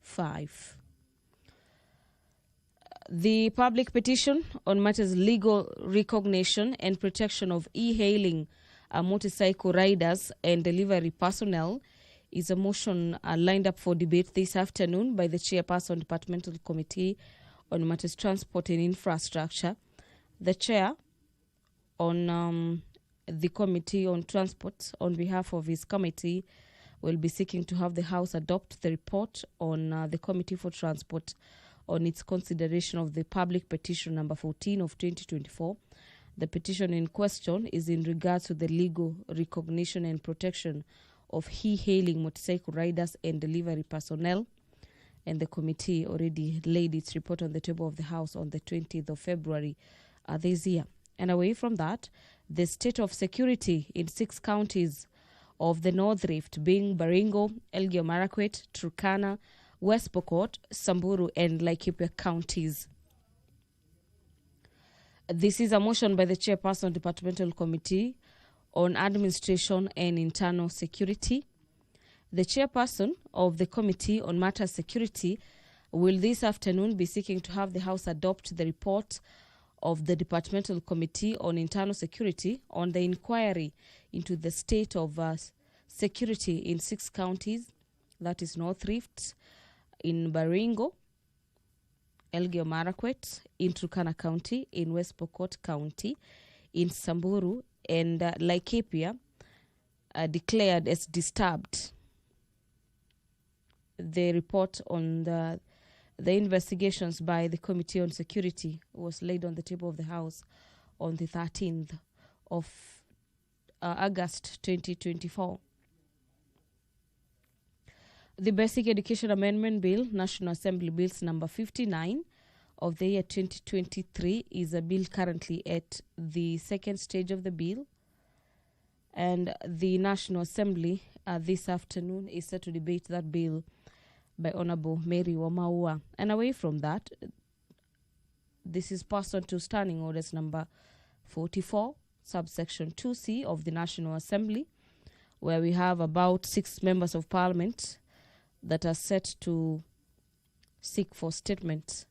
5. The public petition on matters legal recognition and protection of e-hailing motorcycle riders and delivery personnel is a motion lined up for debate this afternoon by the Chairperson, Departmental Committee on Matters Transport and Infrastructure. The Chair on the Committee on Transport, on behalf of his committee, will be seeking to have the House adopt the report on the Committee for Transport on its consideration of the public petition number 14 of 2024. The petition in question is in regards to the legal recognition and protection of e-hailing motorcycle riders and delivery personnel. And the committee already laid its report on the table of the House on the 20th of February this year. And away from that, the state of security in 6 counties of the North Rift, being Baringo, Elgeyo Marakwet, Turkana, West Pokot, Samburu, and Laikipia counties. This is a motion by the Chairperson, Departmental Committee on Administration and Internal Security. The Chairperson of the Committee on Matters Security will this afternoon be seeking to have the House adopt the report of the Departmental Committee on Internal Security on the inquiry into the state of security in 6 counties, that is North Rift, in Baringo, Elgeyo Marakwet, in Turkana County, in West Pokot County, in Samburu, and Laikipia, declared as disturbed. The report on the investigations by the Committee on Security was laid on the table of the House on the 13th of August 2024. The Basic Education Amendment Bill, National Assembly Bills number 59 of the year 2023, is a bill currently at the second stage of the bill. And the National Assembly this afternoon is set to debate that bill by Honorable Mary Wamaua. And away from that, this is pursuant to Standing Orders number 44, subsection 2C of the National Assembly, where we have about 6 members of Parliament that are set to seek for statements.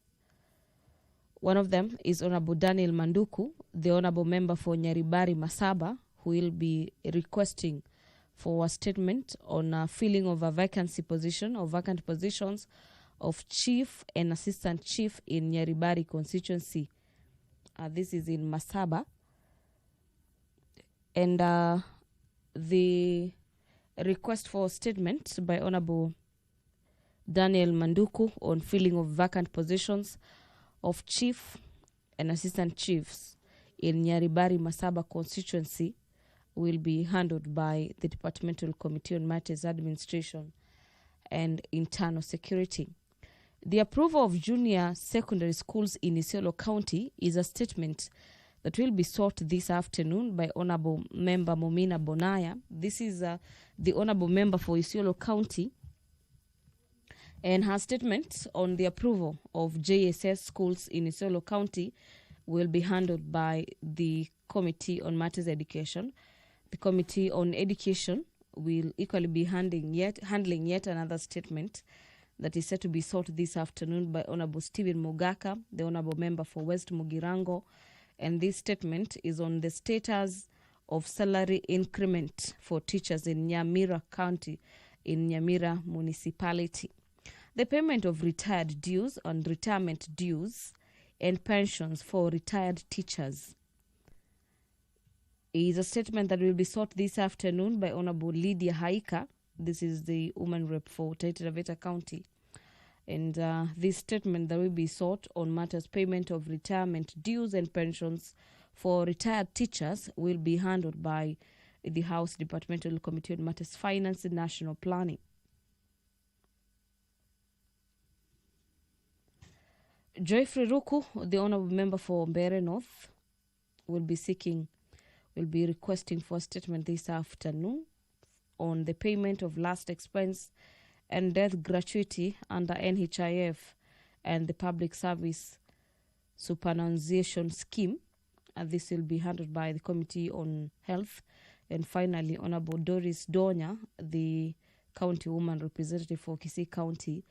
One of them is Honorable Daniel Manduku, the Honorable Member for Nyaribari Masaba, who will be requesting for a statement on a filling of a vacancy position or vacant positions of Chief and Assistant Chief in Nyaribari Constituency. This is in Masaba. And the request for statement by Honorable Daniel Manduku on filling of vacant positions of Chief and Assistant Chiefs in Nyaribari Masaba Constituency will be handled by the Departmental Committee on Matters Administration and Internal Security. The approval of junior secondary schools in Isiolo County is a statement that will be sought this afternoon by Honorable Member Momina Bonaya. This is the Honorable Member for Isiolo County, and her statement on the approval of JSS schools in Isiolo County will be handled by the Committee on Matters Education. The Committee on Education will equally be handling yet another statement that is set to be sought this afternoon by Honorable Stephen Mugaka, the Honorable Member for West Mugirango, and this statement is on the status of salary increment for teachers in Nyamira County, in Nyamira Municipality. The payment of retired dues and retirement dues and pensions for retired teachers is a statement that will be sought this afternoon by Honorable Lydia Haika. This is the woman rep for Taita Taveta County. And this statement that will be sought on matters payment of retirement dues and pensions for retired teachers will be handled by the House Departmental Committee on Matters Finance and National Planning. Joyfrey Ruku, the Honorable Member for Mbere North, will be requesting for a statement this afternoon on the payment of last expense and death gratuity under NHIF and the Public Service Superannuation Scheme. And this will be handled by the Committee on Health. And finally, Honorable Doris Donya, the County Woman Representative for Kisii County,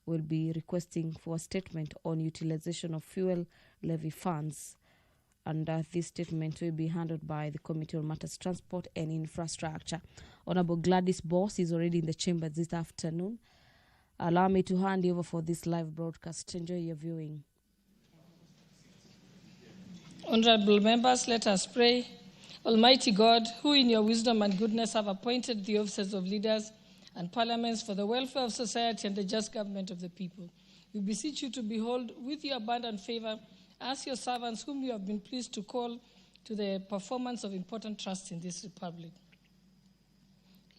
will be requesting for a statement on utilization of fuel levy funds. And this statement will be handled by the Committee on Matters Transport and Infrastructure. Honorable Gladys Boss is already in the chamber this afternoon. Allow me to hand you over for this live broadcast. Enjoy your viewing. Honorable members, let us pray. Almighty God, who in your wisdom and goodness have appointed the offices of leaders and parliaments for the welfare of society and the just government of the people, we beseech you to behold with your abundant favor as your servants whom you have been pleased to call to the performance of important trusts in this republic.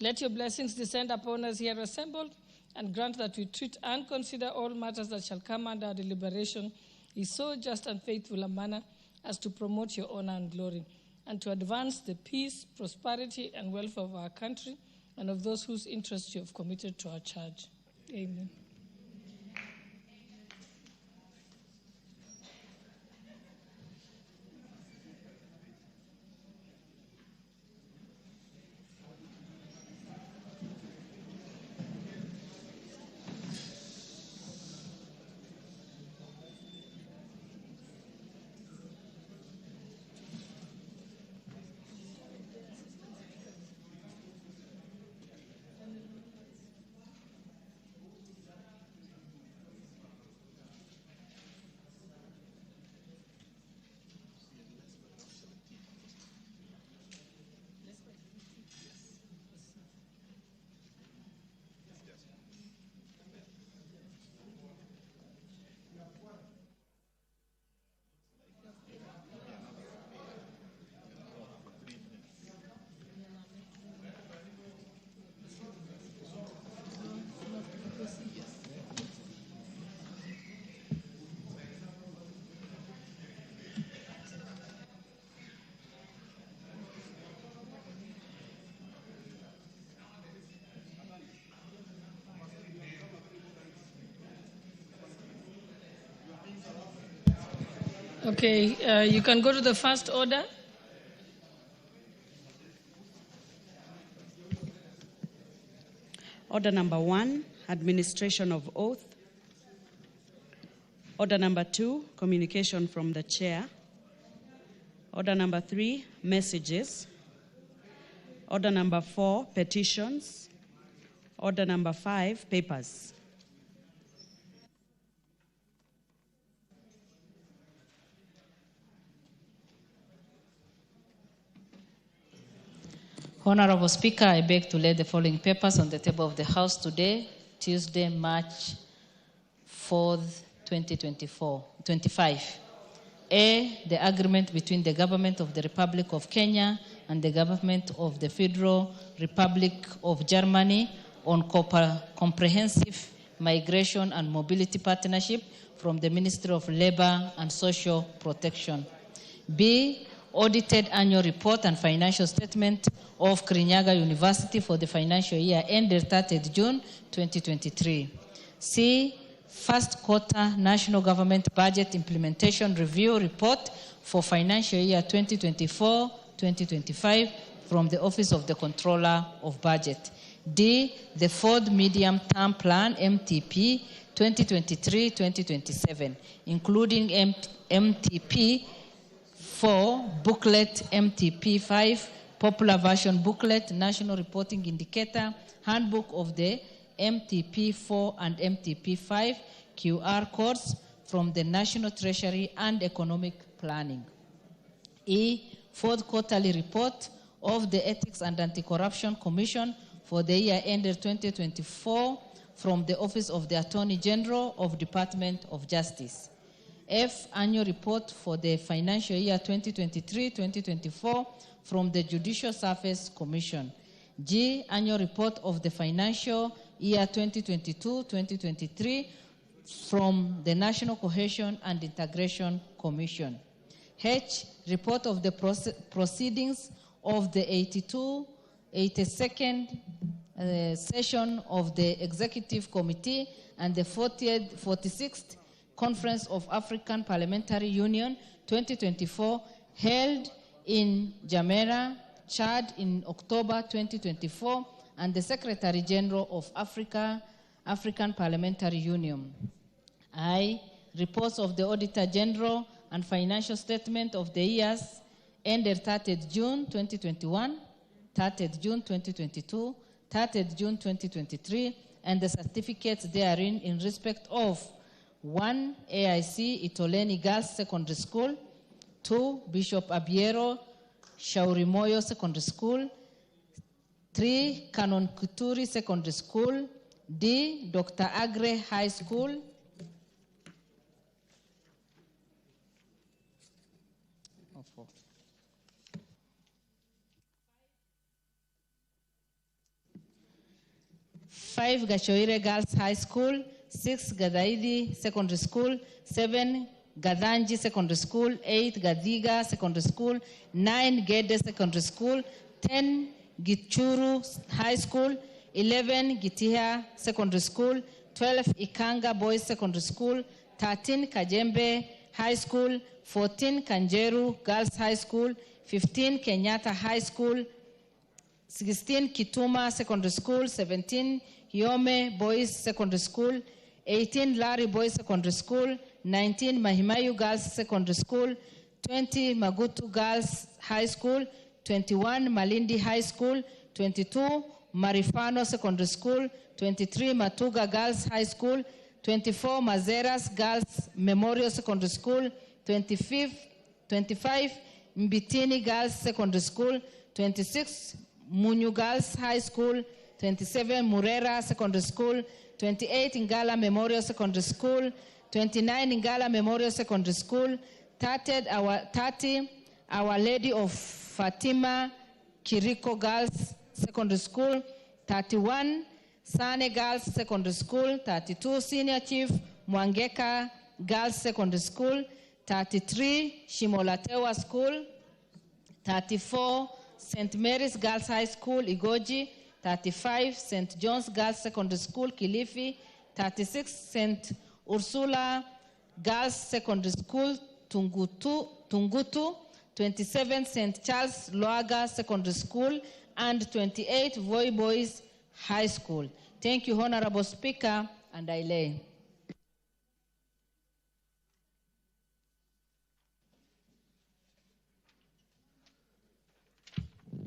Let your blessings descend upon us here assembled, and grant that we treat and consider all matters that shall come under our deliberation in so just and faithful a manner as to promote your honor and glory, and to advance the peace, prosperity, and welfare of our country and of those whose interests you have committed to our charge. Amen. Okay, you can go to the first order. Order number 1, administration of oath. Order number 2, communication from the chair. Order number 3, messages. Order number 4, petitions. Order number 5, papers. Honorable Speaker, I beg to lay the following papers on the table of the House today, Tuesday, March 4th, 2025. A, the agreement between the Government of the Republic of Kenya and the Government of the Federal Republic of Germany on comprehensive migration and mobility partnership from the Ministry of Labor and Social Protection. B, audited annual report and financial statement of Kirinyaga University for the financial year ended 30th June 2023. C, first quarter national government budget implementation review report for financial year 2024-2025 from the Office of the Controller of Budget. D, the Fourth Medium Term Plan, MTP, 2023-2027, including MTP 4, booklet MTP 5, popular version booklet, national reporting indicator, handbook of the MTP 4 and MTP 5, QR codes from the National Treasury and Economic Planning. E, fourth quarterly report of the Ethics and Anti-Corruption Commission for the year ended 2024 from the Office of the Attorney General of Department of Justice. F, annual report for the financial year 2023-2024 from the Judicial Service Commission. G, annual report of the financial year 2022-2023 from the National Cohesion and Integration Commission. H, report of the proceedings of the 82nd session of the Executive Committee and the 46th Conference of African Parliamentary Union 2024 held in Jamera, Chad in October 2024, and the Secretary General of Africa African Parliamentary Union. I, reports of the Auditor General and financial statement of the years ended 30th June 2021, 30th June 2022, 30th June 2023, and the certificates therein in respect of 1. AIC Itoleni Girls Secondary School, 2. Bishop Abiero Shaurimoyo Secondary School, 3. Canon Kuturi Secondary School, D. Dr. Agre High School, 5. Gachoire Girls High School, 6. Gadaidi Secondary School, 7. Gadanji Secondary School, 8. Gadiga Secondary School, 9. Gede Secondary School, 10. Gichuru High School, 11. Gitiha Secondary School, 12. Ikanga Boys Secondary School, 13. Kajembe High School, 14. Kanjeru Girls High School, 15. Kenyatta High School, 16. Kituma Secondary School, 17. Hiome Boys Secondary School, 18. Larry Boys Secondary School, 19. Mahimayu Girls Secondary School, 20. Magutu Girls High School, 21. Malindi High School, 22. Marifano Secondary School, 23. Matuga Girls High School, 24. Mazeras Girls Memorial Secondary School, 25. Mbitini Girls Secondary School, 26. Munyu Girls High School, 27. Murera Secondary School, 28. Ngala Memorial Secondary School, 29. Ngala Memorial Secondary School, 30. Our Lady of Fatima Kiriko Girls Secondary School, 31. Sane Girls Secondary School, 32. Senior Chief Mwangeka Girls Secondary School, 33. Shimolatewa School, 34. St. Mary's Girls High School, Igoji, 35. St. John's Girls Secondary School, Kilifi, 36. St. Ursula Girls Secondary School, Tungutu, 27. St. Charles Loaga Secondary School, and 28. Voi Boys High School. Thank you, Honorable Speaker, and I lay.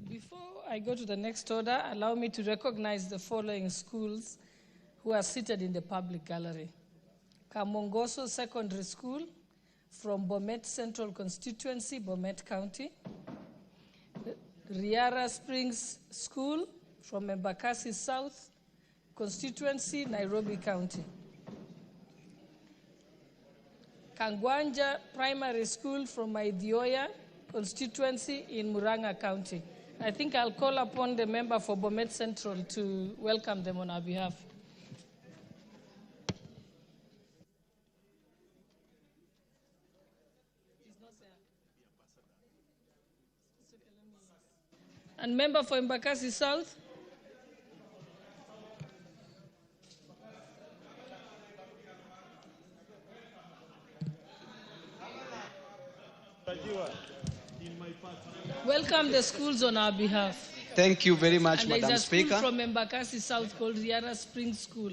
Before I go to the next order, allow me to recognize the following schools who are seated in the public gallery. Kamongoso Secondary School from Bomet Central Constituency, Bomet County. Riara Springs School from Embakasi South Constituency, Nairobi County. Kangwanja Primary School from Maidioya Constituency in Murang'a County. I think I'll call upon the member for Bomet Central to welcome them on our behalf. And member for Embakasi South? Welcome the schools on our behalf. Thank you very much, and Madam Speaker. There's a school from Embakasi South called Riara Springs School.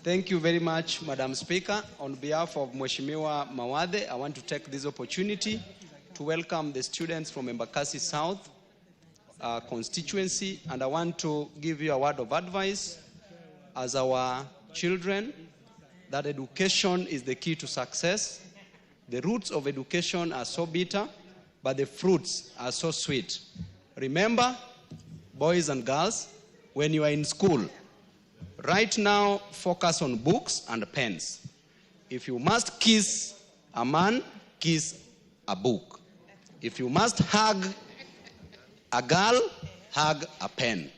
Thank you very much, Madam Speaker. On behalf of Mheshimiwa Mawade, I want to take this opportunity to welcome the students from Embakasi South constituency, and I want to give you a word of advice as our children that education is the key to success. The roots of education are so bitter, but the fruits are so sweet. Remember, boys and girls, when you are in school, right now focus on books and pens. If you must kiss a man, kiss a book. If you must hug a girl, hug a pen.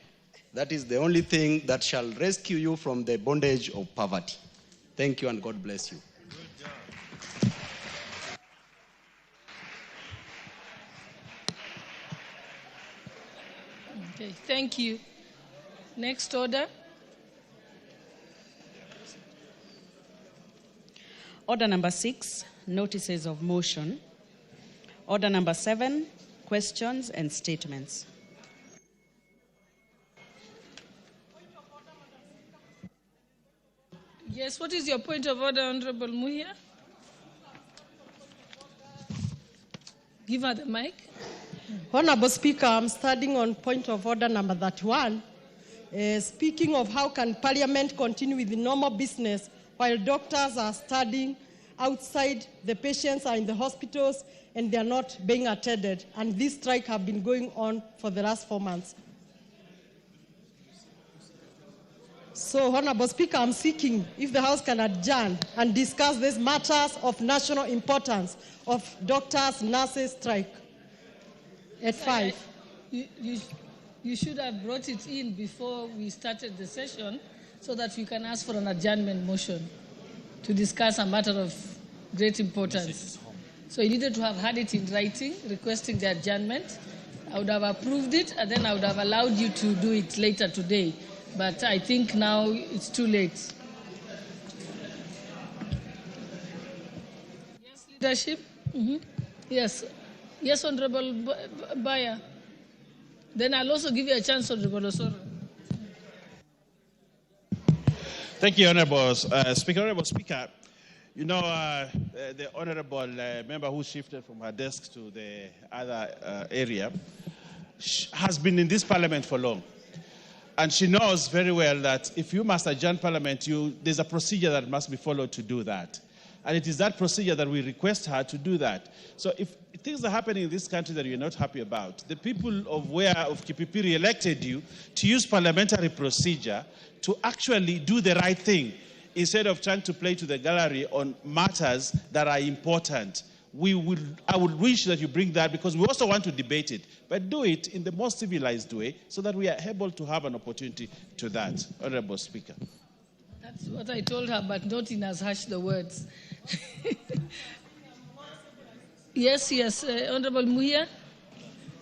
That is the only thing that shall rescue you from the bondage of poverty. Thank you and God bless you. Okay, thank you. Next order. Order number 6, notices of motion. Order number 7, questions and statements. Yes, what is your point of order, Honorable Muhia? Give her the mic. Honorable Speaker, I'm starting on point of order number 31. Speaking of how can Parliament continue with the normal business while doctors are studying outside, the patients are in the hospitals, and they are not being attended. And this strike have been going on for the last 4 months. So, Honorable Speaker, I'm seeking if the House can adjourn and discuss these matters of national importance of doctors, nurses strike at 5. You should have brought it in before we started the session so that we can ask for an adjournment motion to discuss a matter of great importance. So you needed to have had it in writing, requesting the adjournment. I would have approved it, and then I would have allowed you to do it later today. But I think now it's too late. Yes, leadership? Yes. Yes, Honorable Bayer. Then I'll also give you a chance, Honorable Osoro. Thank you, Honorable Speaker. Honorable Speaker, you know, the Honorable member who shifted from her desk to the other area has been in this Parliament for long. And she knows very well that if you must adjourn Parliament, there's a procedure that must be followed to do that. And it is that procedure that we request her to do that. So if things are happening in this country that you're not happy about, the people of KPP re-elected you to use parliamentary procedure to actually do the right thing instead of trying to play to the gallery on matters that are important. I would wish that you bring that, because we also want to debate it, but do it in the most civilized way so that we are able to have an opportunity to that. Honorable Speaker. That's what I told her, but not in as harsh the words. Yes, Honorable Muhia.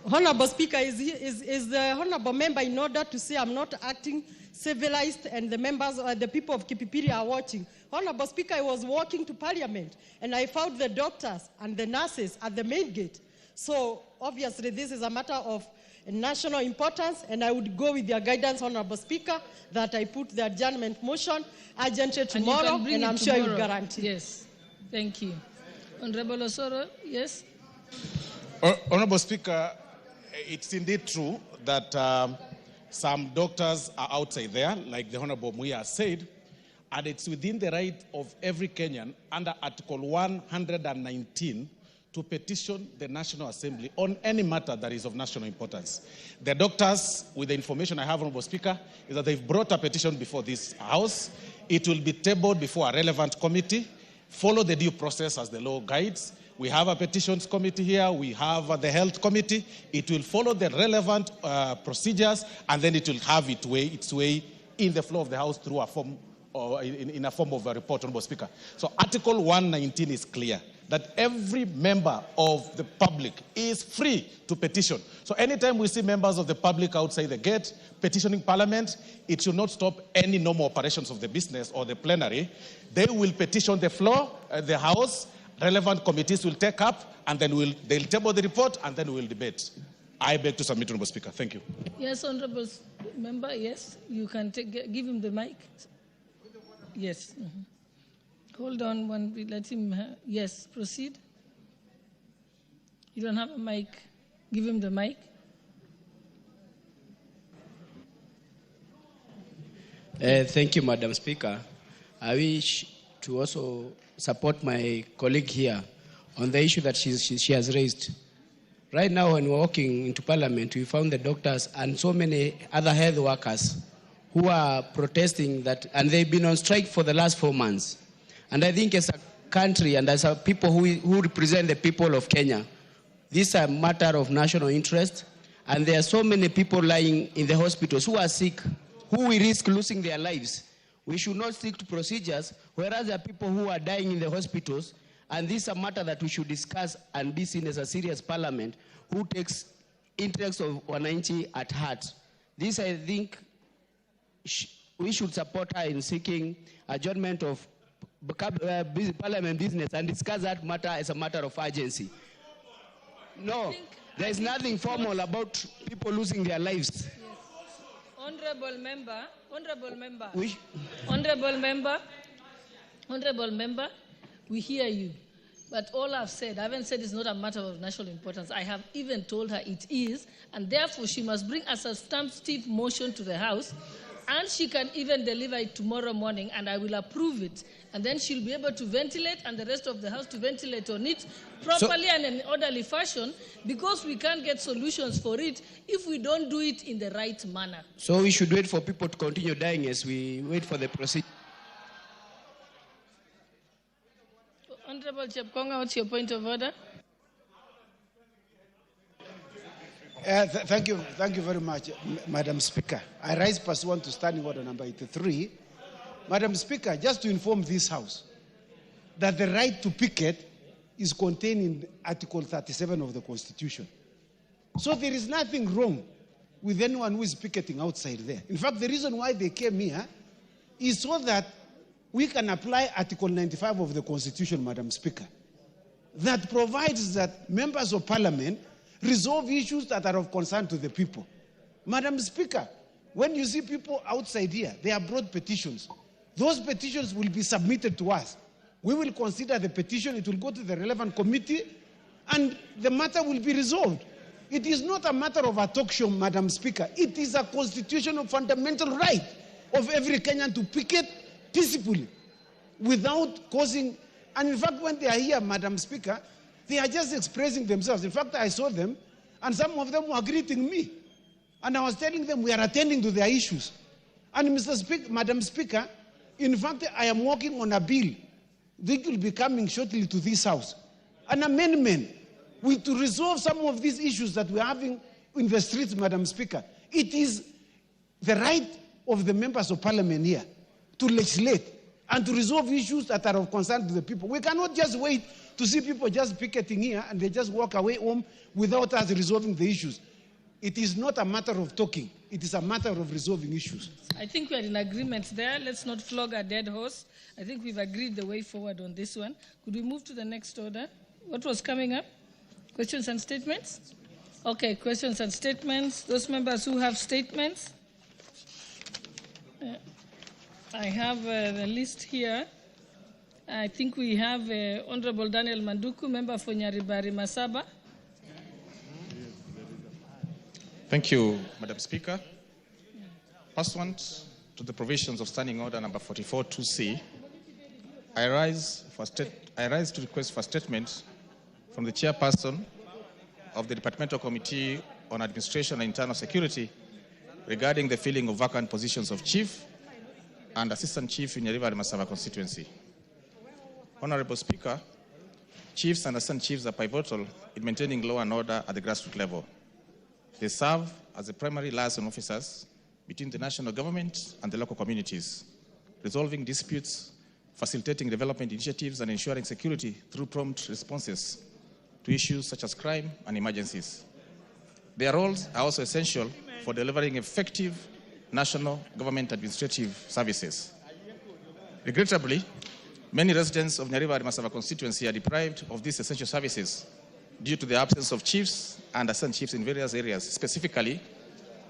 Honorable Speaker, is the honorable member in order to say I'm not acting civilized and the members, the people of Kipipiri are watching. Honorable Speaker, I was walking to Parliament and I found the doctors and the nurses at the main gate. So obviously this is a matter of national importance, and I would go with your guidance, Honorable Speaker, that I put the adjournment motion urgently tomorrow, and I'm sure you guarantee. Yes, thank you. Honorable Osoro, yes? Honorable Speaker, it's indeed true that some doctors are outside there, like the Honorable Muya said, and it's within the right of every Kenyan under Article 119 to petition the National Assembly on any matter that is of national importance. The doctors, with the information I have, Honorable Speaker, is that they've brought a petition before this House. It will be tabled before a relevant committee, follow the due process as the law guides. We have a petitions committee here, we have the health committee. It will follow the relevant procedures, and then it will have its way in the floor of the House through a form, or in a form of a report, Honorable Speaker. So Article 119 is clear that every member of the public is free to petition. So anytime we see members of the public outside the gate petitioning Parliament, it should not stop any normal operations of the business or the plenary. They will petition the floor, the House, relevant committees will take up, and then they'll table the report, and then we'll debate. I beg to submit, Honorable Speaker. Thank you. Yes, Honorable Member, yes, you can give him the mic. Yes. Hold on, let him, yes, proceed. You don't have a mic. Give him the mic. Thank you, Madam Speaker. I wish to also support my colleague here on the issue that she has raised. Right now, when we're walking into Parliament, we found the doctors and so many other health workers who are protesting that, and they've been on strike for the last 4 months. And I think as a country and as a people who represent the people of Kenya, this is a matter of national interest, and there are so many people lying in the hospitals who are sick, who will risk losing their lives. We should not stick to procedures, whereas there are people who are dying in the hospitals, and this is a matter that we should discuss and be seen as a serious Parliament who takes interests of wananchi at heart. This, I think, we should support her in seeking adjournment of Parliament business and discuss that matter as a matter of urgency. No, there is nothing formal about people losing their lives. Yes. Honorable member, Honorable Member, we hear you. But all I've said, I haven't said it's not a matter of national importance. I have even told her it is, and therefore she must bring a substantive motion to the House, and she can even deliver it tomorrow morning, and I will approve it. And then she'll be able to ventilate, and the rest of the House to ventilate on it properly and in an orderly fashion, because we can't get solutions for it if we don't do it in the right manner. So we should wait for people to continue dying as we wait for the procedure. Honorable Chepkonga, what's your point of order? Thank you very much, Madam Speaker. I rise pursuant to Standing Order number 83. Madam Speaker, just to inform this House that the right to picket is contained in Article 37 of the Constitution. So there is nothing wrong with anyone who is picketing outside there. In fact, the reason why they came here is so that we can apply Article 95 of the Constitution, Madam Speaker, that provides that members of Parliament resolve issues that are of concern to the people. Madam Speaker, when you see people outside here, they have brought petitions. Those petitions will be submitted to us. We will consider the petition, it will go to the relevant committee, and the matter will be resolved. It is not a matter of a talk show, Madam Speaker. It is a constitutional fundamental right of every Kenyan to picket peacefully without causing, and in fact when they are here, Madam Speaker, they are just expressing themselves. In fact, I saw them and some of them were greeting me, and I was telling them we are attending to their issues. And Madam Speaker, in fact, I am working on a bill that will be coming shortly to this House, an amendment to resolve some of these issues that we are having in the streets, Madam Speaker. It is the right of the members of Parliament here to legislate and to resolve issues that are of concern to the people. We cannot just wait to see people just picketing here and they just walk away home without us resolving the issues. It is not a matter of talking. It is a matter of resolving issues. I think we are in agreement there. Let's not flog a dead horse. I think we've agreed the way forward on this one. Could we move to the next order? What was coming up? Questions and statements? Okay, questions and statements. Those members who have statements. I have the list here. I think we have Honorable Daniel Manduku, member for Nyaribari Masaba. Thank you, Madam Speaker. Pursuant to the provisions of Standing Order number 44-2C, I rise to request for a statement from the chairperson of the Departmental Committee on Administration and Internal Security regarding the filling of vacant positions of Chief and Assistant Chief in Nyaribari Masaba constituency. Honorable Speaker, Chiefs and Assistant Chiefs are pivotal in maintaining law and order at the grassroots level. They serve as the primary liaison officers between the national government and the local communities, resolving disputes, facilitating development initiatives, and ensuring security through prompt responses to issues such as crime and emergencies. Their roles are also essential for delivering effective national government administrative services. Regrettably, many residents of Nyaribari Masaba constituency are deprived of these essential services due to the absence of chiefs and assistant chiefs in various areas, specifically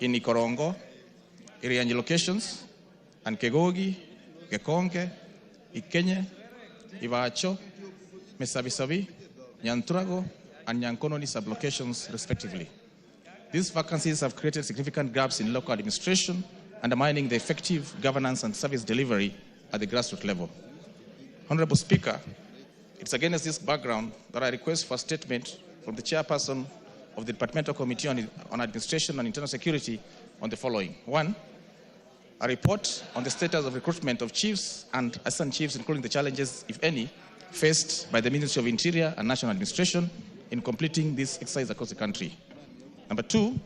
in Ikorongo, Irianyi locations, and Kegogi, Gekonge, Ikenye, Ivacho, Mesabisabi, Nyantrago, and Nyankononi sublocations, respectively. These vacancies have created significant gaps in local administration, undermining the effective governance and service delivery at the grassroots level. Honorable Speaker, it's against this background that I request for a statement from the chairperson of the Departmental Committee on Administration and Internal Security on the following. 1, a report on the status of recruitment of chiefs and assistant chiefs, including the challenges, if any, faced by the Ministry of Interior and National Administration in completing this exercise across the country. Number 2,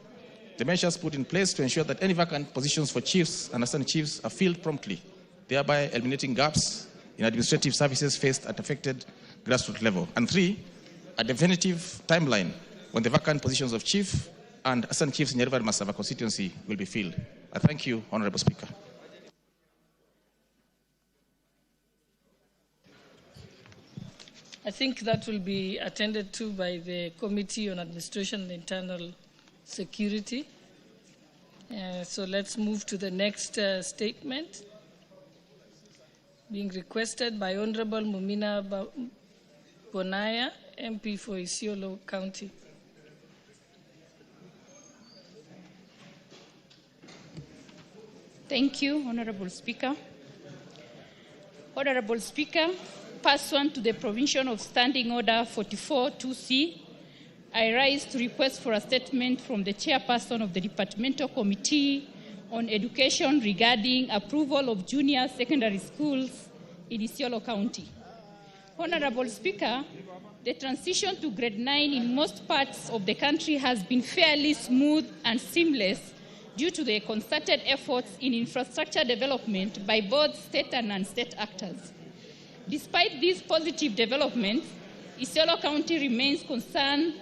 the measures put in place to ensure that any vacant positions for chiefs and assistant chiefs are filled promptly, thereby eliminating gaps in administrative services faced at affected grassroots level. And 3, a definitive timeline when the vacant positions of chief and assistant chiefs in Nyaribari Masaba constituency will be filled. I thank you, Honorable Speaker. I think that will be attended to by the Committee on Administration and Internal Security. So let's move to the next statement. being requested by Honorable Mumina Bonaya, MP for Isiolo County. Thank you, Honorable Speaker. Honorable Speaker, pursuant to the provision of Standing Order 44-2C, I rise to request for a statement from the chairperson of the Departmental Committee on Education regarding approval of junior secondary schools in Isiolo County. Honorable Speaker, the transition to grade 9 in most parts of the country has been fairly smooth and seamless due to the concerted efforts in infrastructure development by both state and non-state actors. Despite these positive developments, Isiolo County remains concerned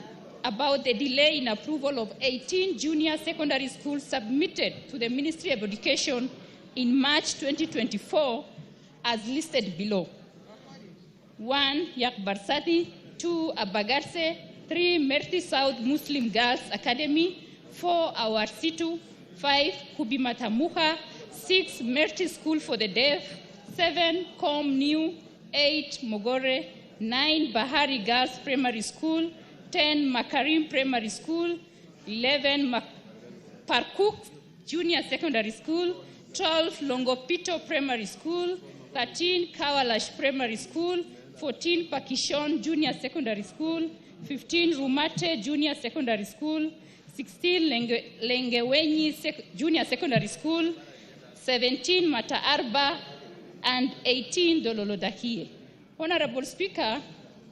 about the delay in approval of 18 junior secondary schools submitted to the Ministry of Education in March 2024 as listed below. 1. Yak Barsati, 2. Abagarse, 3. Merti South Muslim Girls Academy, 4. Our Situ, 5. Kubimatamuha, 6. Merti School for the Deaf, 7. Com New, 8. Mogore, 9. Bahari Girls Primary School, 10. Makarim Primary School, 11. Parkuk Junior Secondary School, 12. Longopito Primary School, 13. Kawalash Primary School, 14. Pakishon Junior Secondary School, 15. Rumate Junior Secondary School, 16. Lengewenyi Junior Secondary School, 17. Mata Arba, and 18. Dololodakie. Honorable Speaker,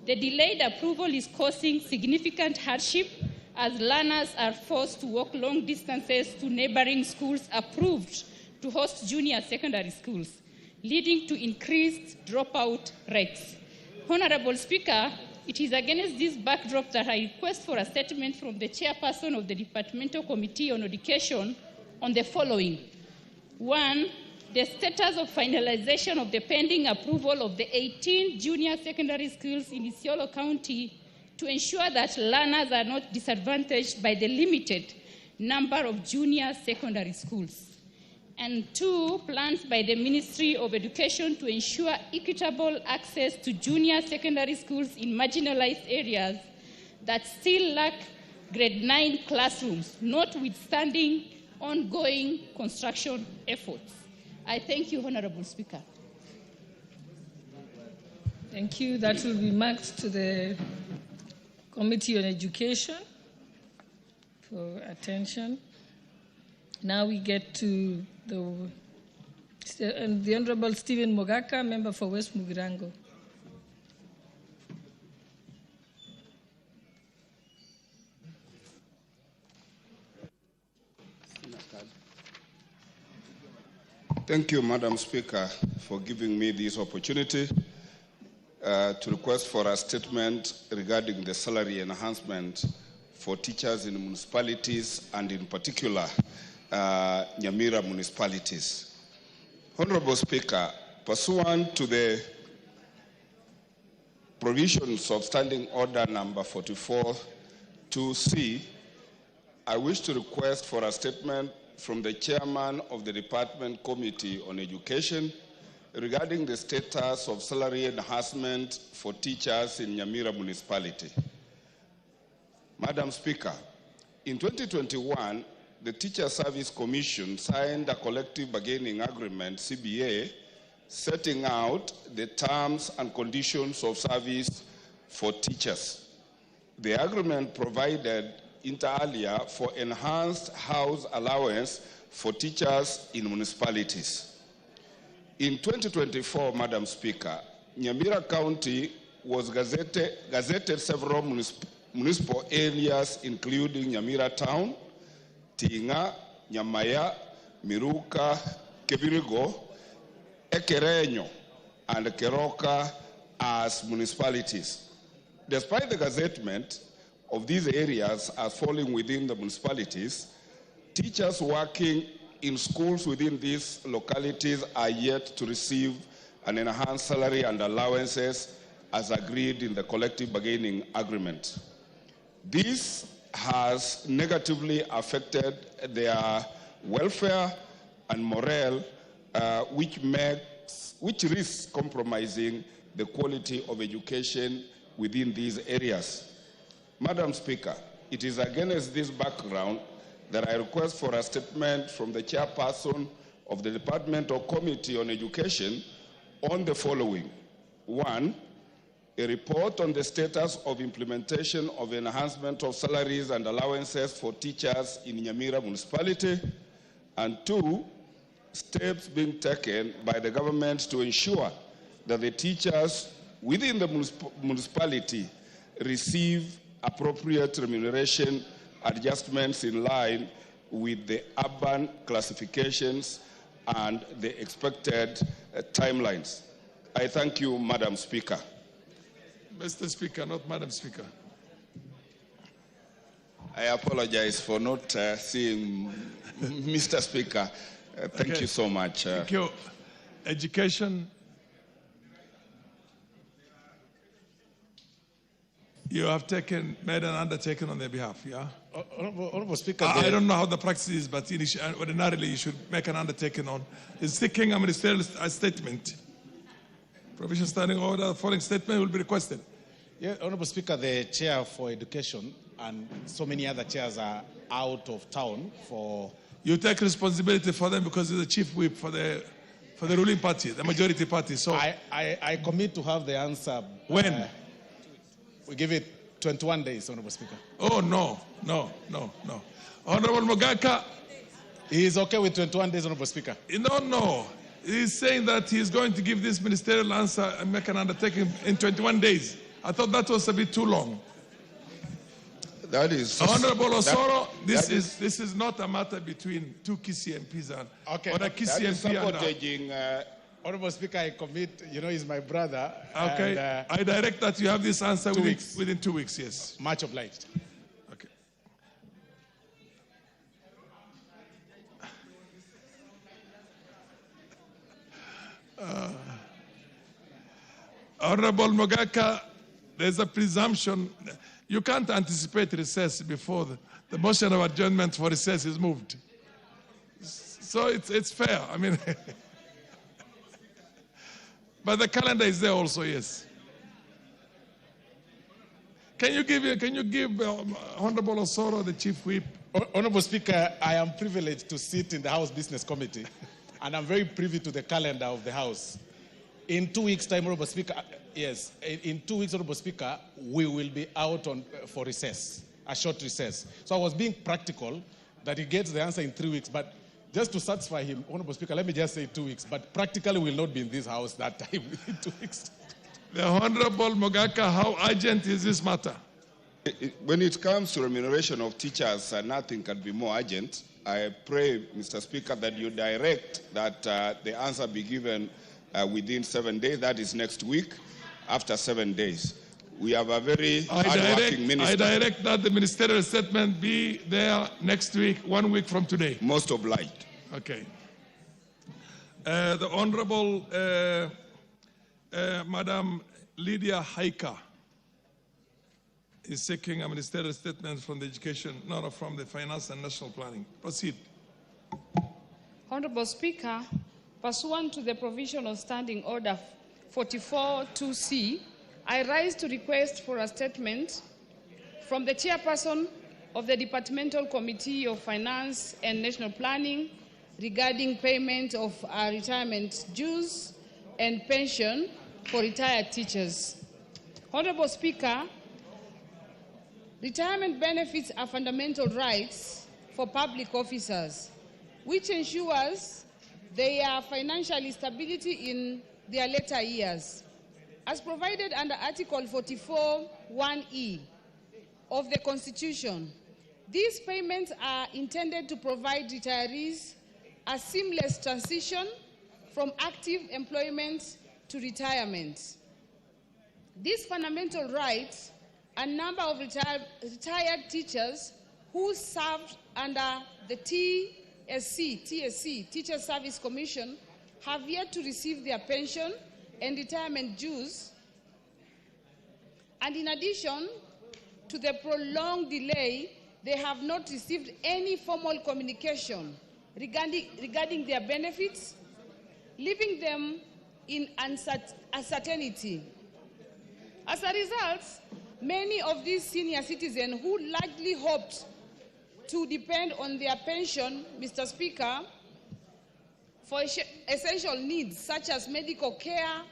the delayed approval is causing significant hardship as learners are forced to walk long distances to neighboring schools approved to host junior secondary schools, leading to increased dropout rates. Honorable Speaker, it is against this backdrop that I request for a statement from the chairperson of the Departmental Committee on Education on the following. 1. The status of finalization of the pending approval of the 18 junior secondary schools in Isiolo County to ensure that learners are not disadvantaged by the limited number of junior secondary schools. And 2, plans by the Ministry of Education to ensure equitable access to junior secondary schools in marginalized areas that still lack grade 9 classrooms, notwithstanding ongoing construction efforts. I thank you, Honorable Speaker. Thank you. That will be marked to the Committee on Education for attention. Now we get to the Honorable Stephen Mogaka, member for West Mugirango. Thank you, Madam Speaker, for giving me this opportunity to request for a statement regarding the salary enhancement for teachers in municipalities and in particular Nyamira municipalities. Honorable Speaker, pursuant to the provisions of Standing Order number 44-2C, I wish to request for a statement from the chairman of the Department Committee on Education regarding the status of salary enhancement for teachers in Nyamira municipality. Madam Speaker, in 2021, the Teacher Service Commission signed a collective bargaining agreement, CBA, setting out the terms and conditions of service for teachers. The agreement provided inter alia for enhanced house allowance for teachers in municipalities. In 2024, Madam Speaker, Nyamira County was gazetted several municipal areas, including Nyamira Town, Tinga, Nyamaya, Miruka, Kebirigo, Ekerenyo, and Keroka as municipalities. Despite the gazettement of these areas as falling within the municipalities, teachers working in schools within these localities are yet to receive an enhanced salary and allowances as agreed in the collective bargaining agreement. This has negatively affected their welfare and morale, which make risks compromising the quality of education within these areas. Madam Speaker, it is against this background that I request for a statement from the chairperson of the Departmental Committee on Education on the following. 1, a report on the status of implementation of enhancement of salaries and allowances for teachers in Nyamira municipality. And 2, steps being taken by the government to ensure that the teachers within the municipality receive appropriate remuneration adjustments in line with the urban classifications and the expected timelines. I thank you, Madam Speaker. Mr. Speaker, not Madam Speaker. I apologize for not seeing Mr. Speaker. Thank you so much. Thank you. Education. You have made an undertaking on their behalf, yeah? Honorable Speaker. I don't know how the practice is, but ordinarily you should make an undertaking on. Is seeking a ministerial statement. Provision standing order, following statement will be requested. Yeah, Honorable Speaker, the chair for education and so many other chairs are out of town for... You take responsibility for them because you're the chief whip for the ruling party, the majority party. So I commit to have the answer. When? We give it 21 days, Honorable Speaker. Oh, no. Honorable Mogaka. He is okay with 21 days, Honorable Speaker. No. He's saying that he's going to give this ministerial answer and make an undertaking in 21 days. I thought that was a bit too long. That is... Honorable Osoro, this is not a matter between two Kisii MPs and... Okay. Or a Kisii MP and... Honorable Speaker, I commit, he's my brother. Okay. And, I direct that you have this answer within 2 weeks, yes. Much obliged. Okay. Honorable Mogaka, there's a presumption. You can't anticipate recess before the motion of adjournment for recess is moved. So it's fair. I mean... But the calendar is there also, yes. Can you give Honorable Osoro, the chief whip? Honorable Speaker, I am privileged to sit in the House Business Committee, and I'm very privy to the calendar of the House. In 2 weeks' time, Honorable Speaker, yes, in 2 weeks, Honorable Speaker, we will be out for recess, a short recess. So I was being practical that he gets the answer in 3 weeks, but just to satisfy him, Honorable Speaker, let me just say 2 weeks, but practically will not be in this House that time in 2 weeks. The Honorable Mogaka, how urgent is this matter? When it comes to remuneration of teachers, nothing can be more urgent. I pray, Mr. Speaker, that you direct that the answer be given within 7 days. That is next week, after 7 days. We have a very hard-working minister. I direct that the ministerial statement be there next week, 1 week from today. Most obliged. Okay. The Honorable Madam Lydia Haika is seeking a ministerial statement from the from the Finance and National Planning. Proceed. Honorable Speaker, pursuant to the provision of Standing Order 44-2C, I rise to request for a statement from the chairperson of the Departmental Committee of Finance and National Planning regarding payment of retirement dues and pension for retired teachers. Honorable Speaker, retirement benefits are fundamental rights for public officers, which ensures their financial stability in their later years. As provided under Article 44(1)(e) of the Constitution, these payments are intended to provide retirees a seamless transition from active employment to retirement. These fundamental rights, a number of retired teachers who served under the TSC, Teacher Service Commission, have yet to receive their pension and retirement dues, and in addition to the prolonged delay, they have not received any formal communication regarding their benefits, leaving them in uncertainty. As a result, many of these senior citizens who largely hoped to depend on their pension, Mr. Speaker, for essential needs such as medical care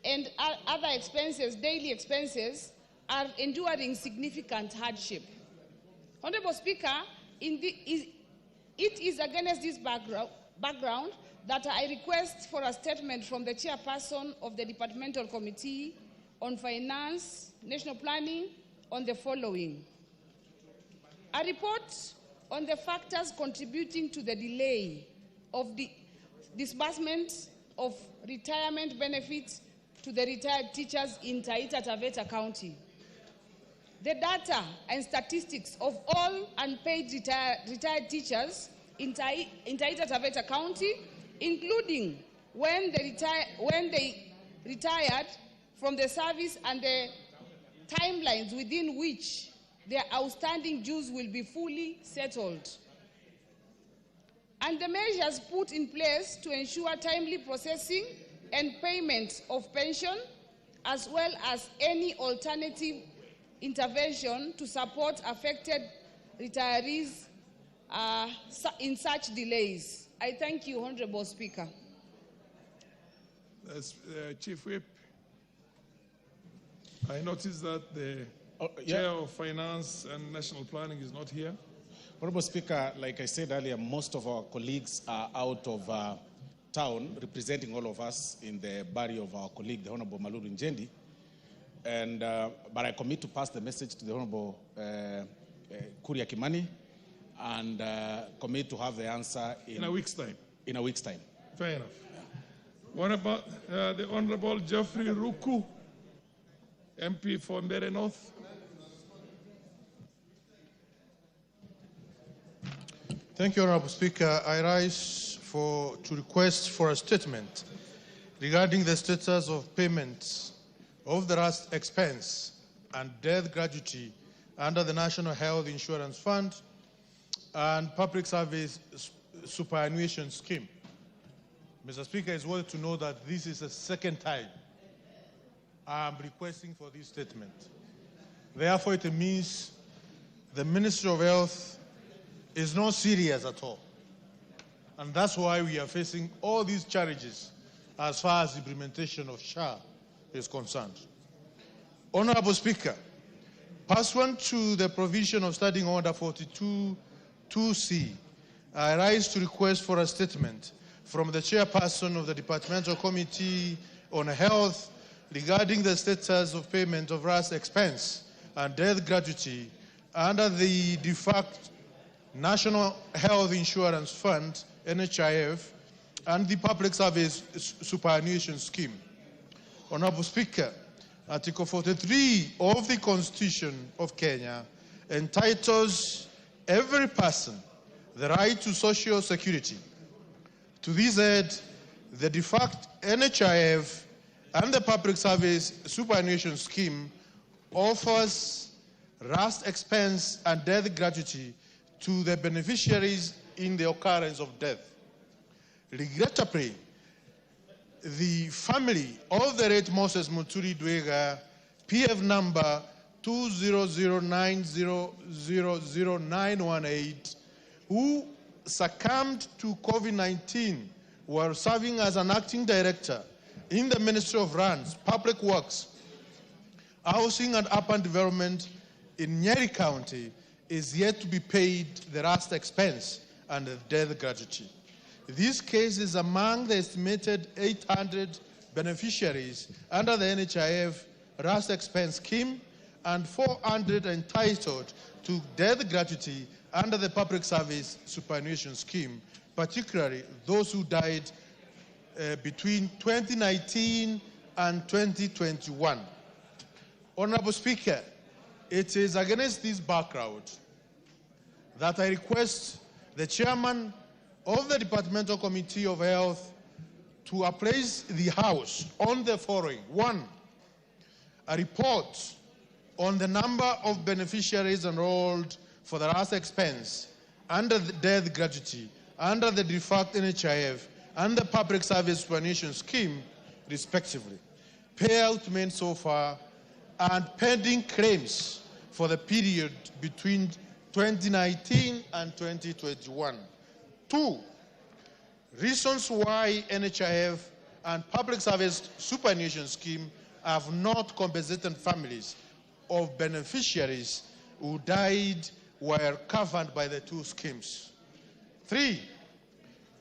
and other expenses, daily expenses, are enduring significant hardship. Honorable Speaker, it is against this background that I request for a statement from the chairperson of the Departmental Committee on Finance, National Planning, on the following. A report on the factors contributing to the delay of the disbursement of retirement benefits to the retired teachers in Taita Taveta County. The data and statistics of all unpaid retired teachers in Taita Taveta County, including when they retired from the service and the timelines within which their outstanding dues will be fully settled. And the measures put in place to ensure timely processing and payment of pension, as well as any alternative intervention to support affected retirees in such delays. I thank you, Honorable Speaker. Chief Whip, I noticed that the Chair of Finance and National Planning is not here. Honorable Speaker, like I said earlier, most of our colleagues are out of town representing all of us in the burial of our colleague, the Honorable Malulu Njendi. And, but I commit to pass the message to the Honorable Kuria Kimani and commit to have the answer in a week's time. In a week's time. Fair enough. What about the Honorable Geoffrey Ruku, MP for Mbere North? Thank you, Honorable Speaker. I rise to request for a statement regarding the status of payments of the last expense and death gratuity under the National Health Insurance Fund and Public Service Superannuation Scheme. Mr. Speaker, it's worth to know that this is the second time I'm requesting for this statement. Therefore, it means the Ministry of Health is not serious at all. And that's why we are facing all these challenges as far as the implementation of SHA is concerned. Honorable Speaker, pursuant to the provision of Standing Order 42-2C, I rise to request for a statement from the chairperson of the Departmental Committee on Health regarding the status of payment of last expense and death gratuity under the defunct National Health Insurance Fund, NHIF, and the Public Service Superannuation Scheme. Honorable Speaker, Article 43 of the Constitution of Kenya entitles every person the right to social security. To this end, the defunct NHIF and the Public Service Superannuation Scheme offers last expense and death gratuity to the beneficiaries in the occurrence of death. Regrettably, the family of the late Moses Muturi Dwega, PF number 20090000918, who succumbed to COVID-19 while serving as an acting director in the Ministry of Lands, Public Works, Housing and Urban Development in Nyeri County, is yet to be paid the last expense and the death gratuity. This case is among the estimated 800 beneficiaries under the NHIF last expense scheme and 400 entitled to death gratuity under the Public Service Superannuation Scheme, particularly those who died between 2019 and 2021. Honorable Speaker, it is against this background that I request the chairman of the Departmental Committee of Health to apprise the House on the following. 1, a report on the number of beneficiaries enrolled for the last expense under the death gratuity under the defunct NHIF and the Public Service Superannuation Scheme, respectively. Payout made so far and pending claims for the period between 2019 and 2021. 2, reasons why NHIF and Public Service Superannuation Scheme have not compensated families of beneficiaries who died were covered by the two schemes. 3,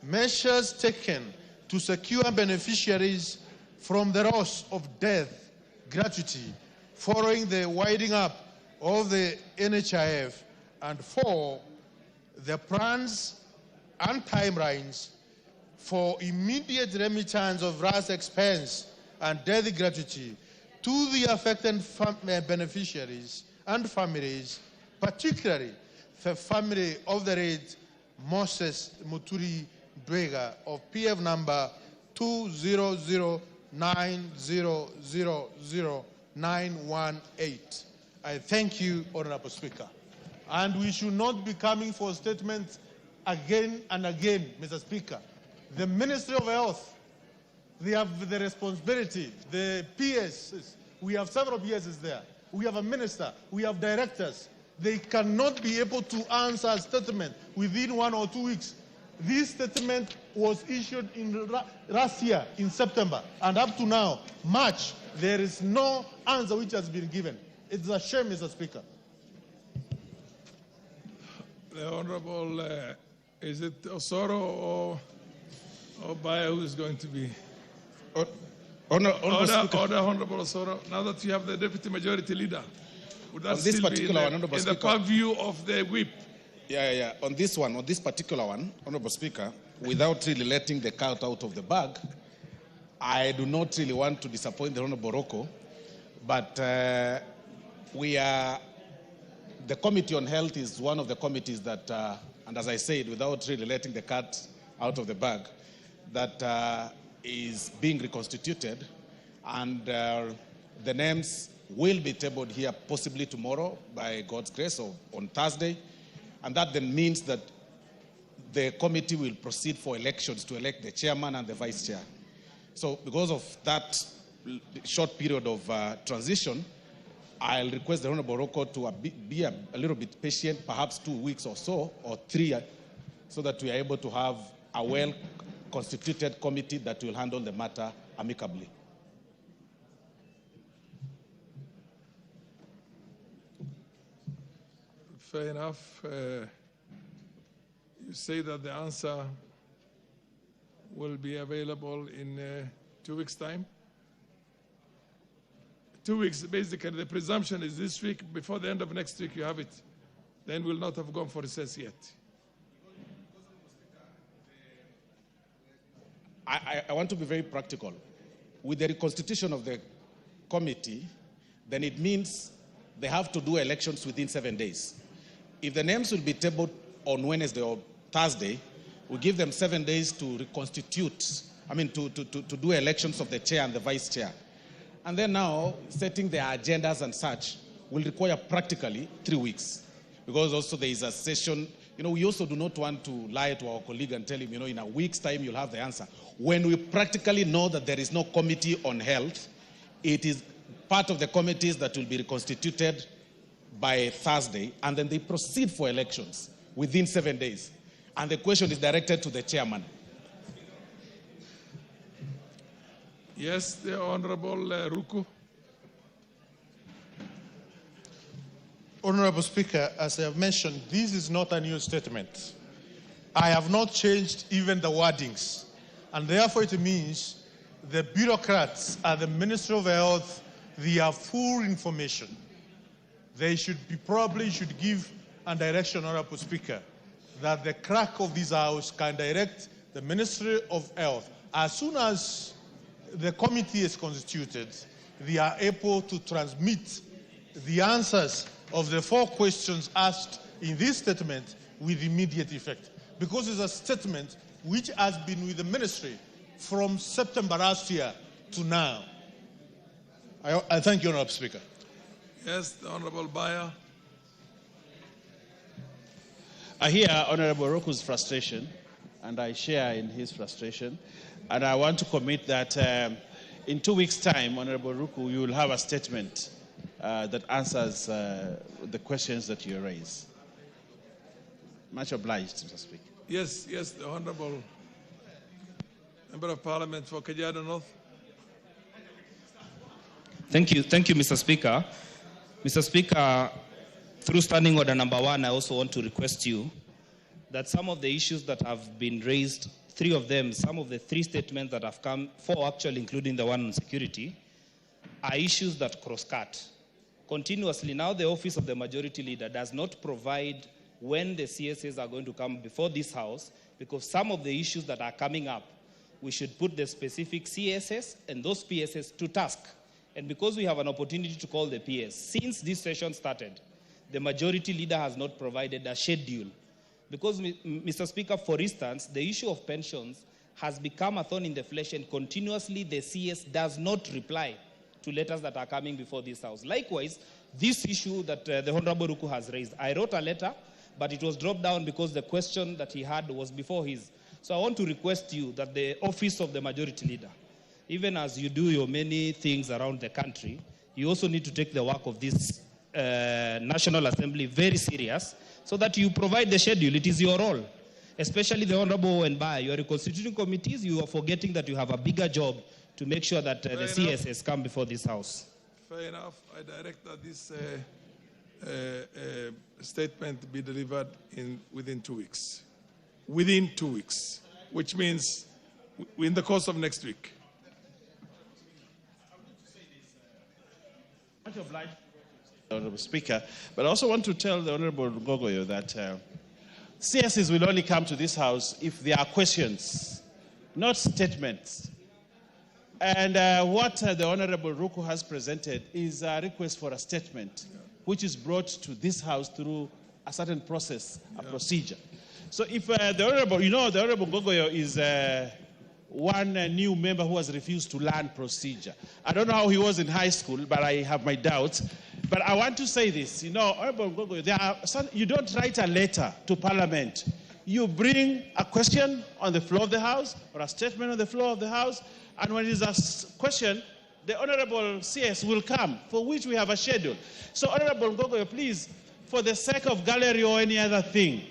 measures taken to secure beneficiaries from the loss of death gratuity following the winding up of the NHIF. And 4, the plans and timelines for immediate remittance of RAS expense and death gratuity to the affected beneficiaries and families, particularly the family of the late Moses Muturi Dwega of PF number 20090000918. I thank you, Honorable Speaker. And we should not be coming for statements again and again, Mr. Speaker. The Ministry of Health, they have the responsibility, the PS, we have several PSs there. We have a minister, we have directors. They cannot be able to answer a statement within 1 or 2 weeks. This statement was issued in last year in September, and up to now, March, there is no answer which has been given. It's a shame, Mr. Speaker. The Honorable, is it Osoro or Baya who is going to be? Order, Honorable Osoro. Now that you have the Deputy Majority Leader, would that still be in the purview of the whip? Yeah. On this particular one, Honorable Speaker, without really letting the cat out of the bag, I do not really want to disappoint the Honorable Rocco, but the Committee on Health is one of the committees that, and as I said, without really letting the cat out of the bag, that is being reconstituted, and the names will be tabled here possibly tomorrow by God's grace, or on Thursday, and that then means that the committee will proceed for elections to elect the chairman and the vice chair. So because of that short period of transition, I'll request the Honorable Rocco to be a little bit patient, perhaps 2 weeks or so, or 3, so that we are able to have a well-constituted committee that will handle the matter amicably. Fair enough. You say that the answer will be available in 2 weeks' time? 2 weeks, basically. The presumption is this week. Before the end of next week, you have it. Then we'll not have gone for recess yet. I want to be very practical. With the reconstitution of the committee, then it means they have to do elections within 7 days. If the names will be tabled on Wednesday or Thursday, we give them 7 days to reconstitute, to do elections of the chair and the vice chair. And then now, setting their agendas and such will require practically 3 weeks. Because also there is a session, we also do not want to lie to our colleague and tell him, in a week's time you'll have the answer. When we practically know that there is no committee on health, it is part of the committees that will be reconstituted by Thursday, and then they proceed for elections within 7 days. And the question is directed to the chairman. Yes, the Honorable Ruku. Honorable Speaker, as I have mentioned, this is not a new statement. I have not changed even the wordings. And therefore it means the bureaucrats at the Ministry of Health, they have full information. They probably should give a direction, Honorable Speaker, that the clerk of this House can direct the Ministry of Health. As soon as the committee is constituted, they are able to transmit the answers of the 4 questions asked in this statement with immediate effect. Because it's a statement which has been with the ministry from September last year to now. I thank you, Honorable Speaker. Yes, the Honorable Baya. I hear Honorable Roku's frustration, and I share in his frustration. And I want to commit that in 2 weeks' time, Honorable Ruku, you will have a statement that answers the questions that you raise. Much obliged, Mr. Speaker. Yes, the Honorable Member of Parliament for Kajiado North. Thank you, Mr. Speaker. Mr. Speaker, through Standing Order number 1, I also want to request you that some of the issues that have been raised, 3 of them, some of the 3 statements that have come, 4 actually, including the one on security, are issues that cross-cut. Continuously, now the Office of the Majority Leader does not provide when the CSS are going to come before this House, because some of the issues that are coming up, we should put the specific CSS and those PSS to task. And because we have an opportunity to call the PS, since this session started, the Majority Leader has not provided a schedule. Because, Mr. Speaker, for instance, the issue of pensions has become a thorn in the flesh, and continuously the CS does not reply to letters that are coming before this House. Likewise, this issue that the Honorable Ruku has raised, I wrote a letter, but it was dropped down because the question that he had was before his. So I want to request you that the Office of the Majority Leader, even as you do your many things around the country, you also need to take the work of this National Assembly very serious, so that you provide the schedule. It is your role, especially the Honorable Wenbai. You are constituting committees. You are forgetting that you have a bigger job to make sure that the CSS come before this House. Fair enough. I direct that this statement be delivered within 2 weeks. Within 2 weeks, which means in the course of next week. Much obliged, Honorable Speaker, but I also want to tell the Honorable Gogoyo that CSs will only come to this House if there are questions, not statements. And what the Honorable Ruku has presented is a request for a statement, which is brought to this House through a certain process, a procedure. So if the Honorable Gogoyo is one new member who has refused to learn procedure. I don't know how he was in high school, but I have my doubts. But I want to say this, Honorable Gogoyo, you don't write a letter to Parliament. You bring a question on the floor of the House or a statement on the floor of the House, and when it is a question, the Honorable CS will come, for which we have a schedule. So Honorable Gogoyo, please, for the sake of gallery or any other thing,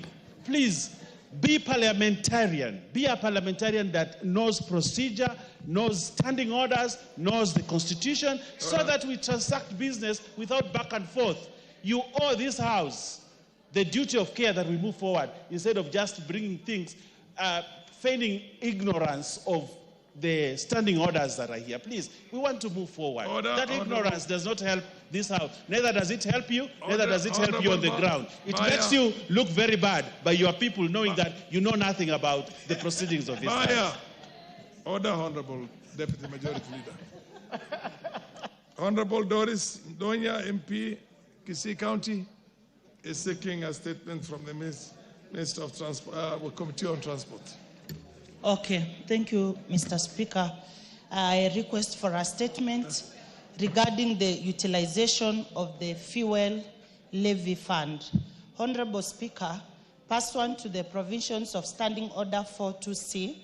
please be parliamentarian. Be a parliamentarian that knows procedure, knows standing orders, knows the Constitution, so that we transact business without back and forth. You owe this House the duty of care that we move forward, instead of just bringing things, feigning ignorance of the standing orders that are here. Please, we want to move forward. That ignorance does not help this House. Neither does it help you, neither does it help you on the ground. It makes you look very bad by your people knowing that you know nothing about the proceedings of this House. Order, Honorable Deputy Majority Leader. Honorable Doris Donya, MP, Kisii County, is seeking a statement from the Minister of Transport, Committee on Transport. Okay, thank you, Mr. Speaker. I request for a statement regarding the utilization of the fuel levy fund. Honorable Speaker, pursuant to the provisions of Standing Order 42C,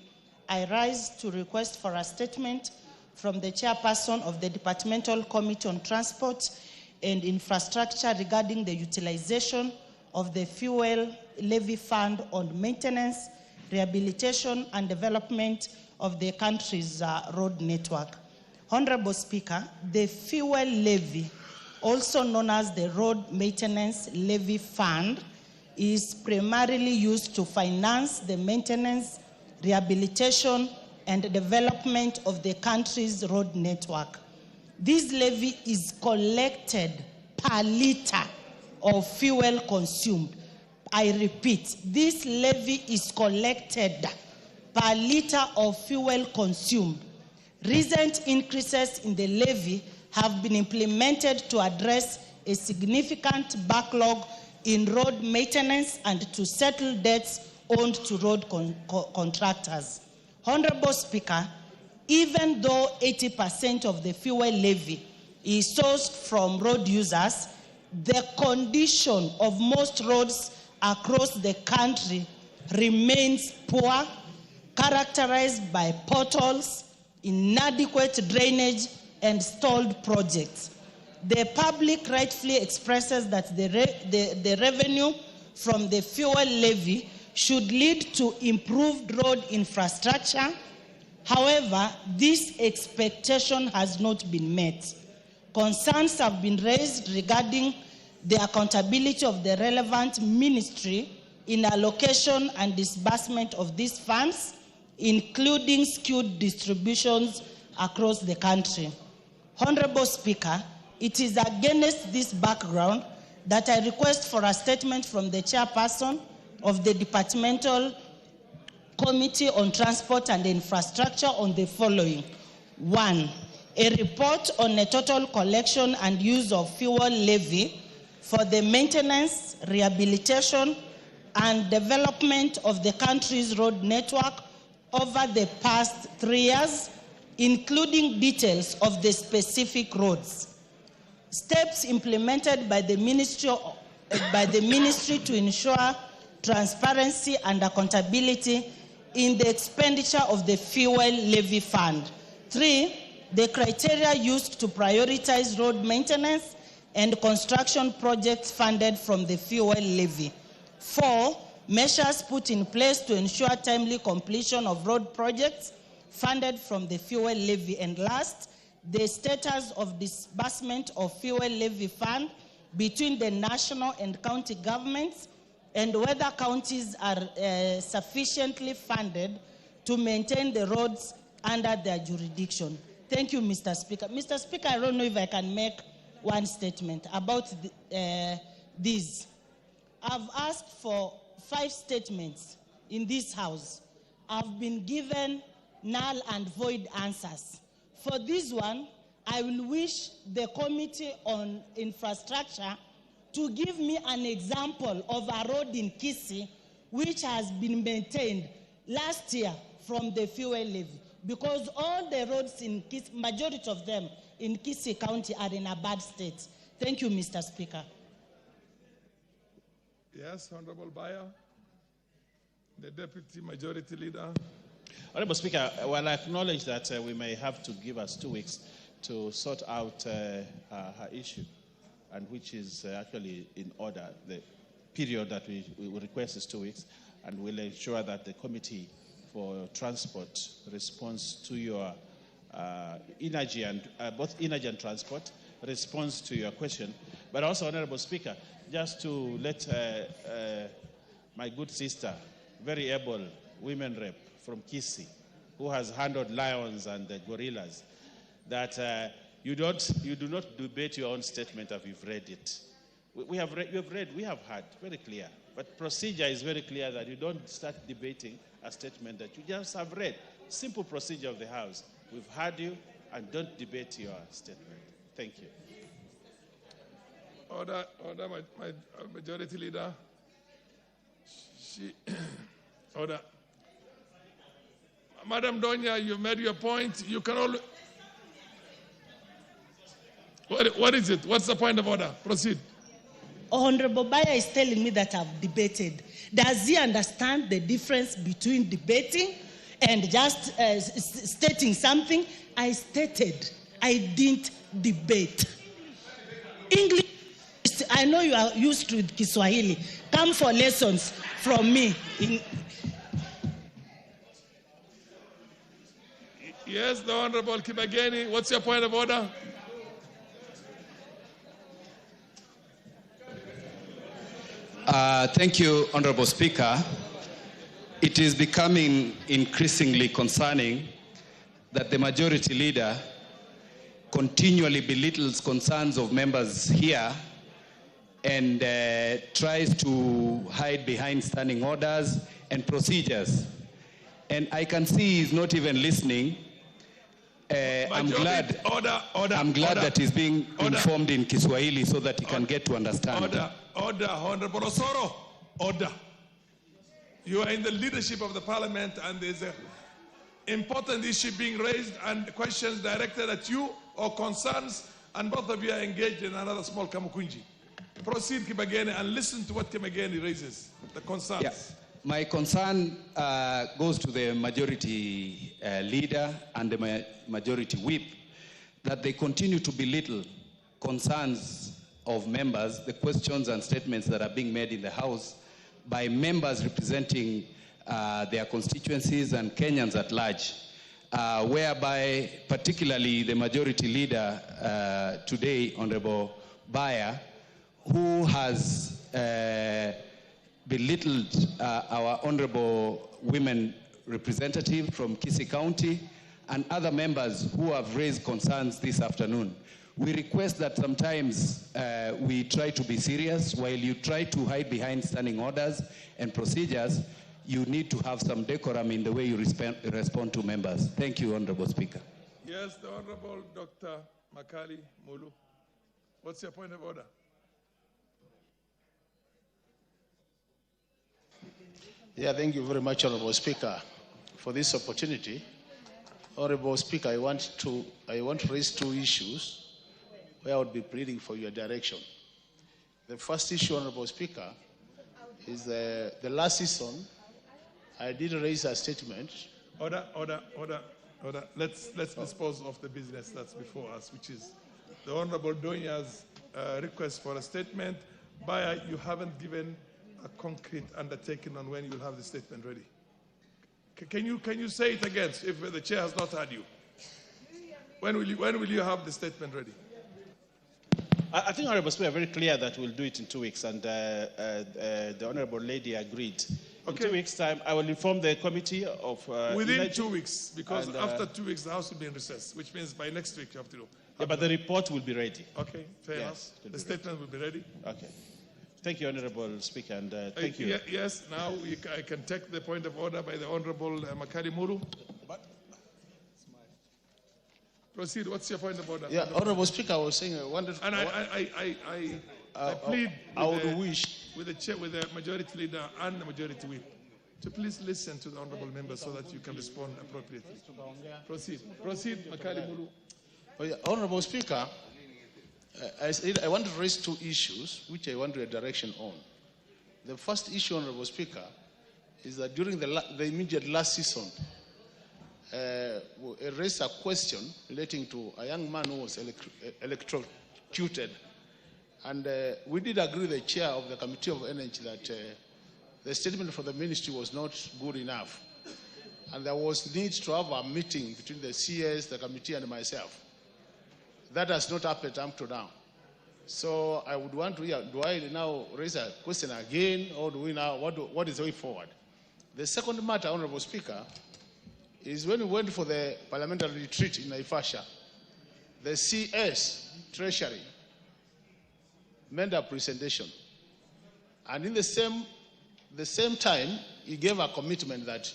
I rise to request for a statement from the chairperson of the Departmental Committee on Transport and Infrastructure regarding the utilization of the fuel levy fund on maintenance, rehabilitation and development of the country's road network. Honorable Speaker, the fuel levy, also known as the Road Maintenance Levy Fund, is primarily used to finance the maintenance, rehabilitation and development of the country's road network. This levy is collected per liter of fuel consumed. I repeat, this levy is collected per liter of fuel consumed. Recent increases in the levy have been implemented to address a significant backlog in road maintenance and to settle debts owed to road contractors. Honorable Speaker, even though 80% of the fuel levy is sourced from road users, the condition of most roads across the country remains poor, characterized by potholes, inadequate drainage, and stalled projects. The public rightfully expresses that the revenue from the fuel levy should lead to improved road infrastructure. However, this expectation has not been met. Concerns have been raised regarding the accountability of the relevant ministry in allocation and disbursement of these funds, including skewed distributions across the country. Honorable Speaker, it is against this background that I request for a statement from the chairperson of the Departmental Committee on Transport and Infrastructure on the following. 1. A report on a total collection and use of fuel levy for the maintenance, rehabilitation, and development of the country's road network over the past 3 years, including details of the specific roads. Steps implemented by the ministry to ensure transparency and accountability in the expenditure of the fuel levy fund. 3, the criteria used to prioritize road maintenance and construction projects funded from the fuel levy. 4, measures put in place to ensure timely completion of road projects funded from the fuel levy. And last, the status of disbursement of fuel levy fund between the national and county governments, and whether counties are sufficiently funded to maintain the roads under their jurisdiction. Thank you, Mr. Speaker. Mr. Speaker, I don't know if I can make one statement about this. I've asked for 5 statements in this House. I've been given null and void answers. For this one, I will wish the Committee on Infrastructure to give me an example of a road in Kisii which has been maintained last year from the fuel levy, because all the roads in Kisii, majority of them in Kisii County, are in a bad state. Thank you, Mr. Speaker. Yes, Honorable Bayer, the Deputy Majority Leader. Honorable Speaker, well, I acknowledge that we may have to give us 2 weeks to sort out her issue, and which is actually in order. The period that we request is 2 weeks, and we'll ensure that the Committee for Transport responds to your energy and both energy and transport responds to your question. But also, Honorable Speaker, just to let my good sister, very able women rep from Kisii, who has handled lions and gorillas, that you do not debate your own statement if you've read it. We have heard, very clear. But procedure is very clear that you don't start debating a statement that you just have read. Simple procedure of the House. We've heard you, and don't debate your statement. Thank you. Order, my Majority Leader. Order. Madam Donya, you've made your point. You can all. What is it? What's the point of order? Proceed. Honorable Bayer is telling me that I've debated. Does he understand the difference between debating and just stating something? I stated. I didn't debate. English, I know you are used to Kiswahili. Come for lessons from me. Yes, the Honorable Kibageni, what's your point of order? Thank you, Honorable Speaker. It is becoming increasingly concerning that the Majority Leader continually belittles concerns of members here and tries to hide behind standing orders and procedures. And I can see he's not even listening. I'm glad that he's being informed in Kiswahili so that he can get to understand. Order, Honorable Osoro. Order. You are in the leadership of the Parliament, and there's an important issue being raised and questions directed at you or concerns, and both of you are engaged in another small kamukunji. Proceed, Kibageni, and listen to what Kibageni raises, the concerns. Yeah. My concern goes to the majority leader and the majority whip, that they continue to belittle concerns of members, the questions and statements that are being made in the House by members representing their constituencies and Kenyans at large, whereby particularly the majority leader today, Honorable Bayer, who has belittled our honorable women representative from Kisii County and other members who have raised concerns this afternoon. We request that sometimes we try to be serious. While you try to hide behind standing orders and procedures, you need to have some decorum in the way you respond to members. Thank you, Honorable Speaker. Yes, the Honorable Dr. Makali Mulu. What's your point of order? Yeah, thank you very much, Honorable Speaker, for this opportunity. Honorable Speaker, I want to raise two issues where I would be pleading for your direction. The first issue, Honorable Speaker, is the last season I did raise a statement. Order. Let's dispose of the business that's before us, which is the Honorable Donya's request for a statement. Bayer, you haven't given a concrete undertaking on when you'll have the statement ready. Can you say it again if the chair has not heard you? When will you have the statement ready? I think, Honorable Speaker, very clear that we'll do it in 2 weeks, and the Honorable Lady agreed. In 2 weeks' time, I will inform the committee of... Within 2 weeks, because after 2 weeks, the House will be in recess, which means by next week you have to do. Yeah, but the report will be ready. Okay, fair enough. The statement will be ready. Okay. Thank you, Honorable Speaker, and thank you. Yes, now I can take the point of order by the Honorable Makali Muru. Proceed. What's your point of order? Yeah, Honorable Speaker, I was saying I wanted. And I plead with the majority leader and the majority whip to please listen to the honorable member so that you can respond appropriately. Proceed, Makali Muru. Oh, yeah. Honorable Speaker, I want to raise two issues which I want your direction on. The first issue, Honorable Speaker, is that during the immediate last season, we raised a question relating to a young man who was electrocuted. And we did agree with the chair of the Committee of Energy that the statement for the ministry was not good enough. And there was need to have a meeting between the CS, the committee, and myself. That has not happened up to now. So I would want to hear, do I now raise a question again, or do we now, what is the way forward? The second matter, Honorable Speaker, is when we went for the parliamentary retreat in Naivasha, the CS, Treasury, made a presentation. And in the same time, he gave a commitment that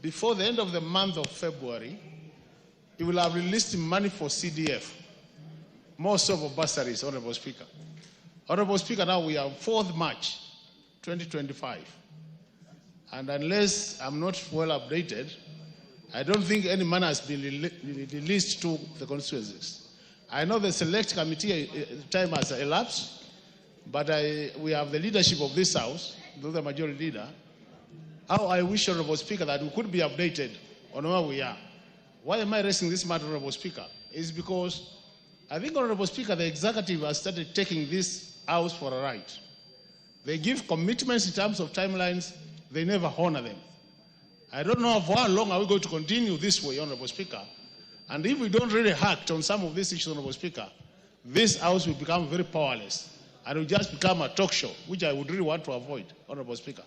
before the end of the month of February, he will have released money for CDF, more so for bursaries, Honorable Speaker. Honorable Speaker, now we are 4th March, 2025. And unless I'm not well updated, I don't think any money has been released to the constituencies. I know the select committee time has elapsed, but we have the leadership of this House, the majority leader. How I wish, Honorable Speaker, that we could be updated on where we are. Why am I raising this matter, Honorable Speaker? Is because I think, Honorable Speaker, the executive has started taking this House for a ride. They give commitments in terms of timelines, they never honor them. I don't know for how long are we going to continue this way, Honorable Speaker. And if we don't really act on some of these issues, Honorable Speaker, this House will become very powerless and will just become a talk show, which I would really want to avoid, Honorable Speaker.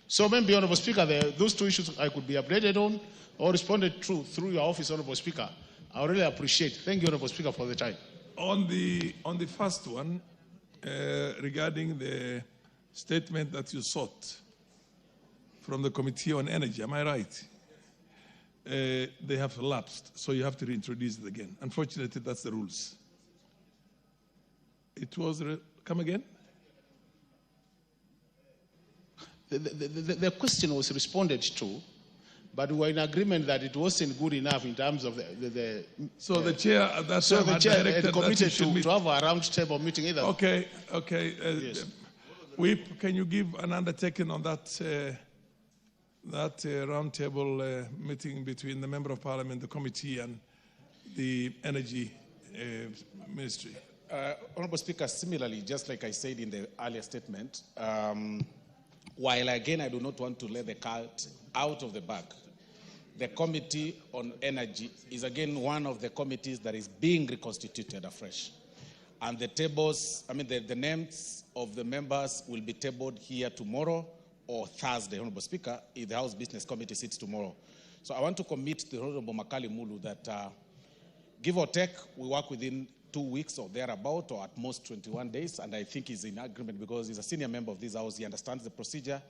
So maybe, Honorable Speaker, those two issues I could be updated on or responded to through your office, Honorable Speaker. I really appreciate. Thank you, Honorable Speaker, for the time. On the first one, regarding the statement that you sought from the Committee on Energy, am I right? They have lapsed, so you have to reintroduce it again. Unfortunately, that's the rules. It was, come again? The question was responded to, but we were in agreement that it wasn't good enough in terms of the so the chair at that time the chair had committed to have a round table meeting either. Okay. Yes. Whip, can you give an undertaking on that that roundtable meeting between the Member of Parliament, the committee, and the Energy Ministry. Honorable Speaker, similarly, just like I said in the earlier statement, while again I do not want to let the cat out of the bag, the Committee on Energy is again one of the committees that is being reconstituted afresh. And the tables, the names of the members will be tabled here tomorrow or Thursday, Honorable Speaker, if the House Business Committee sits tomorrow. So I want to commit to the Honorable Makali Mulu that give or take, we work within 2 weeks or thereabout, or at most 21 days, and I think he's in agreement because he's a senior member of this House. He understands the procedure.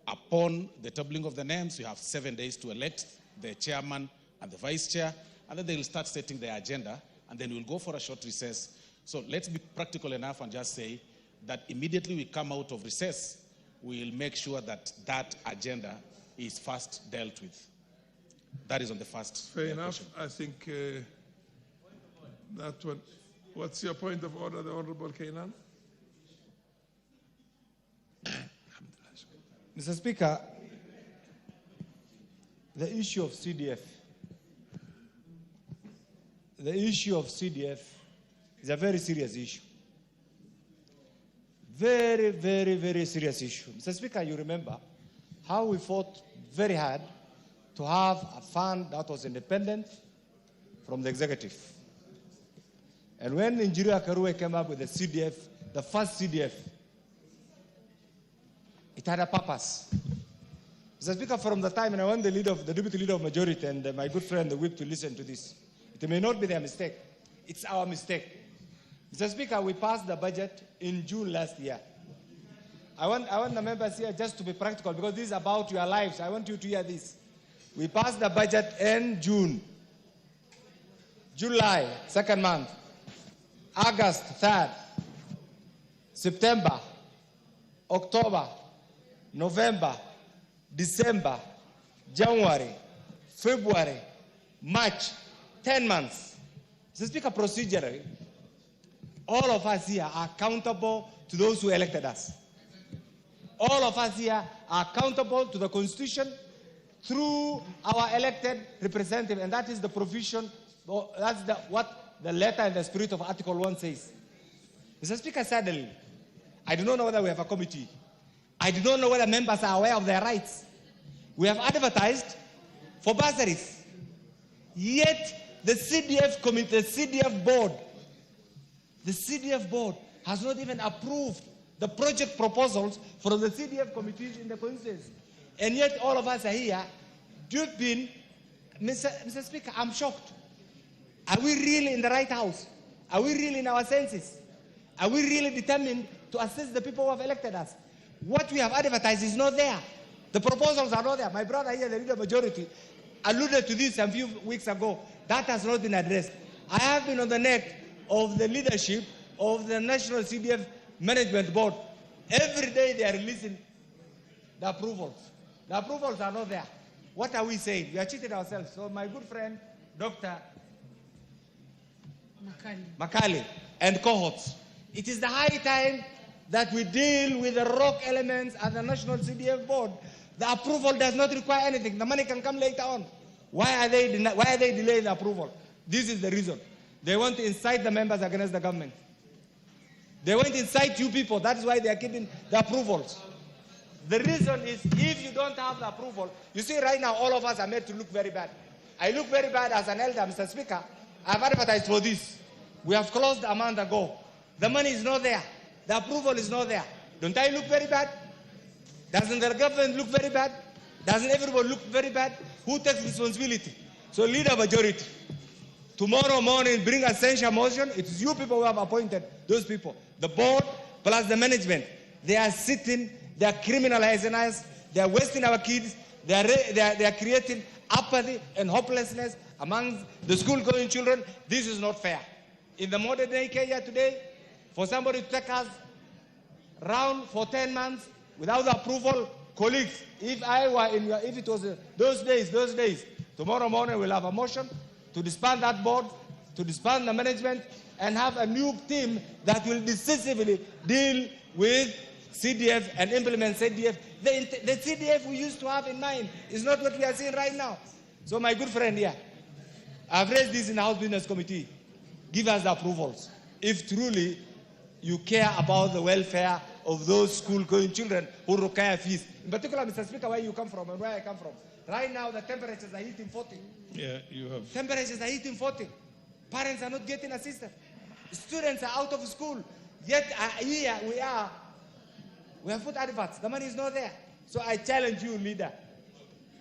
Upon the tabling of the names, you have 7 days to elect the chairman and the vice chair, and then they will start setting the agenda, and then we'll go for a short recess. So let's be practical enough and just say that immediately we come out of recess, we'll make sure that that agenda is first dealt with. That is on the first. Fair enough. I think that one. What's your point of order, the Honorable Kainan? Mr. Speaker, the issue of CDF is a very serious issue. Very, very, very serious issue. Mr. Speaker, you remember how we fought very hard to have a fund that was independent from the executive. And when Injiria Karue came up with the CDF, the first CDF, it had a purpose. Mr. Speaker, from the time, and I want the deputy leader of majority and my good friend, the whip, to listen to this. It may not be their mistake. It's our mistake. Mr. Speaker, we passed the budget in June last year. I want the members here just to be practical because this is about your lives. I want you to hear this. We passed the budget in June, July, 2nd month, August, 3rd, September, October, November, December, January, February, March, 10 months. Mr. Speaker, procedurally, all of us here are accountable to those who elected us. All of us here are accountable to the Constitution through our elected representative, and that is the provision, that's what the letter and the spirit of Article 1 says. Mr. Speaker, sadly, I do not know whether we have a committee. I do not know whether members are aware of their rights. We have advertised for bursaries. Yet the CDF committee, the CDF board has not even approved the project proposals from the CDF committees in the constituency. And yet all of us are here. Mr. Speaker, I'm shocked. Are we really in the right house? Are we really in our senses? Are we really determined to assist the people who have elected us? What we have advertised is not there. The proposals are not there. My brother here, the leader majority, alluded to this a few weeks ago. That has not been addressed. I have been on the neck of the leadership of the National CDF Management Board. Every day they are releasing the approvals. The approvals are not there. What are we saying? We are cheating ourselves. So my good friend, Dr. Makali and cohorts, it is the high time that we deal with the rock elements at the National CDF Board. The approval does not require anything. The money can come later on. Why are they delaying the approval? This is the reason. They want to incite the members against the government. They want to incite you people. That is why they are keeping the approvals. The reason is if you don't have the approval, you see right now all of us are made to look very bad. I look very bad as an elder, Mr. Speaker. I've advertised for this. We have closed a month ago. The money is not there. The approval is not there. Don't I look very bad? Doesn't the government look very bad? Doesn't everybody look very bad? Who takes responsibility? So leader majority. Tomorrow morning, bring a censure motion. It is you people who have appointed those people. The board plus the management. They are sitting, they are criminalizing us, they are wasting our kids, they are creating apathy and hopelessness among the school-going children. This is not fair. In the modern day Kenya today, for somebody to take us round for 10 months without the approval, colleagues, if it was those days, tomorrow morning we'll have a motion to disband that board, to disband the management, and have a new team that will decisively deal with CDF and implement CDF. The CDF we used to have in mind is not what we are seeing right now. So my good friend here, I've raised this in the House Business Committee. Give us the approvals. If truly you care about the welfare of those school-going children who require fees. In particular, Mr. Speaker, where you come from and where I come from. Right now, the temperatures are hitting 40. Yeah, you have. Temperatures are hitting 40. Parents are not getting assistance. Students are out of school. Yet here we are. We have put adverts. The money is not there. So I challenge you, leader.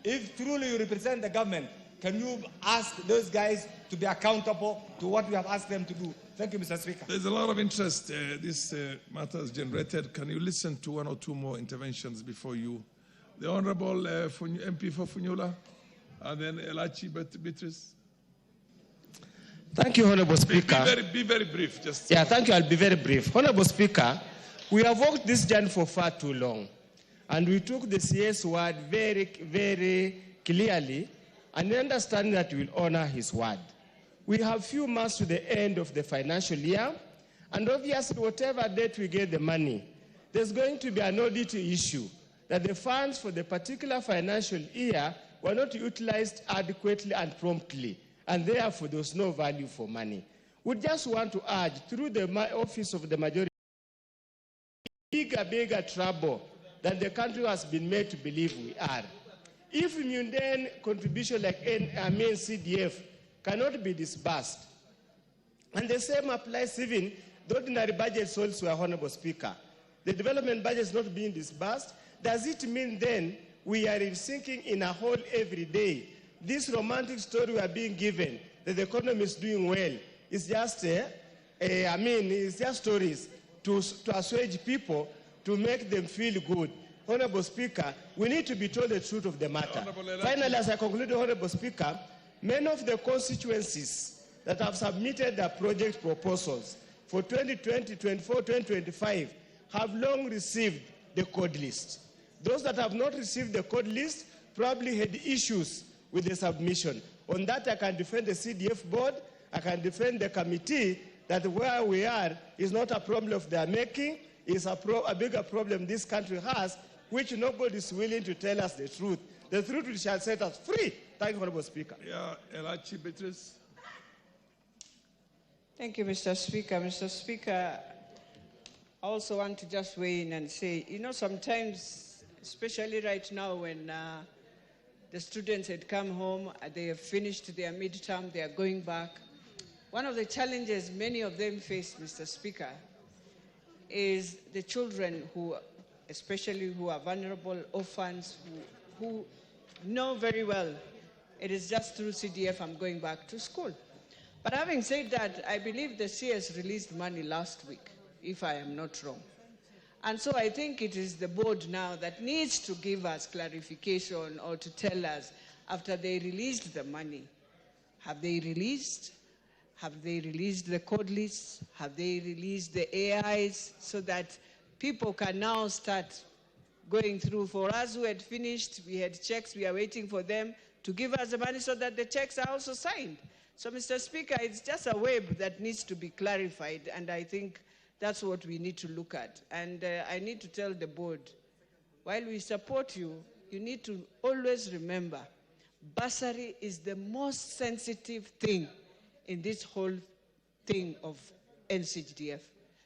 If truly you represent the government, can you ask those guys to be accountable to what we have asked them to do? Thank you, Mr. Speaker. There's a lot of interest this matter has generated. Can you listen to one or two more interventions before you? The Honorable MP for Funyula, and then Elachi Beatrice. Thank you, Honorable Speaker. Be very brief. Yeah, thank you. I'll be very brief. Honorable Speaker, we have walked this journey for far too long, and we took the CS word very, very clearly, and we understand that we will honor his word. We have few months to the end of the financial year, and obviously whatever date we get the money, there's going to be an audit issue that the funds for the particular financial year were not utilized adequately and promptly, and therefore there was no value for money. We just want to urge, through the office of the majority, bigger trouble than the country has been made to believe we are. If mundane contribution like CDF cannot be disbursed, and the same applies even the ordinary budgets also, Honorable Speaker, the development budget is not being disbursed, does it mean then we are sinking in a hole every day? This romantic story we are being given that the economy is doing well is just, it's just stories to assuage people, to make them feel good. Honorable Speaker, we need to be told the truth of the matter. Finally, as I conclude, Honorable Speaker, many of the constituencies that have submitted their project proposals for 2020, 24, 2025 have long received the code list. Those that have not received the code list probably had issues with the submission. On that, I can defend the CDF board, I can defend the committee, that where we are is not a problem of their making, it's a bigger problem this country has, which nobody is willing to tell us the truth. The truth shall set us free. Thank you, Honorable Speaker. Yeah, Elachi Beatrice. Thank you, Mr. Speaker. Mr. Speaker, I also want to just weigh in and say, you know, sometimes, especially right now when the students had come home, they have finished their midterm, they are going back. One of the challenges many of them face, Mr. Speaker, is the children who, especially who are vulnerable, orphans, who know very well it is just through CDF I'm going back to school. But having said that, I believe the CS released money last week, if I am not wrong. And so I think it is the board now that needs to give us clarification or to tell us, after they released the money, have they released? Have they released the code lists? Have they released the AIs so that people can now start going through? For us who had finished, we had checks, we are waiting for them to give us the money so that the checks are also signed. So, Mr. Speaker, it's just a web that needs to be clarified, and I think that's what we need to look at. And I need to tell the board, while we support you, you need to always remember, bursary is the most sensitive thing in this whole thing of NCGDF.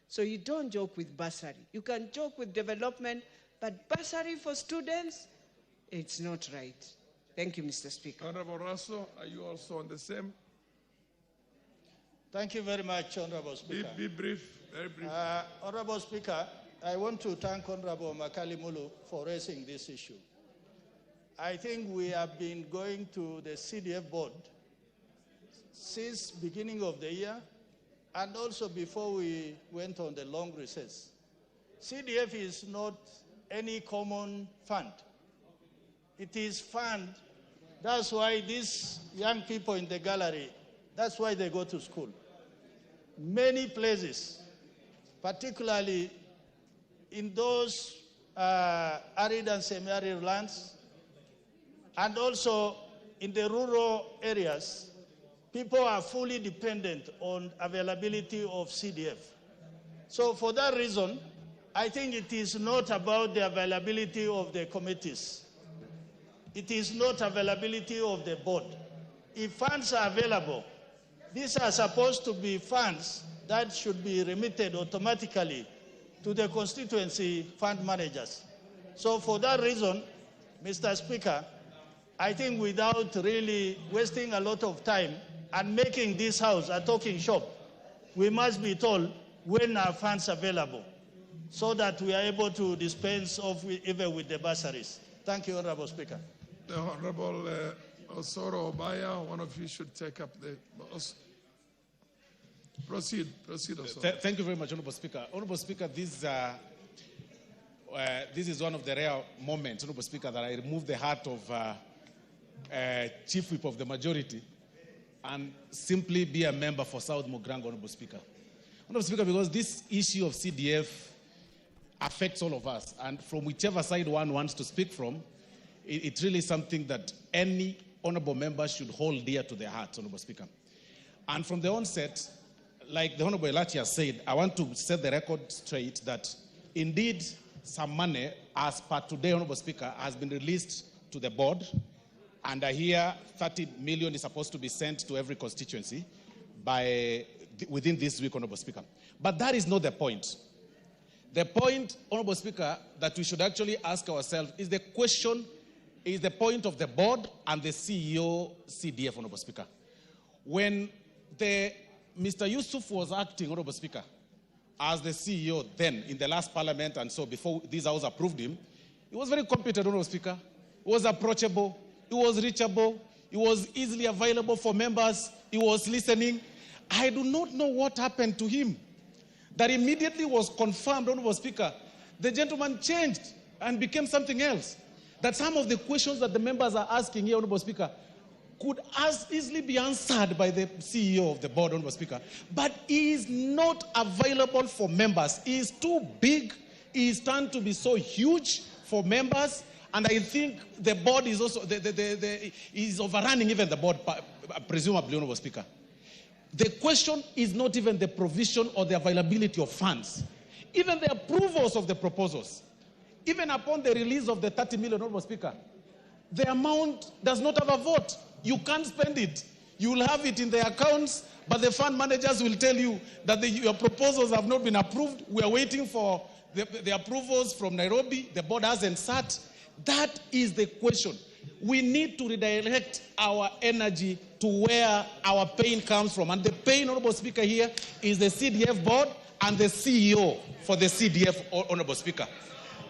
So you don't joke with bursary. You can joke with development, but bursary for students, it's not right. Thank you, Mr. Speaker. Honorable Russell, are you also on the same? Thank you very much, Honorable Speaker. Be brief, very brief. Honorable Speaker, I want to thank Honorable Makali Mulu for raising this issue. I think we have been going to the CDF board since beginning of the year and also before we went on the long recess. CDF is not any common fund. It is fund. That's why these young people in the gallery, that's why they go to school. Many places, particularly in those arid and semi-arid lands, and also in the rural areas, people are fully dependent on availability of CDF. So for that reason, I think it is not about the availability of the committees. It is not availability of the board. If funds are available, these are supposed to be funds that should be remitted automatically to the constituency fund managers. So for that reason, Mr. Speaker, I think without really wasting a lot of time and making this house a talking shop, we must be told when are funds available so that we are able to dispense of even with the bursaries. Thank you, Honorable Speaker. The Honorable Osoro Obaya, one of you should take up the... Proceed, Osoro. Thank you very much, Honorable Speaker. Honorable Speaker, this is one of the rare moments, Honorable Speaker, that I remove the hat of Chief Whip of the majority and simply be a member for South Mogrango, Honorable Speaker. Honorable Speaker, because this issue of CDF affects all of us, and from whichever side one wants to speak from, it's really something that any honorable member should hold dear to their heart, Honorable Speaker. And from the onset, like the Honorable Elachi has said, I want to set the record straight that indeed some money, as per today, Honorable Speaker, has been released to the board, and I hear 30 million is supposed to be sent to every constituency within this week, Honorable Speaker. But that is not the point. The point, Honorable Speaker, that we should actually ask ourselves is the question, is the point of the board and the CEO CDF, Honorable Speaker. When Mr. Yusuf was acting, Honorable Speaker, as the CEO then in the last parliament, and so before this house approved him, he was very competent, Honorable Speaker. He was approachable, he was reachable, he was easily available for members, he was listening. I do not know what happened to him. That immediately was confirmed, Honorable Speaker. The gentleman changed and became something else. That some of the questions that the members are asking here, Honorable Speaker, could as easily be answered by the CEO of the board, Honorable Speaker. But he is not available for members. He is too big. He is turned to be so huge for members. And I think the board is also, is overrunning even the board, presumably, Honorable Speaker. The question is not even the provision or the availability of funds. Even the approvals of the proposals, even upon the release of the 30 million, Honorable Speaker, the amount does not have a vote. You can't spend it. You will have it in the accounts, but the fund managers will tell you that your proposals have not been approved. We are waiting for the approvals from Nairobi. The board hasn't sat. That is the question. We need to redirect our energy to where our pain comes from. And the pain, Honorable Speaker, here is the CDF board and the CEO for the CDF, Honorable Speaker.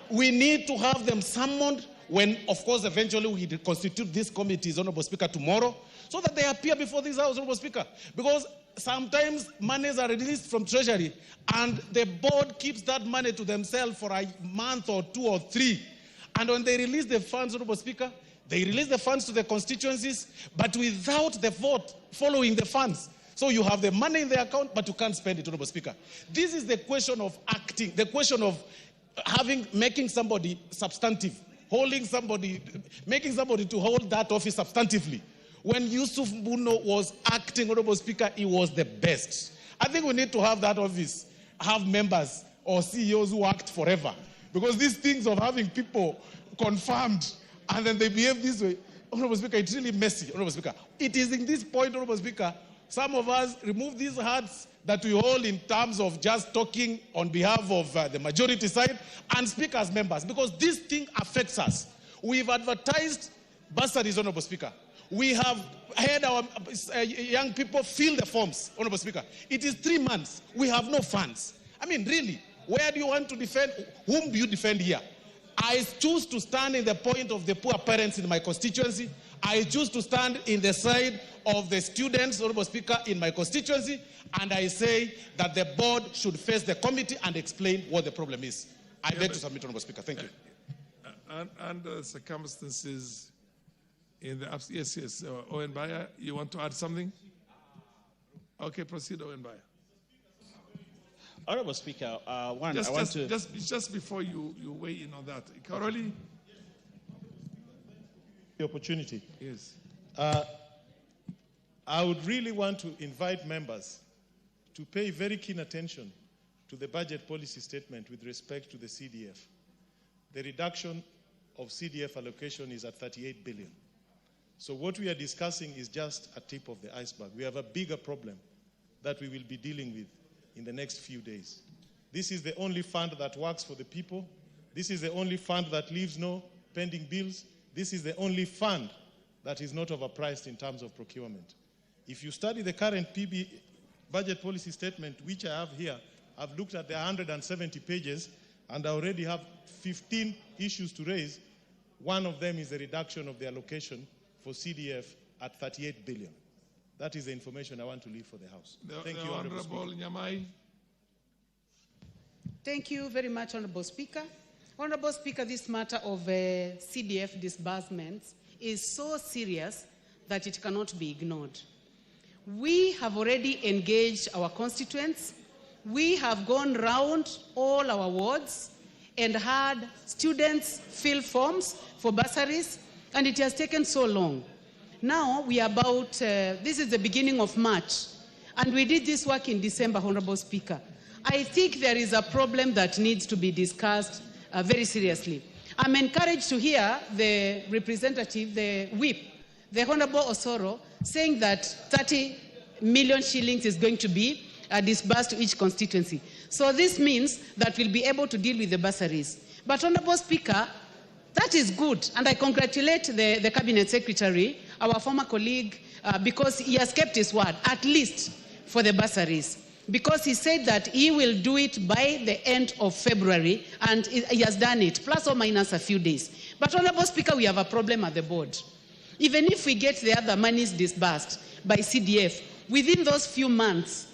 We need to have them summoned when, of course, eventually we constitute these committees, Honorable Speaker, tomorrow, so that they appear before this House, Honorable Speaker. Because sometimes monies are released from Treasury and the board keeps that money to themselves for a month or 2 or 3. And when they release the funds, Honorable Speaker, they release the funds to the constituencies, but without the vote following the funds. So you have the money in the account, but you can't spend it, Honorable Speaker. This is the question of acting, the question of making somebody substantive, making somebody to hold that office substantively. When Yusuf Mbuno was acting, Honorable Speaker, he was the best. I think we need to have that office, have members or CEOs who act forever. Because these things of having people confirmed and then they behave this way, Honorable Speaker, it's really messy, Honorable Speaker. It is in this point, Honorable Speaker, some of us remove these hats that we hold in terms of just talking on behalf of the majority side and speak as members, because this thing affects us. We've advertised bursaries, Honorable Speaker. We have had our young people fill the forms, Honorable Speaker. It is 3 months. We have no funds. I mean, really, where do you want to defend? Whom do you defend here? I choose to stand in the point of the poor parents in my constituency. I choose to stand in the side of the students, Honorable Speaker, in my constituency. And I say that the board should face the committee and explain what the problem is. I beg to submit, Honorable Speaker. Thank you. Under circumstances in the yes, Owen Baya, you want to add something? Okay, proceed, Owen Baya. Honorable Speaker, just before you weigh in on that, Karoli. The opportunity. Yes. I would really want to invite members to pay very keen attention to the budget policy statement with respect to the CDF. The reduction of CDF allocation is at 38 billion. So what we are discussing is just a tip of the iceberg. We have a bigger problem that we will be dealing with in the next few days. This is the only fund that works for the people. This is the only fund that leaves no pending bills. This is the only fund that is not overpriced in terms of procurement. If you study the current PB budget policy statement, which I have here, I've looked at the 170 pages, and I already have 15 issues to raise. One of them is the reduction of the allocation for CDF at 38 billion. That is the information I want to leave for the House. Thank you, Honorable Nyamai. Thank you very much, Honorable Speaker. Honorable Speaker, this matter of CDF disbursements is so serious that it cannot be ignored. We have already engaged our constituents. We have gone round all our wards and had students fill forms for bursaries, and it has taken so long. Now we are about, this is the beginning of March, and we did this work in December, Honorable Speaker. I think there is a problem that needs to be discussed very seriously. I'm encouraged to hear the representative, the whip, the Honorable Osoro, saying that 30 million shillings is going to be disbursed to each constituency. So this means that we'll be able to deal with the bursaries. But Honorable Speaker, that is good, and I congratulate the Cabinet Secretary, our former colleague, because he has kept his word, at least for the bursaries, because he said that he will do it by the end of February, and he has done it, plus or minus a few days. But Honorable Speaker, we have a problem at the board. Even if we get the other monies disbursed by CDF within those few months,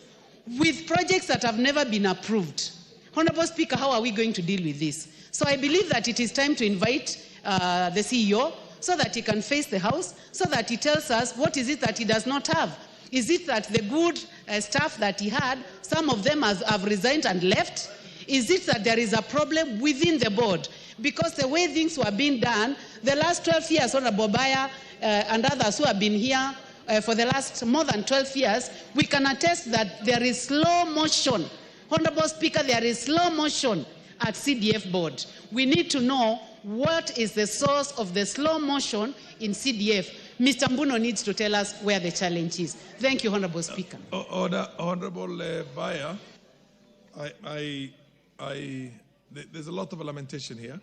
with projects that have never been approved, Honorable Speaker, how are we going to deal with this? So I believe that it is time to invite the CEO so that he can face the House, so that he tells us what is it that he does not have. Is it that the good staff that he had, some of them have resigned and left? Is it that there is a problem within the board? Because the way things were being done, the last 12 years, Honorable Baya and others who have been here for the last more than 12 years, we can attest that there is slow motion. Honorable Speaker, there is slow motion at CDF board. We need to know what is the source of the slow motion in CDF. Mr. Mbuno needs to tell us where the challenge is. Thank you, Honorable Speaker. Honorable Baya, there's a lot of lamentation here.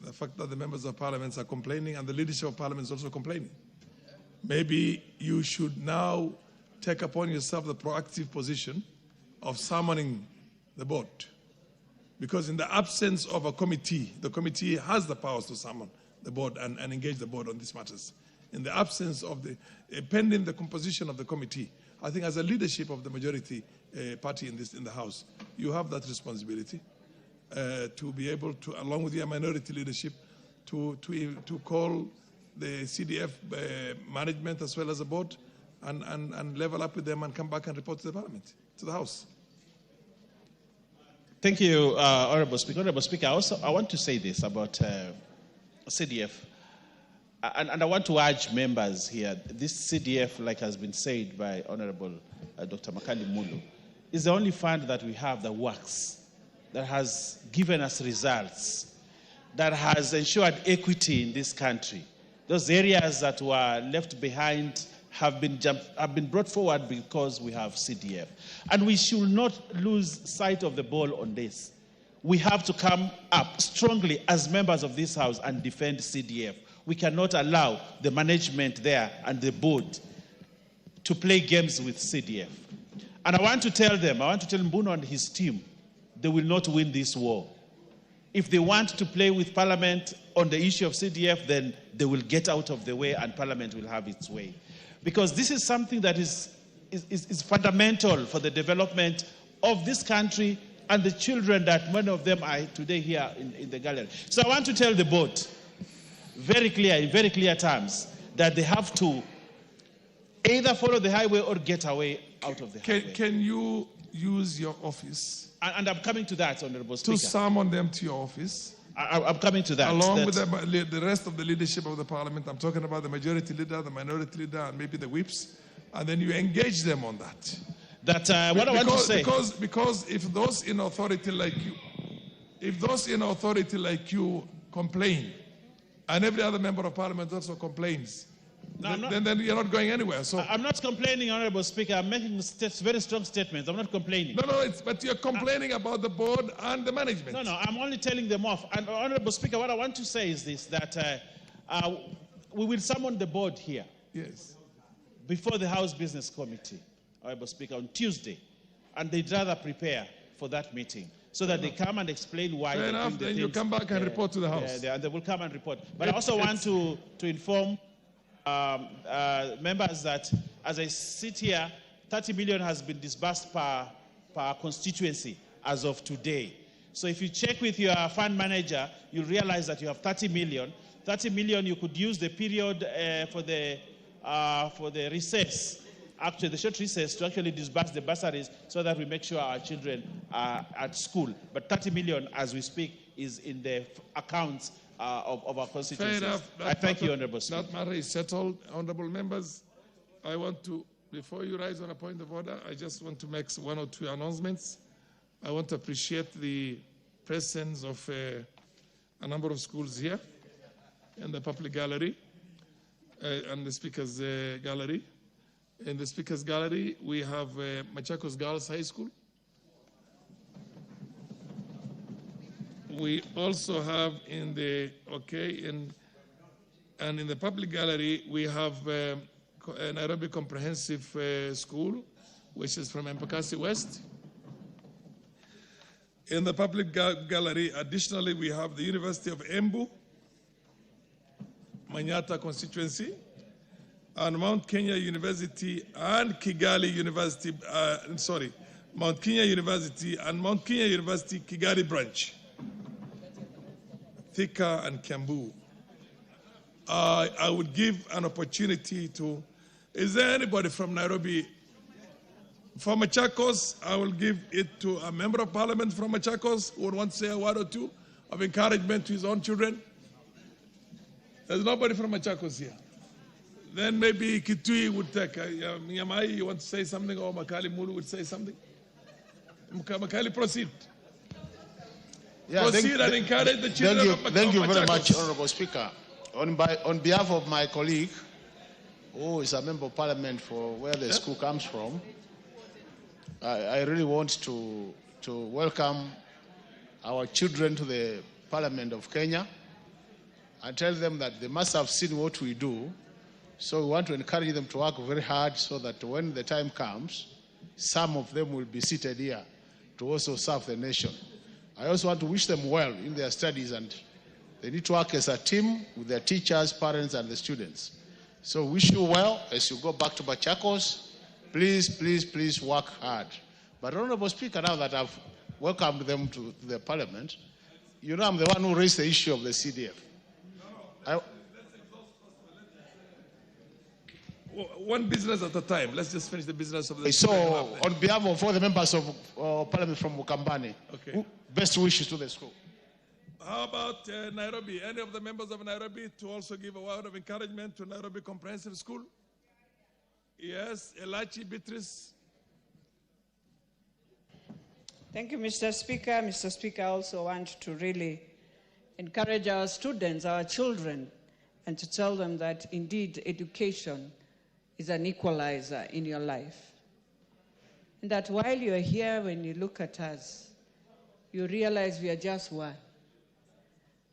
The fact that the members of parliament are complaining and the leadership of parliament is also complaining. Maybe you should now take upon yourself the proactive position of summoning the board. Because in the absence of a committee, the committee has the powers to summon the board and engage the board on these matters. In the absence of the, pending the composition of the committee, I think as a leadership of the majority party in the House, you have that responsibility to be able to, along with your minority leadership, to call the CDF management as well as the board and level up with them and come back and report to the parliament, to the House. Thank you, Honorable Speaker. Honorable Speaker, I want to say this about CDF. And I want to urge members here, this CDF, like has been said by Honorable Dr. Makali Mulu, is the only fund that we have that works, that has given us results, that has ensured equity in this country. Those areas that were left behind have been brought forward because we have CDF. And we should not lose sight of the ball on this. We have to come up strongly as members of this House and defend CDF. We cannot allow the management there and the board to play games with CDF. And I want to tell Mbuno and his team, they will not win this war. If they want to play with Parliament on the issue of CDF, then they will get out of the way and Parliament will have its way. Because this is something that is fundamental for the development of this country and the children that many of them are today here in the gallery. So I want to tell the board very clear, in very clear terms, that they have to either follow the highway or get away out of the highway. Can you use your office? And I'm coming to that, Honorable Speaker. To summon them to your office? I'm coming to that. Along with the rest of the leadership of the parliament. I'm talking about the majority leader, the minority leader, and maybe the whips. And then you engage them on that. That what I want to say. Because if those in authority like you, complain, and every other member of parliament also complains, then you're not going anywhere. So I'm not complaining, Honorable Speaker. I'm making very strong statements. I'm not complaining. No, but you're complaining about the board and the management. No, I'm only telling them off. And Honorable Speaker, what I want to say is this, that we will summon the board here. Yes. Before the House Business Committee, Honorable Speaker, on Tuesday. And they'd rather prepare for that meeting so that they come and explain why. Fair enough, then you come back and report to the House. And they will come and report. But I also want to inform members that as I sit here, 30 million has been disbursed per constituency as of today. So if you check with your fund manager, you'll realize that you have 30 million. 30 million, you could use the period for the recess, actually the short recess, to actually disburse the bursaries so that we make sure our children are at school. But 30 million, as we speak, is in the accounts of our constituencies. Fair enough. I thank you, Honorable Speaker. That matter is settled. Honorable members, I want to, before you rise on a point of order, I just want to make one or two announcements. I want to appreciate the presence of a number of schools here in the public gallery and the Speaker's gallery. In the Speaker's gallery, we have Machakos Girls High School. We also have in the, and in the public gallery, we have Nairobi Comprehensive School, which is from Embakasi West. In the public gallery, additionally, we have the University of Embu, Manyata constituency, and Mount Kenya University and Kigali University, Mount Kenya University and Mount Kenya University Kigali branch, Thika and Kiambu. I would give an opportunity to, is there anybody from Nairobi? From Machakos, I will give it to a member of parliament from Machakos who would want to say a word or two of encouragement to his own children. There's nobody from Machakos here. Then maybe Kitui would take, Miyamai, you want to say something, or Makali Mulu would say something? Makali, proceed. Yeah, proceed and encourage the children of Machakos. Thank you very much, Honorable Speaker. On behalf of my colleague, who is a member of parliament for where the school comes from, I really want to welcome our children to the Parliament of Kenya and tell them that they must have seen what we do. So we want to encourage them to work very hard so that when the time comes, some of them will be seated here to also serve the nation. I also want to wish them well in their studies, and they need to work as a team with their teachers, parents, and the students. So wish you well as you go back to Machakos. Please, please, please work hard. But Honorable Speaker, now that I've welcomed them to the Parliament, you know I'm the one who raised the issue of the CDF. One business at a time. Let's just finish the business of the... So, on behalf of all the members of Parliament from Mukambani, best wishes to the school. How about Nairobi? Any of the members of Nairobi to also give a word of encouragement to Nairobi Comprehensive School? Yes, Elachi Beatrice. Thank you, Mr. Speaker. Mr. Speaker, I also want to really encourage our students, our children, and to tell them that indeed education is an equalizer in your life. And that while you're here, when you look at us, you realize we are just one.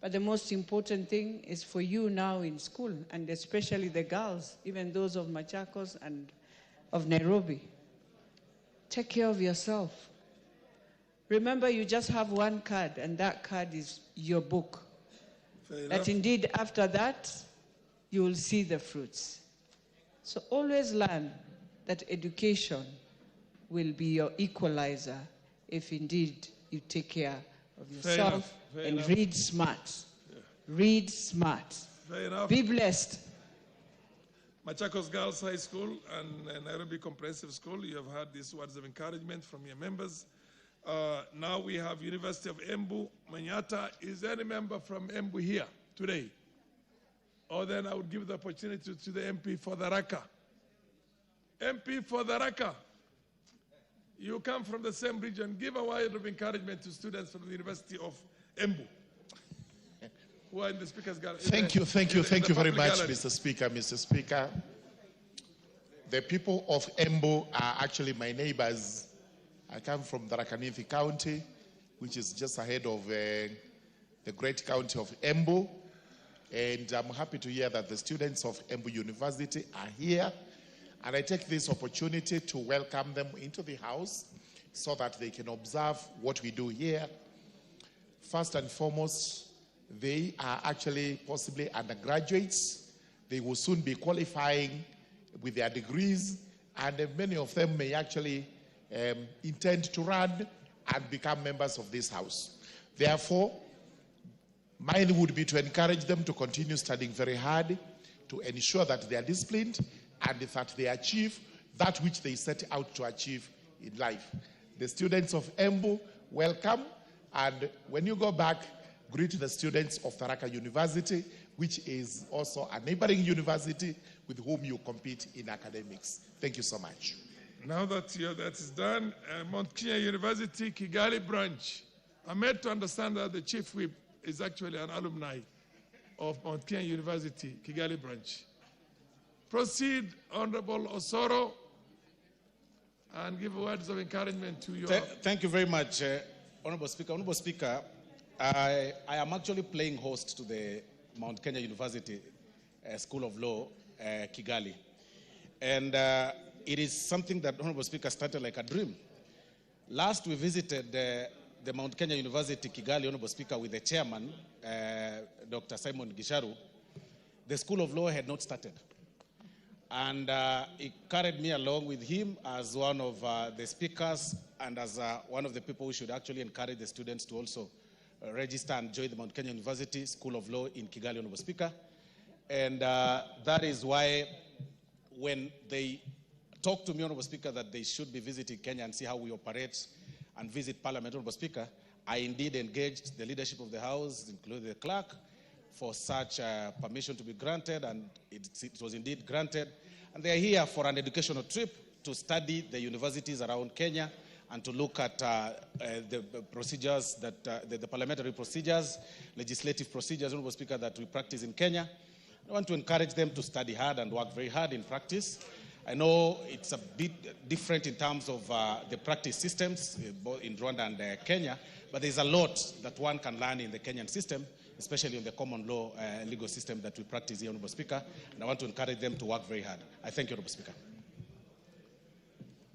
But the most important thing is for you now in school, and especially the girls, even those of Machakos and of Nairobi. Take care of yourself. Remember, you just have one card, and that card is your book. That indeed, after that, you will see the fruits. So always learn that education will be your equalizer if indeed you take care of yourself and read smart. Yeah. Read smart. Be blessed. Machakos Girls High School and Nairobi Comprehensive School, you have had these words of encouragement from your members. Now we have University of Embu, Manyata. Is there any member from Embu here today? Or then I would give the opportunity to the MP for the Raqqa. MP for the Raqqa. You come from the same region. Give a word of encouragement to students from the University of Embu who are in the Speaker's Gallery. Thank you very much, gallery. Mr. Speaker. Mr. Speaker, the people of Embu are actually my neighbors. I come from Tharaka-Nithi County, which is just ahead of the great county of Embu. And I'm happy to hear that the students of Embu University are here. And I take this opportunity to welcome them into the house so that they can observe what we do here. First and foremost, they are actually possibly undergraduates. They will soon be qualifying with their degrees, and many of them may actually intend to run and become members of this house. Therefore, mine would be to encourage them to continue studying very hard, to ensure that they are disciplined and that they achieve that which they set out to achieve in life. The students of Embu, welcome, and when you go back, greet the students of Tharaka University, which is also a neighboring university with whom you compete in academics. Thank you so much. Now that that is done, Mount Kenya University, Kigali branch. I'm made to understand that the chief whip is actually an alumni of Mount Kenya University, Kigali branch. Proceed, Honorable Osoro, and give words of encouragement to your... Thank you very much, Honorable Speaker. Honorable Speaker, I am actually playing host to the Mount Kenya University School of Law, Kigali. And it is something that, Honorable Speaker, started like a dream. Last we visited the Mount Kenya University, Kigali, Honorable Speaker, with the chairman, Dr. Simon Gisharu. The School of Law had not started. And he carried me along with him as one of the speakers and as one of the people who should actually encourage the students to also register and join the Mount Kenya University School of Law in Kigali, Honorable Speaker. And that is why when they talked to me, Honorable Speaker, that they should be visiting Kenya and see how we operate and visit Parliament, Honorable Speaker, I indeed engaged the leadership of the House, including the clerk, for such permission to be granted, and it was indeed granted. And they are here for an educational trip to study the universities around Kenya and to look at the procedures, that the parliamentary procedures, legislative procedures, Honorable Speaker, that we practice in Kenya. I want to encourage them to study hard and work very hard in practice. I know it's a bit different in terms of the practice systems, both in Rwanda and Kenya, but there's a lot that one can learn in the Kenyan system, especially in the common law legal system that we practice here, Honorable Speaker, and I want to encourage them to work very hard. I thank you, Honorable Speaker.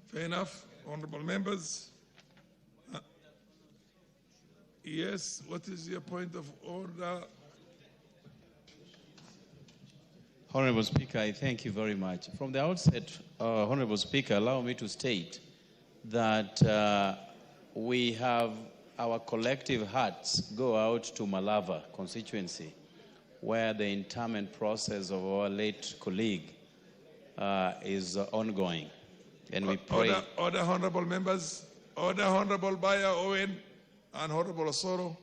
Fair enough. Honorable members. Yes, what is your point of order? Honorable Speaker, I thank you very much. From the outset, Honorable Speaker, allow me to state that we have our collective hearts go out to Malava constituency, where the interment process of our late colleague is ongoing. And we pray... Order, honorable members. Order, Honorable Baya Owen and Honorable Osoro.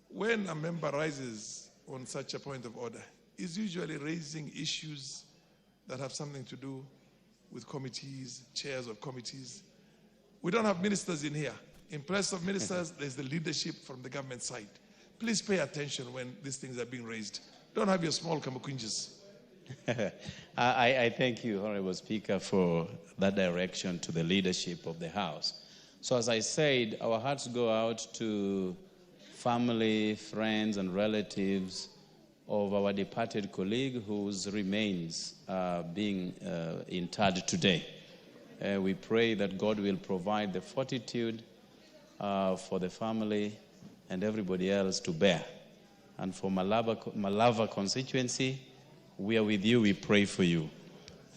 When a member rises on such a point of order, is usually raising issues that have something to do with committees, chairs of committees. We don't have ministers in here. In place of ministers, there's the leadership from the government side. Please pay attention when these things are being raised. Don't have your small kamakunjas. I thank you, Honorable Speaker, for that direction to the leadership of the House. So as I said, our hearts go out to family, friends, and relatives of our departed colleague whose remains are being interred today. We pray that God will provide the fortitude for the family and everybody else to bear. And for Malava constituency, we are with you, we pray for you.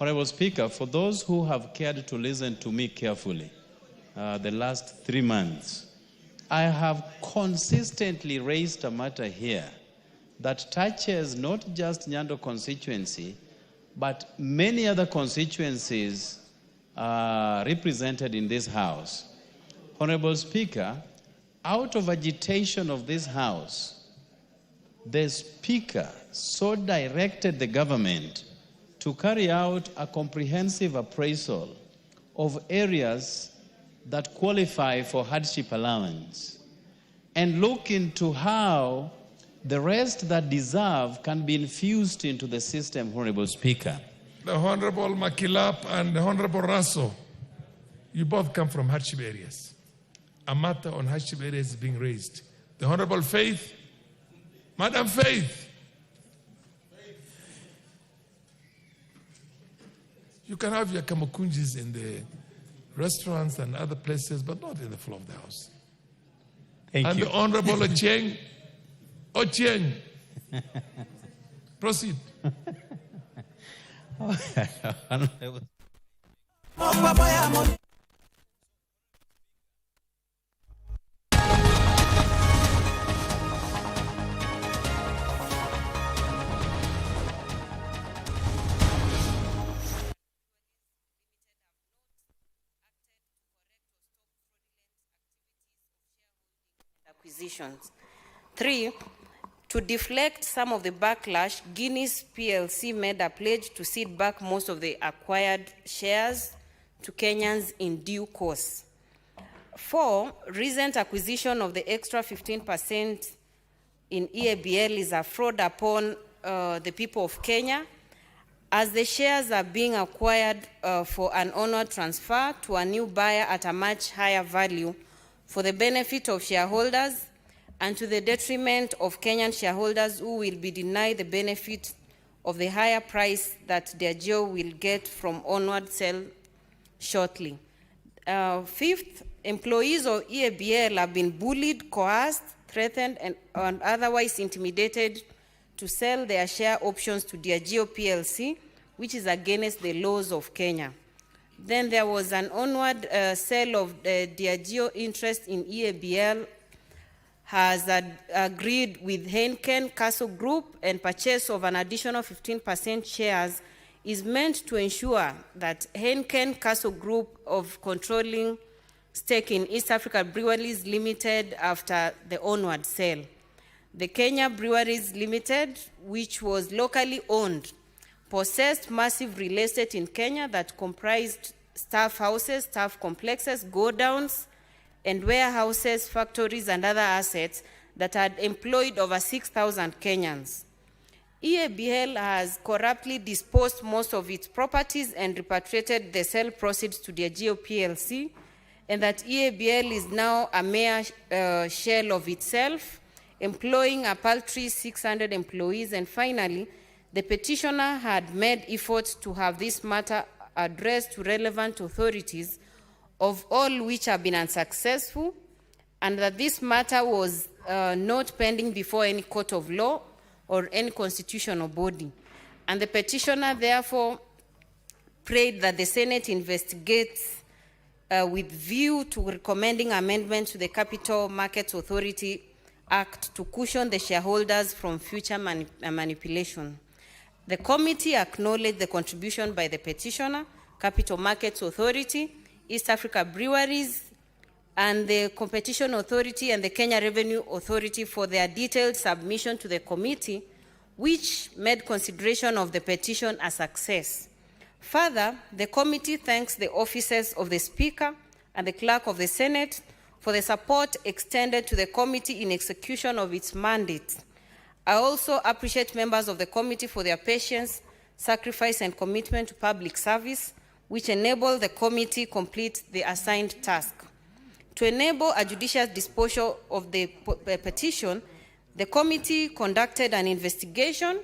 Honorable Speaker, for those who have cared to listen to me carefully the last 3 months, I have consistently raised a matter here that touches not just Nyando constituency, but many other constituencies represented in this House. Honorable Speaker, out of agitation of this House, the Speaker so directed the government to carry out a comprehensive appraisal of areas that qualify for hardship allowance and look into how the rest that deserve can be infused into the system, Honorable Speaker. The Honorable Makilap and the Honorable Raso, you both come from hardship areas. A matter on hardship areas is being raised. The Honorable Faith, Madam Faith, you can have your kamakunjis in the restaurants and other places, but not in the floor of the House. Thank you. The Honorable Ochieng, proceed. Acquisitions. 3, to deflect some of the backlash, Guinness PLC made a pledge to cede back most of the acquired shares to Kenyans in due course. 4, recent acquisition of the extra 15% in EABL is a fraud upon the people of Kenya, as the shares are being acquired for an onward transfer to a new buyer at a much higher value for the benefit of shareholders and to the detriment of Kenyan shareholders who will be denied the benefit of the higher price that Diageo will get from onward sale shortly. 5th, employees of EABL have been bullied, coerced, threatened, and otherwise intimidated to sell their share options to Diageo PLC, which is against the laws of Kenya. Then there was an onward sale of Diageo interest in EABL has agreed with Heineken Castle Group, and purchase of an additional 15% shares is meant to ensure that Heineken Castle Group of controlling stake in East Africa Breweries Limited after the onward sale. The Kenya Breweries Limited, which was locally owned, possessed massive real estate in Kenya that comprised staff houses, staff complexes, godowns, and warehouses, factories, and other assets that had employed over 6,000 Kenyans. EABL has corruptly disposed most of its properties and repatriated the sale proceeds to Diageo PLC, and that EABL is now a mere shell of itself, employing a paltry 600 employees. And finally, the petitioner had made efforts to have this matter addressed to relevant authorities, of all which have been unsuccessful, and that this matter was not pending before any court of law or any constitutional body. And the petitioner therefore prayed that the Senate investigates with view to recommending amendments to the Capital Markets Authority Act to cushion the shareholders from future manipulation. The committee acknowledged the contribution by the petitioner, Capital Markets Authority, East Africa Breweries, and the Competition Authority and the Kenya Revenue Authority for their detailed submission to the committee, which made consideration of the petition a success. Further, the committee thanks the offices of the Speaker and the Clerk of the Senate for the support extended to the committee in execution of its mandate. I also appreciate members of the committee for their patience, sacrifice, and commitment to public service, which enable the committee complete the assigned task. To enable a judicious disposal of the petition, the committee conducted an investigation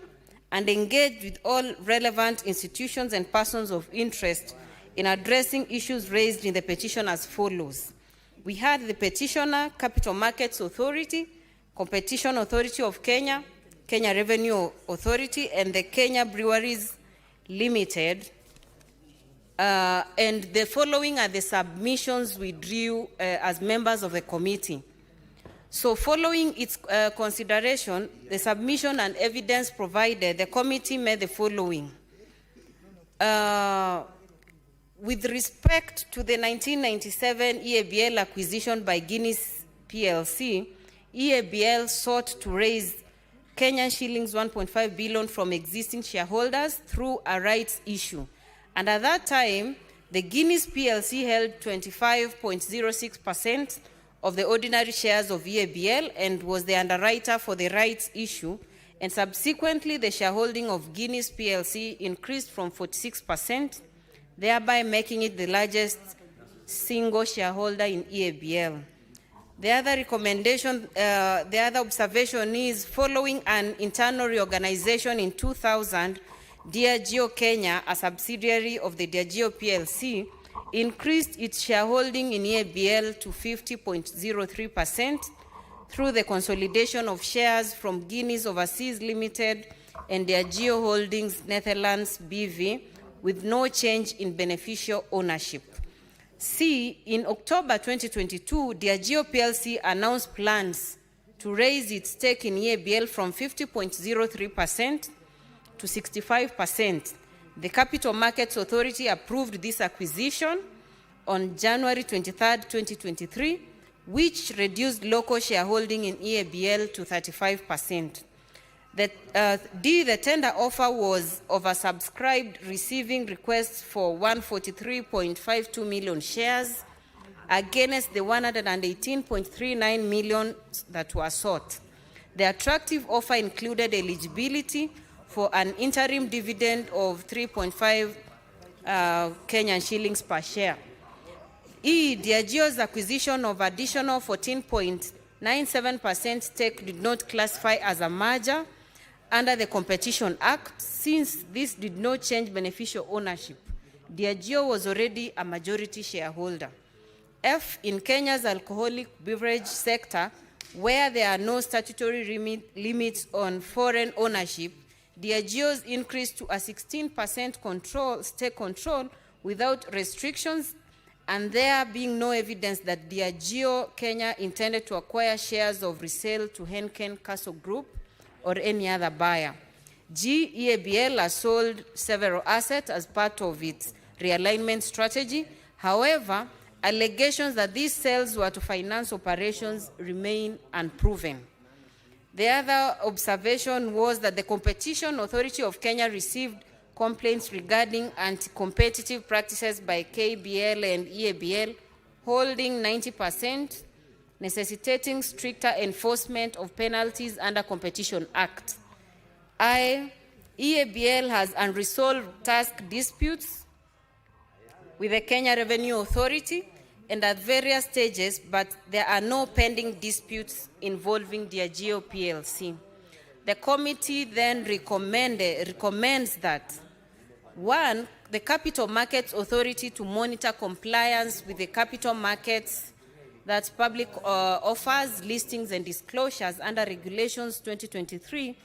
and engaged with all relevant institutions and persons of interest in addressing issues raised in the petition as follows. We had the petitioner, Capital Markets Authority, Competition Authority of Kenya, Kenya Revenue Authority, and the Kenya Breweries Limited. And the following are the submissions we drew as members of the committee. So following its consideration, the submission and evidence provided, the committee made the following. With respect to the 1997 EABL acquisition by Guinness PLC, EABL sought to raise Kenyan shillings 1.5 billion from existing shareholders through a rights issue. And at that time, The Guinness PLC held 25.06% of the ordinary shares of EABL and was the underwriter for the rights issue, and subsequently the shareholding of Guinness PLC increased from 46%, thereby making it the largest single shareholder in EABL. The other observation is, following an internal reorganization in 2000, Diageo Kenya, a subsidiary of the Diageo PLC, increased its shareholding in EABL to 50.03% through the consolidation of shares from Guinness Overseas Limited and Diageo Holdings Netherlands BV, with no change in beneficial ownership. C, in October 2022, Diageo PLC announced plans to raise its stake in EABL from 50.03% to 65%. The Capital Markets Authority approved this acquisition on January 23, 2023, which reduced local shareholding in EABL to 35%. The tender offer was oversubscribed, receiving requests for 143.52 million shares against the 118.39 million that were sought. The attractive offer included eligibility for an interim dividend of 3.5 Kenyan shillings per share. E, Diageo's acquisition of additional 14.97% stake did not classify as a merger under the Competition Act, since this did not change beneficial ownership. Diageo was already a majority shareholder. F, in Kenya's alcoholic beverage sector, where there are no statutory limits on foreign ownership, Diageo's increased to a 16% stake control without restrictions, and there being no evidence that Diageo Kenya intended to acquire shares of resale to Henken Castle Group or any other buyer. G, EABL has sold several assets as part of its realignment strategy. However, allegations that these sales were to finance operations remain unproven. The other observation was that the Competition Authority of Kenya received complaints regarding anti-competitive practices by KBL and EABL, holding 90%, necessitating stricter enforcement of penalties under Competition Act. I, EABL has unresolved task disputes with the Kenya Revenue Authority and at various stages, but there are no pending disputes involving Diageo PLC. The committee then recommends that, 1, the Capital Markets Authority to monitor compliance with the capital markets, that's public offers, listings, and disclosures under Regulations 2023,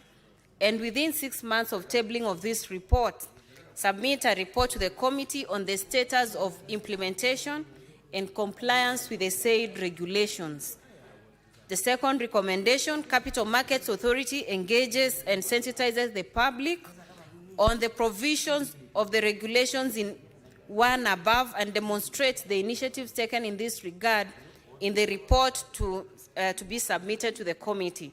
and within 6 months of tabling of this report, submit a report to the committee on the status of implementation and compliance with the said regulations. The second recommendation, Capital Markets Authority engages and sensitizes the public on the provisions of the regulations in 1 above and demonstrates the initiatives taken in this regard in the report to be submitted to the committee.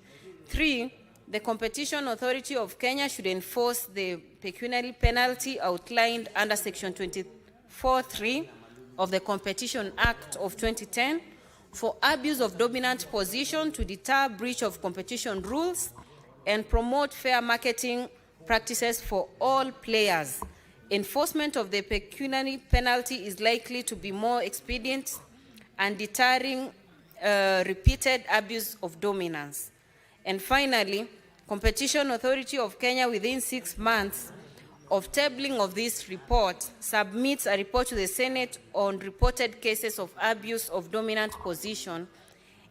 3, the Competition Authority of Kenya should enforce the pecuniary penalty outlined under Section 24(3) of the Competition Act of 2010 for abuse of dominant position to deter breach of competition rules and promote fair marketing practices for all players. Enforcement of the pecuniary penalty is likely to be more expedient and deterring repeated abuse of dominance. And finally, Competition Authority of Kenya, within 6 months of tabling of this report, submits a report to the Senate on reported cases of abuse of dominant position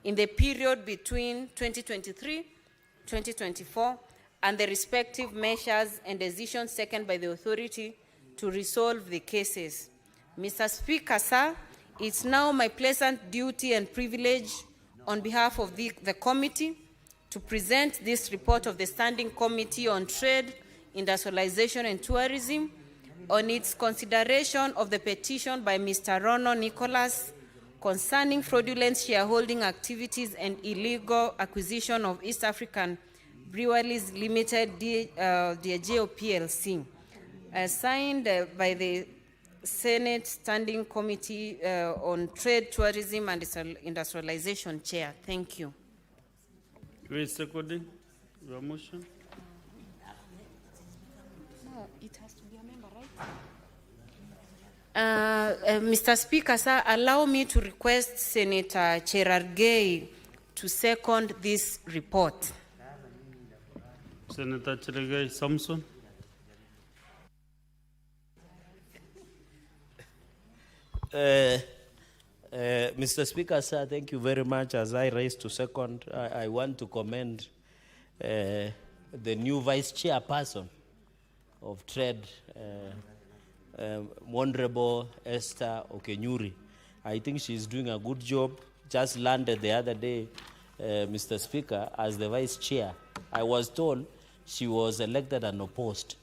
in the period between 2023-2024 and the respective measures and decisions taken by the authority to resolve the cases. Mr. Speaker, sir, it's now my pleasant duty and privilege on behalf of the committee to present this report of the Standing Committee on Trade, Industrialization and Tourism on its consideration of the petition by Mr. Rono Nicholas concerning fraudulent shareholding activities and illegal acquisition of East African Breweries Limited, Diageo PLC, signed by the Senate Standing Committee on Trade, Tourism and Industrialization Chair. Thank you. Who is seconding your motion? No, it has to be a member, right? Mr. Speaker, sir, allow me to request Senator Cherargei to second this report. Senator Cherargei Samson. Mr. Speaker, sir, thank you very much. As I raise to second, I want to commend the new vice chairperson of Trade, Honorable Esther Okenyuri. I think she's doing a good job. Just landed the other day, Mr. Speaker, as the vice chair. I was told she was elected and opposed,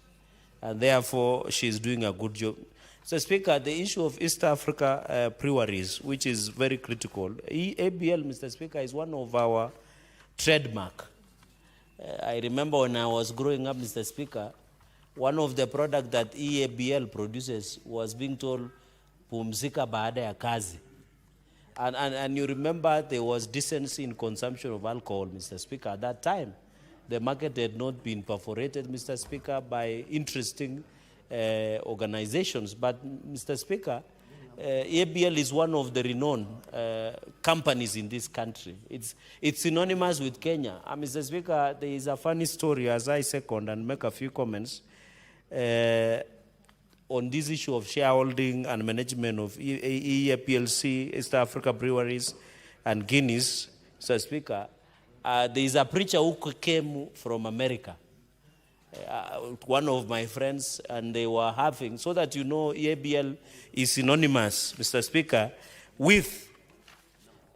and therefore she's doing a good job. So, Speaker, the issue of East Africa breweries, which is very critical. EABL, Mr. Speaker, is one of our trademark. I remember when I was growing up, Mr. Speaker, one of the products that EABL produces was being told, pumzika baada ya kazi. And you remember there was decency in consumption of alcohol, Mr. Speaker. At that time, the market had not been perforated, Mr. Speaker, by interesting organizations. But, Mr. Speaker, EABL is one of the renowned companies in this country. It's synonymous with Kenya. Mr. Speaker, there is a funny story as I second and make a few comments on this issue of shareholding and management of EAPLC, East Africa Breweries, and Guinness. Mr. Speaker, there is a preacher who came from America. One of my friends, and they were having, so that you know EABL is synonymous, Mr. Speaker, with,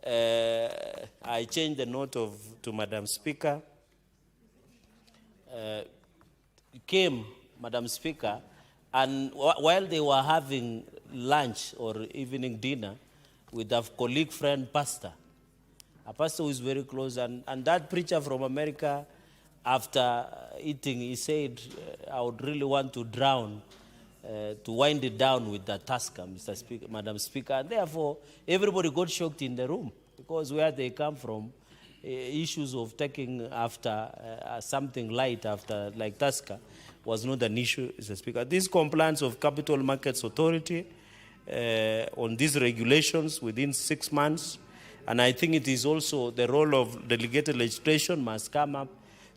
I changed the note to Madam Speaker, came, Madam Speaker, and while they were having lunch or evening dinner with a colleague friend, pastor, a pastor who is very close, and that preacher from America, after eating, he said, I would really want to drown, to wind it down with the Tusker, Mr. Speaker, Madam Speaker. And therefore, everybody got shocked in the room because where they come from, issues of taking after something light after like Tusker was not an issue, Mr. Speaker. This compliance of Capital Markets Authority on these regulations within 6 months, and I think it is also the role of delegated legislation must come up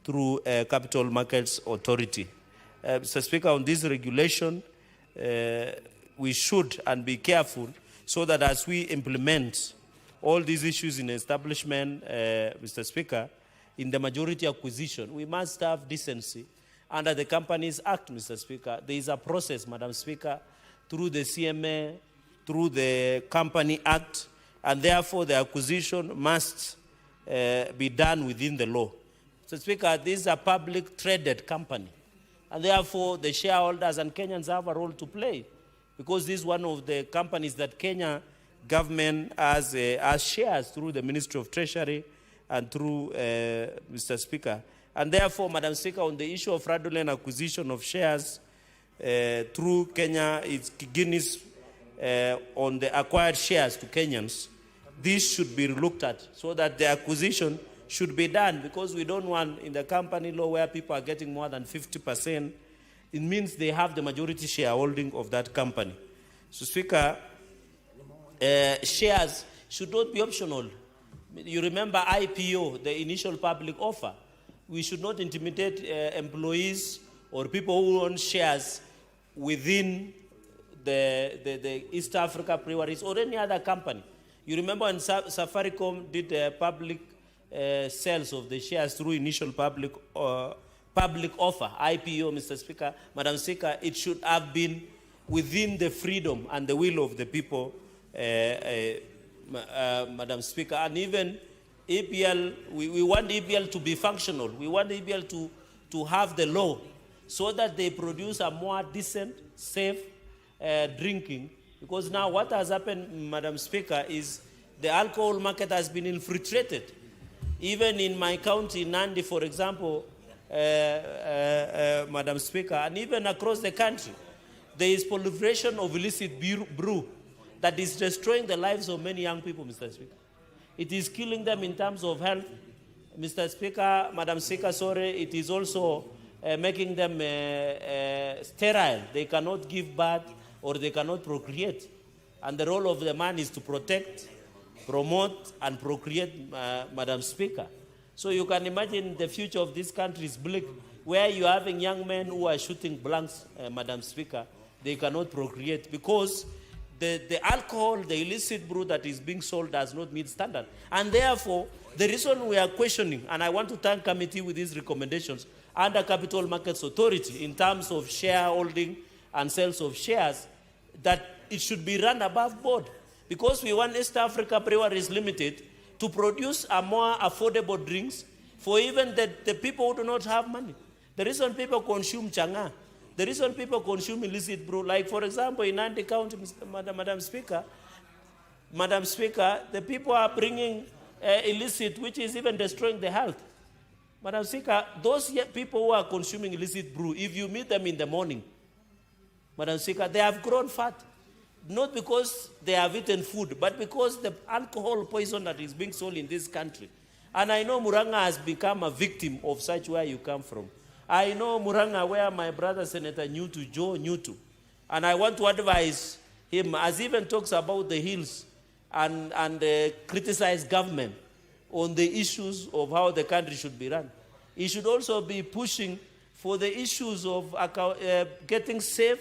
through Capital Markets Authority. Mr. Speaker, on this regulation, we should and be careful so that as we implement all these issues in establishment, Mr. Speaker, in the majority acquisition, we must have decency under the Companies Act, Mr. Speaker. There is a process, Madam Speaker, through the CMA, through the Company Act, and therefore the acquisition must be done within the law. Mr. Speaker, this is a public traded company, and therefore the shareholders and Kenyans have a role to play, because this is one of the companies that Kenya government has shares through the Ministry of Treasury and through Mr. Speaker. And therefore, Madam Speaker, on the issue of fraudulent acquisition of shares through Kenya, it's Guinness on the acquired shares to Kenyans, this should be looked at so that the acquisition should be done, because we don't want in the company law where people are getting more than 50%, it means they have the majority shareholding of that company. So, Speaker, shares should not be optional. You remember IPO, the initial public offer. We should not intimidate employees or people who own shares within the East Africa Breweries or any other company. You remember when Safaricom did public sales of the shares through initial public offer, IPO, Mr. Speaker, Madam Speaker, it should have been within the freedom and the will of the people, Madam Speaker. And even EABL, we want EABL to be functional. We want EABL to have the law so that they produce a more decent, safe drinking. Because now what has happened, Madam Speaker, is the alcohol market has been infiltrated. Even in my county, Nandi, for example, Madam Speaker, and even across the country, there is proliferation of illicit brew that is destroying the lives of many young people, Mr. Speaker. It is killing them in terms of health. Mr. Speaker, Madam Speaker, sorry, it is also making them sterile. They cannot give birth or they cannot procreate. And the role of the man is to protect, promote, and procreate, Madam Speaker. So you can imagine the future of this country is bleak, where you're having young men who are shooting blanks, Madam Speaker. They cannot procreate because the alcohol, the illicit brew that is being sold does not meet standard. And therefore, the reason we are questioning, and I want to thank committee with these recommendations, under Capital Markets Authority in terms of shareholding and sales of shares, that it should be run above board. Because we want East Africa Breweries Limited to produce a more affordable drinks for even the people who do not have money. The reason people consume changa, the reason people consume illicit brew, like for example in Nandi County, Madam Speaker, the people are bringing illicit, which is even destroying the health. Madam Speaker, those people who are consuming illicit brew, if you meet them in the morning, Madam Speaker, they have grown fat. Not because they have eaten food, but because the alcohol poison that is being sold in this country. And I know Muranga has become a victim of such where you come from. I know Muranga where my brother Senator Joe Newtu. And I want to advise him, as he even talks about the hills and criticize government on the issues of how the country should be run. He should also be pushing for the issues of getting safe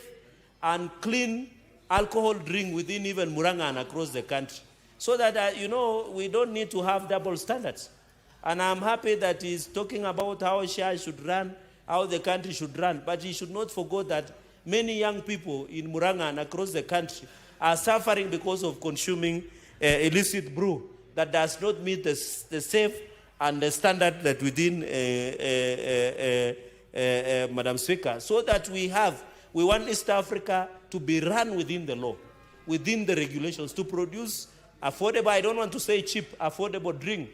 and clean alcohol drink within even Muranga and across the country. So that, we don't need to have double standards. And I'm happy that he's talking about how shares should run, how the country should run. But he should not forget that many young people in Muranga and across the country are suffering because of consuming illicit brew that does not meet the safe and the standard that within Madam Speaker. So that we want East Africa to be run within the law, within the regulations, to produce affordable, I don't want to say cheap, affordable drink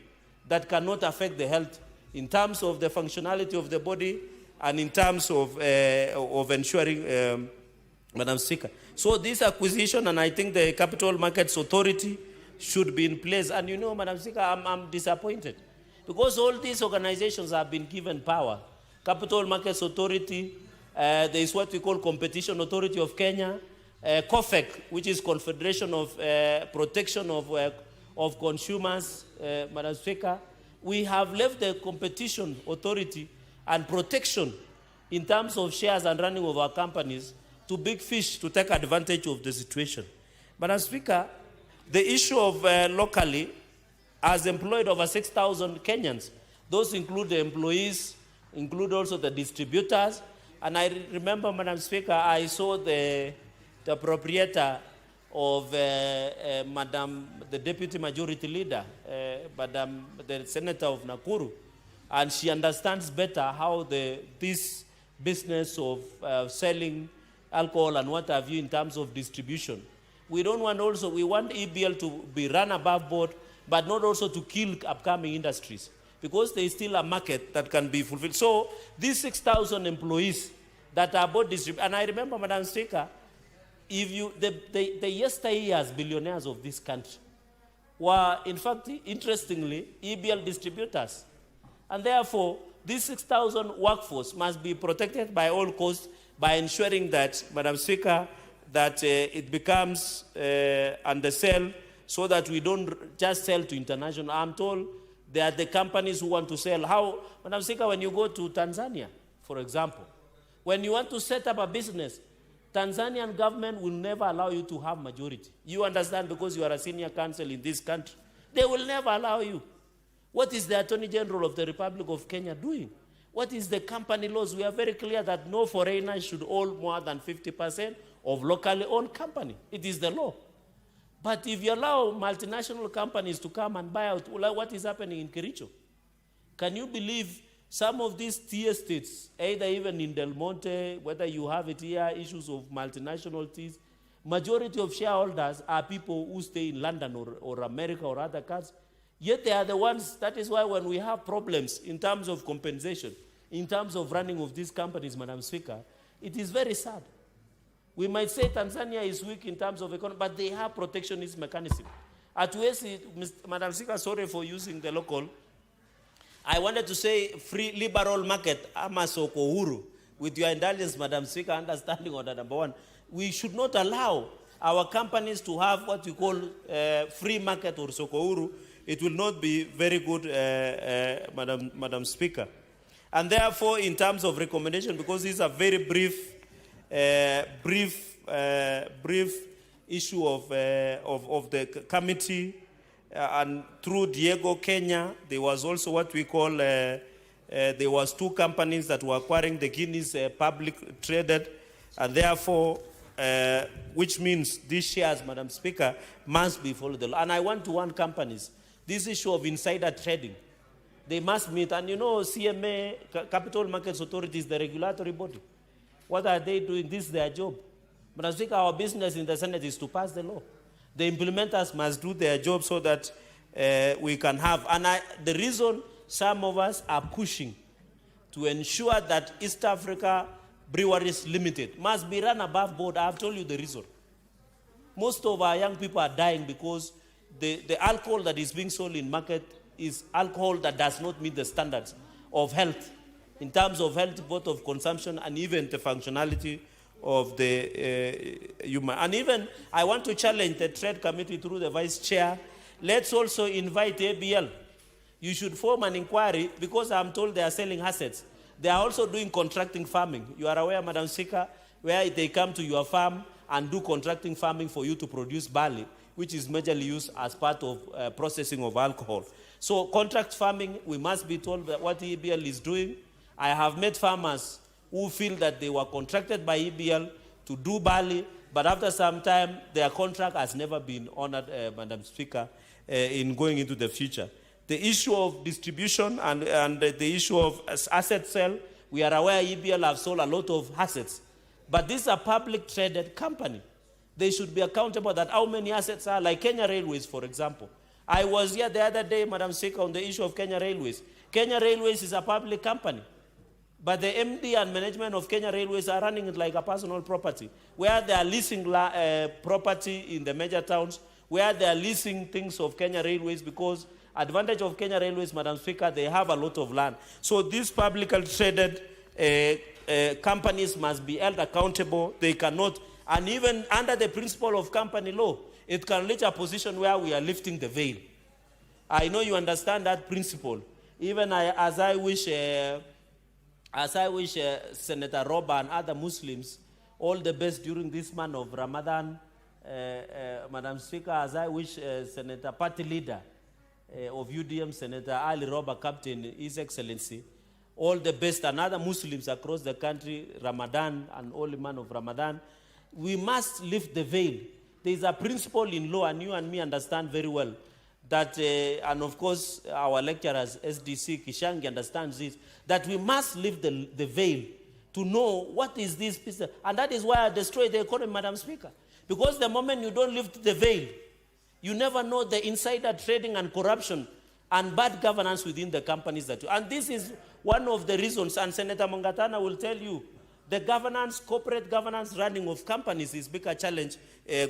that cannot affect the health in terms of the functionality of the body and in terms of ensuring, Madam Speaker. So this acquisition, and I think the Capital Markets Authority should be in place. And Madam Speaker, I'm disappointed because all these organizations have been given power. Capital Markets Authority, there is what we call Competition Authority of Kenya, COFEC, which is Confederation of Protection of Consumers, Madam Speaker. We have left the Competition Authority and protection in terms of shares and running of our companies to big fish to take advantage of the situation. Madam Speaker, the issue of locally has employed over 6,000 Kenyans. Those include the employees, include also the distributors. And I remember, Madam Speaker, I saw the proprietor of the Deputy Majority Leader, the Senator of Nakuru, and she understands better how this business of selling alcohol and what have you in terms of distribution. We want EABL to be run above board, but not also to kill upcoming industries, because there is still a market that can be fulfilled. So these 6,000 employees that are both distributed, and I remember, Madam Speaker, the yesteryears billionaires of this country were, in fact, interestingly, EABL distributors. And therefore, this 6,000 workforce must be protected by all costs by ensuring that, Madam Speaker, that it becomes under sale so that we don't just sell to international. I'm told there are the companies who want to sell. How, Madam Speaker, when you go to Tanzania, for example, when you want to set up a business, Tanzanian government will never allow you to have majority. You understand, because you are a senior counsel in this country. They will never allow you. What is the Attorney General of the Republic of Kenya doing? What is the company laws? We are very clear that no foreigner should own more than 50% of locally owned company. It is the law. But if you allow multinational companies to come and buy out, what is happening in Kericho? Can you believe some of these tea estates, either even in Del Monte, whether you have it here, issues of multinational teas, majority of shareholders are people who stay in London or America or other countries. Yet they are the ones, that is why when we have problems in terms of compensation, in terms of running of these companies, Madam Speaker, it is very sad. We might say Tanzania is weak in terms of economy, but they have protectionist mechanism. At West, Madam Speaker, sorry for using the local. I wanted to say free liberal market, amasoko uhuru. With your indulgence, Madam Speaker, understanding order number 1, we should not allow our companies to have what you call free market or soko uhuru. It will not be very good, Madam Speaker. And therefore, in terms of recommendation, because this is a very brief issue of the committee, and through Diego Kenya, there was also what we call, there was 2 companies that were acquiring the Guineas public traded, and therefore, which means these shares, Madam Speaker, must be followed the law. And I want to warn companies, this issue of insider trading, they must meet, and you know, CMA, Capital Markets Authority, is the regulatory body. What are they doing? This is their job. But I think our business in the Senate is to pass the law. The implementers must do their job so that we can have. And the reason some of us are pushing to ensure that East Africa Breweries Limited must be run above board. I have told you the reason. Most of our young people are dying because the alcohol that is being sold in market is alcohol that does not meet the standards of health, in terms of health, both of consumption and even the functionality of the human. And even I want to challenge the Trade Committee through the Vice Chair. Let's also invite EABL. You should form an inquiry, because I'm told they are selling assets. They are also doing contracting farming. You are aware, Madam Speaker, where they come to your farm and do contracting farming for you to produce barley, which is majorly used as part of processing of alcohol. So contract farming, we must be told that what EABL is doing. I have met farmers who feel that they were contracted by EABL to do barley, but after some time, their contract has never been honored, Madam Speaker, in going into the future. The issue of distribution and the issue of asset sale, we are aware EABL have sold a lot of assets, but this is a public traded company. They should be accountable that how many assets are, like Kenya Railways, for example. I was here the other day, Madam Speaker, on the issue of Kenya Railways. Kenya Railways is a public company, but the MD and management of Kenya Railways are running it like a personal property, where they are leasing property in the major towns, where they are leasing things of Kenya Railways, because advantage of Kenya Railways, Madam Speaker, they have a lot of land. So these publicly traded companies must be held accountable. They cannot, and even under the principle of company law, it can reach a position where we are lifting the veil. I know you understand that principle. Even as I wish Senator Roba and other Muslims all the best during this month of Ramadan, Madam Speaker, as I wish Senator Party Leader of UDM, Senator Ali Roba, Captain, His Excellency, all the best, and other Muslims across the country, Ramadan and Holy Month of Ramadan, we must lift the veil. There is a principle in law, and you and me understand very well, that, and of course, our lecturers, SDC, Kishangi, understands this, that we must lift the veil to know what is this piece. And that is why I destroy the economy, Madam Speaker. Because the moment you don't lift the veil, you never know the insider trading and corruption and bad governance within the companies that you. And this is one of the reasons, and Senator Mongatana will tell you, the governance, corporate governance running of companies is a bigger challenge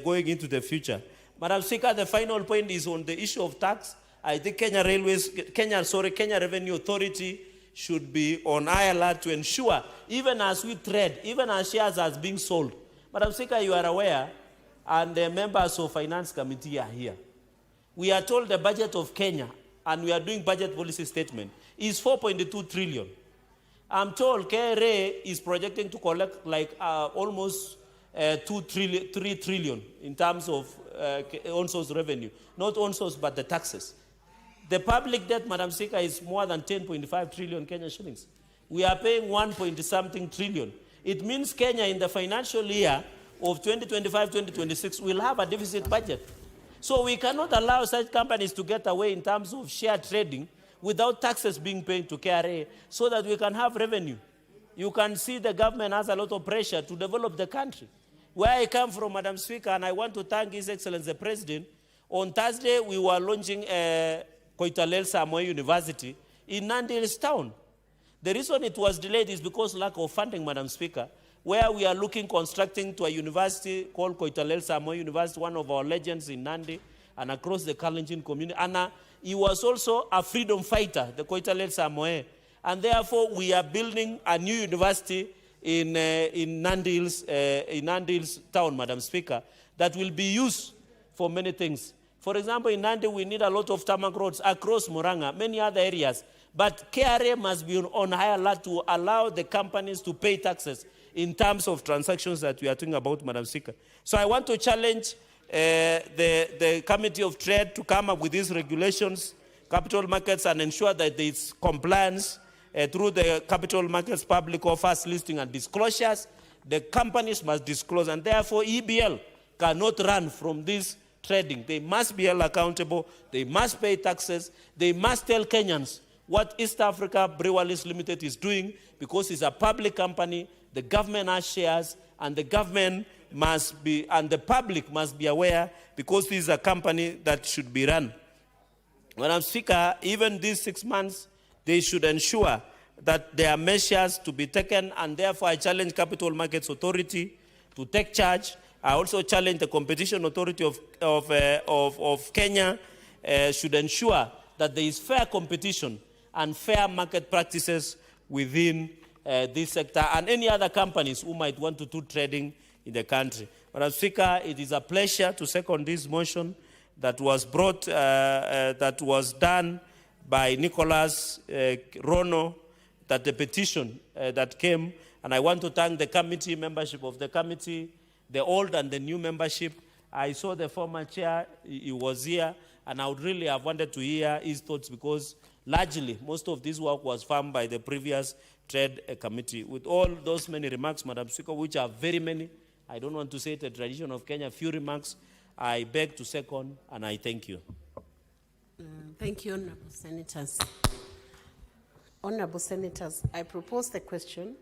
going into the future. Madam Speaker, the final point is on the issue of tax. I think Kenya Revenue Authority should be on high alert to ensure, even as we trade, even as shares are being sold. Madam Speaker, you are aware, and the members of Finance Committee are here. We are told the budget of Kenya, and we are doing budget policy statement, is 4.2 trillion. I'm told KRA is projecting to collect like almost 3 trillion in terms of on-source revenue. Not on-source, but the taxes. The public debt, Madam Speaker, is more than 10.5 trillion Kenya shillings. We are paying 1.something trillion. It means Kenya in the financial year of 2025-2026 will have a deficit budget. So we cannot allow such companies to get away in terms of share trading without taxes being paid to KRA so that we can have revenue. You can see the government has a lot of pressure to develop the country. Where I come from, Madam Speaker, and I want to thank His Excellency the President, on Thursday we were launching Koitalel Samoei University in Nandi Hills town. The reason it was delayed is because lack of funding, Madam Speaker. where we are constructing to a university called Koitalel Samoei University, one of our legends in Nandi and across the Kalenjin community. And he was also a freedom fighter, the Koitalel Samoei. And therefore, we are building a new university in Nandi Hills town, Madam Speaker, that will be used for many things. For example, in Nandi, we need a lot of tarmac roads across Muranga, many other areas. But KRA must be on high alert to allow the companies to pay taxes in terms of transactions that we are talking about, Madam Speaker. So I want to challenge the Committee of Trade to come up with these regulations, capital markets, and ensure that there is compliance through the capital markets public offers listing and disclosures. The companies must disclose, and therefore EABL cannot run from this trading. They must be held accountable. They must pay taxes. They must tell Kenyans what East Africa Breweries Limited is doing, because it's a public company. The government has shares, and the government must be, and the public must be aware, because this is a company that should be run. Madam Speaker, even these 6 months, they should ensure that there are measures to be taken, and therefore I challenge Capital Markets Authority to take charge. I also challenge the Competition Authority of Kenya should ensure that there is fair competition and fair market practices within this sector and any other companies who might want to do trading in the country. Madam Speaker, it is a pleasure to second this motion that was brought, that was done by Nicholas Rono, that the petition that came, and I want to thank the committee, membership of the committee, the old and the new membership. I saw the former chair, he was here, and I would really have wanted to hear his thoughts, because largely most of this work was found by the previous trade committee. With all those many remarks, Madam Speaker, which are very many, I don't want to say it a tradition of Kenya, few remarks, I beg to second, and I thank you. Thank you, Honorable Senators. Honorable Senators, I propose the question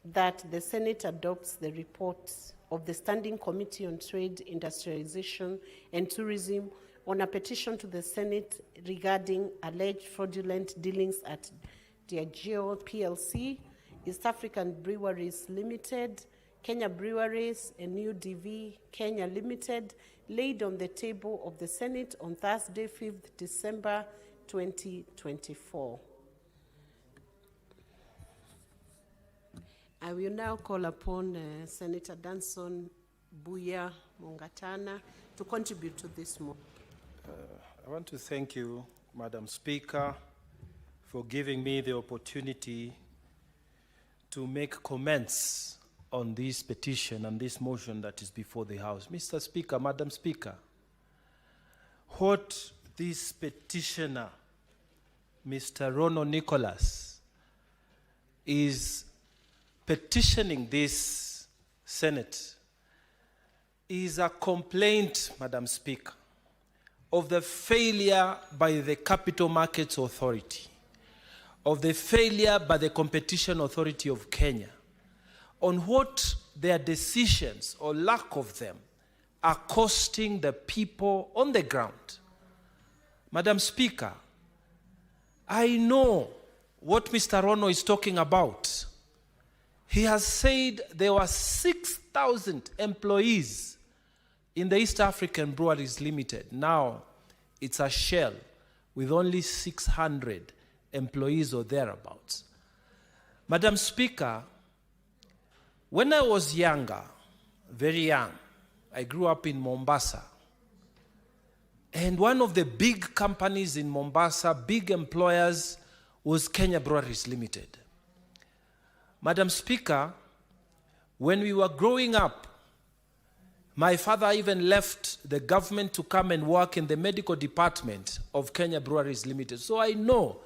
that the Senate adopts the report of the Standing Committee on Trade, Industrialization and Tourism on a petition to the Senate regarding alleged fraudulent dealings at Diageo PLC, East African Breweries Limited, Kenya Breweries, and UDV Kenya Limited, laid on the table of the Senate on Thursday, 5th December 2024. I will now call upon Senator Danson Buya Mungatana to contribute to this motion. I want to thank you, Madam Speaker, for giving me the opportunity to make comments on this petition and this motion that is before the House. Mr. Speaker, Madam Speaker, what this petitioner, Mr. Rono Nicholas, is petitioning this Senate is a complaint, Madam Speaker, of the failure by the Capital Markets Authority, of the failure by the Competition Authority of Kenya, on what their decisions or lack of them are costing the people on the ground. Madam Speaker, I know what Mr. Rono is talking about. He has said there were 6,000 employees in the East African Breweries Limited. Now it's a shell with only 600 employees or thereabouts. Madam Speaker, when I was younger, very young, I grew up in Mombasa. And one of the big companies in Mombasa, big employers, was Kenya Breweries Limited. Madam Speaker, when we were growing up, my father even left the government to come and work in the medical department of Kenya Breweries Limited. So I know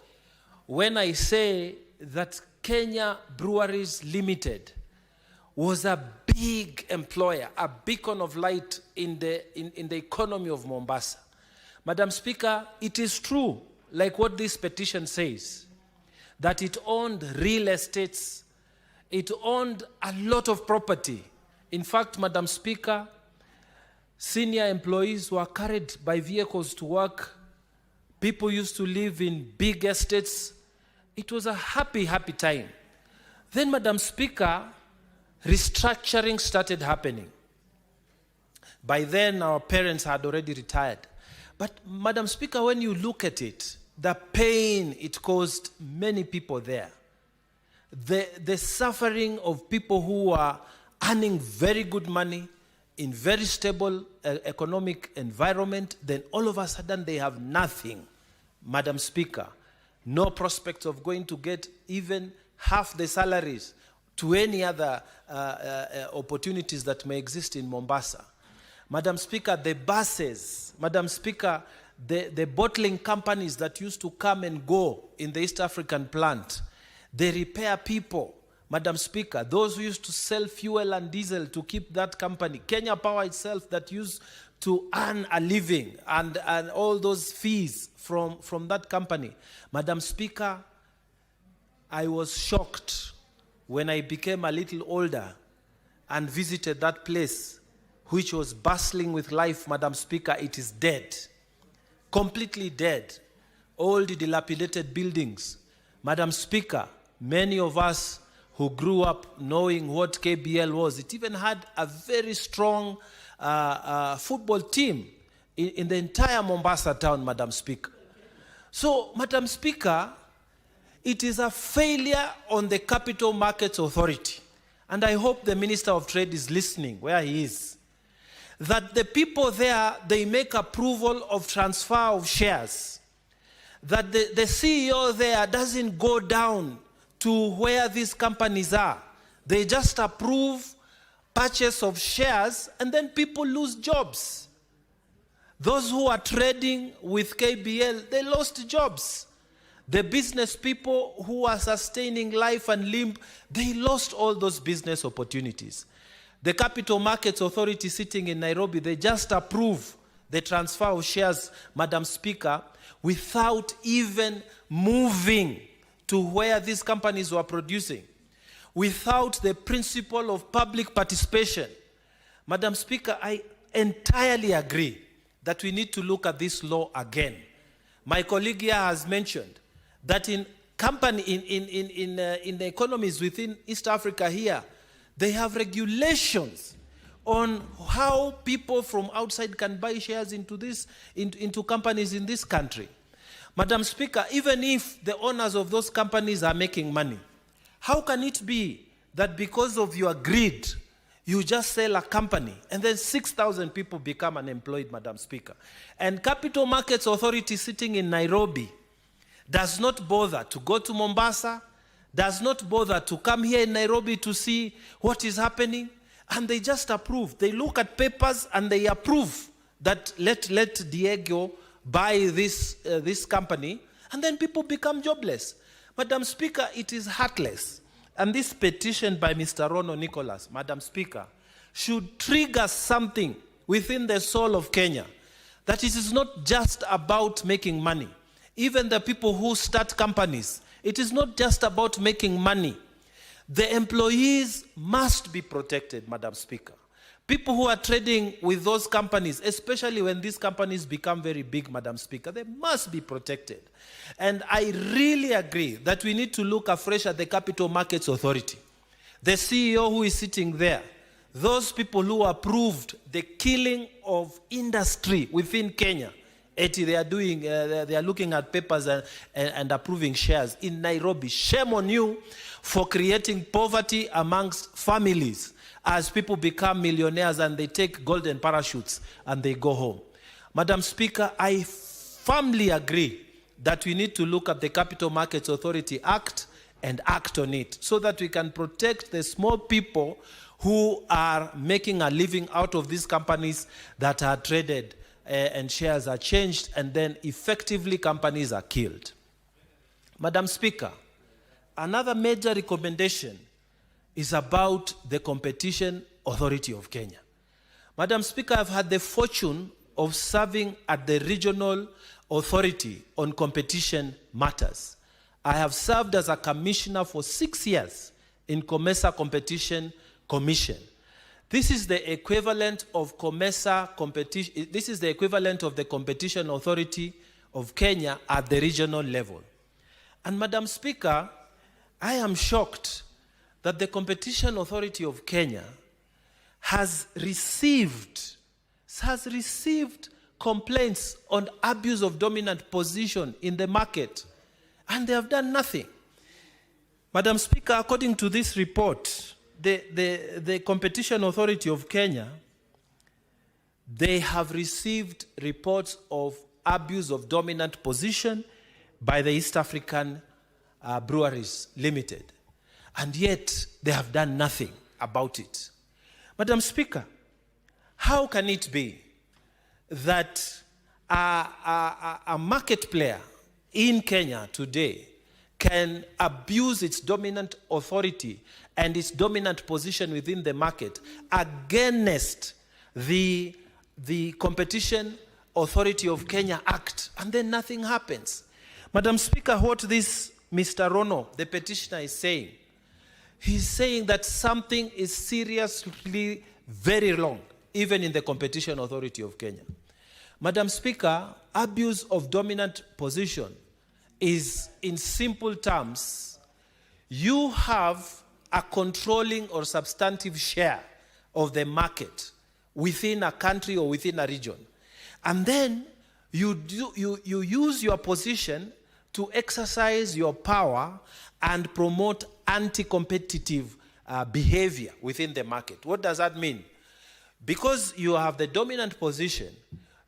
when I say that Kenya Breweries Limited was a big employer, a beacon of light in the economy of Mombasa. Madam Speaker, it is true, like what this petition says, that it owned real estates, it owned a lot of property. In fact, Madam Speaker, senior employees were carried by vehicles to work. People used to live in big estates. It was a happy, happy time. Then, Madam Speaker, restructuring started happening. By then, our parents had already retired. But, Madam Speaker, when you look at it, the pain it caused many people there, the suffering of people who are earning very good money in very stable economic environment, then all of a sudden they have nothing, Madam Speaker. No prospect of going to get even half the salaries to any other opportunities that may exist in Mombasa. Madam Speaker, the buses, Madam Speaker, the bottling companies that used to come and go in the East African plant, they repair people, Madam Speaker, those who used to sell fuel and diesel to keep that company, Kenya Power itself that used to earn a living and all those fees from that company. Madam Speaker, I was shocked when I became a little older and visited that place, which was bustling with life, Madam Speaker. It is dead, completely dead. Old dilapidated buildings. Madam Speaker, many of us who grew up knowing what KBL was, it even had a very strong football team in the entire Mombasa town, Madam Speaker. So, Madam Speaker, it is a failure on the Capital Markets Authority. And I hope the Minister of Trade is listening where he is. That the people there, they make approval of transfer of shares. That the CEO there doesn't go down to where these companies are. They just approve purchase of shares and then people lose jobs. Those who are trading with KBL, they lost jobs. The business people who are sustaining life and limb, they lost all those business opportunities. The Capital Markets Authority sitting in Nairobi, they just approve the transfer of shares, Madam Speaker, without even moving to where these companies were producing, without the principle of public participation. Madam Speaker, I entirely agree that we need to look at this law again. My colleague here has mentioned that in the economies within East Africa here, they have regulations on how people from outside can buy shares into companies in this country. Madam Speaker, even if the owners of those companies are making money, how can it be that because of your greed, you just sell a company and then 6,000 people become unemployed, Madam Speaker? And Capital Markets Authority sitting in Nairobi does not bother to go to Mombasa, does not bother to come here in Nairobi to see what is happening, and they just approve. They look at papers and they approve that let Diego buy this company, and then people become jobless. Madam Speaker, it is heartless. And this petition by Mr. Rono Nicholas, Madam Speaker, should trigger something within the soul of Kenya, that it is not just about making money. Even the people who start companies, it is not just about making money. The employees must be protected, Madam Speaker. People who are trading with those companies, especially when these companies become very big, Madam Speaker, they must be protected. And I really agree that we need to look afresh at the Capital Markets Authority. The CEO who is sitting there, those people who approved the killing of industry within Kenya, they are looking at papers and approving shares in Nairobi. Shame on you for creating poverty amongst families as people become millionaires and they take golden parachutes and they go home. Madam Speaker, I firmly agree that we need to look at the Capital Markets Authority Act and act on it so that we can protect the small people who are making a living out of these companies that are traded and shares are changed, and then effectively companies are killed. Madam Speaker, another major recommendation is about the Competition Authority of Kenya. Madam Speaker, I've had the fortune of serving at the Regional Authority on Competition Matters. I have served as a commissioner for 6 years in COMESA Competition Commission. This is the equivalent of COMESA competition. This is the equivalent of the Competition Authority of Kenya at the regional level. And Madam Speaker, I am shocked that the Competition Authority of Kenya has received complaints on abuse of dominant position in the market, and they have done nothing. Madam Speaker, according to this report, the Competition Authority of Kenya, they have received reports of abuse of dominant position by the East African Breweries Limited. And yet, they have done nothing about it. Madam Speaker, how can it be that a market player in Kenya today can abuse its dominant authority and its dominant position within the market against the Competition Authority of Kenya Act, and then nothing happens? Madam Speaker, what this Mr. Rono, the petitioner, is saying, he's saying that something is seriously very wrong, even in the Competition Authority of Kenya. Madam Speaker, abuse of dominant position is, in simple terms, you have a controlling or substantive share of the market within a country or within a region. And then you use your position to exercise your power and promote anti-competitive behavior within the market. What does that mean? Because you have the dominant position,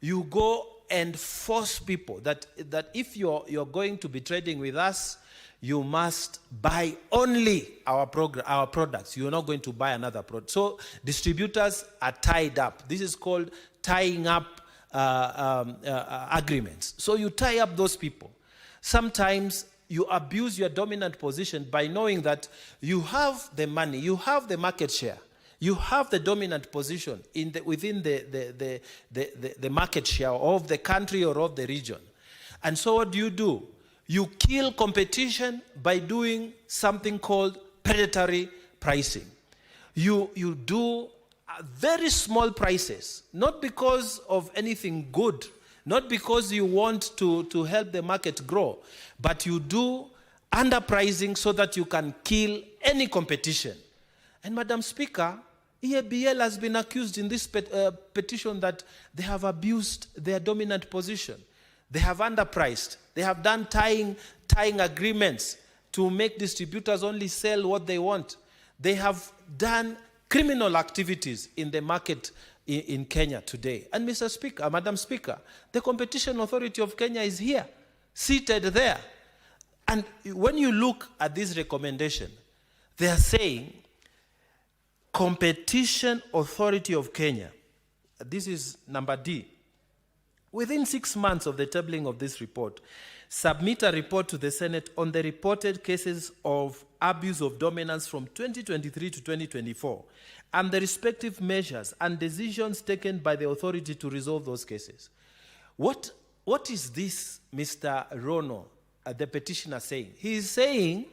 you go and force people that if you're going to be trading with us, you must buy only our products. You're not going to buy another product. So distributors are tied up. This is called tying up agreements. So you tie up those people. Sometimes you abuse your dominant position by knowing that you have the money, you have the market share, you have the dominant position within the market share of the country or of the region. And so what do? You kill competition by doing something called predatory pricing. You do very small prices, not because of anything good, not because you want to help the market grow, but you do underpricing so that you can kill any competition. And Madam Speaker, EABL has been accused in this petition that they have abused their dominant position. They have underpriced. They have done tying agreements to make distributors only sell what they want. They have done criminal activities in the market in Kenya today. And Mr. Speaker, Madam Speaker, the Competition Authority of Kenya is here, seated there. And when you look at this recommendation, they are saying, Competition Authority of Kenya, this is number D, within 6 months of the tabling of this report, submit a report to the Senate on the reported cases of abuse of dominance from 2023 to 2024 and the respective measures and decisions taken by the authority to resolve those cases. What is this, Mr. Rono, the petitioner, saying? He is saying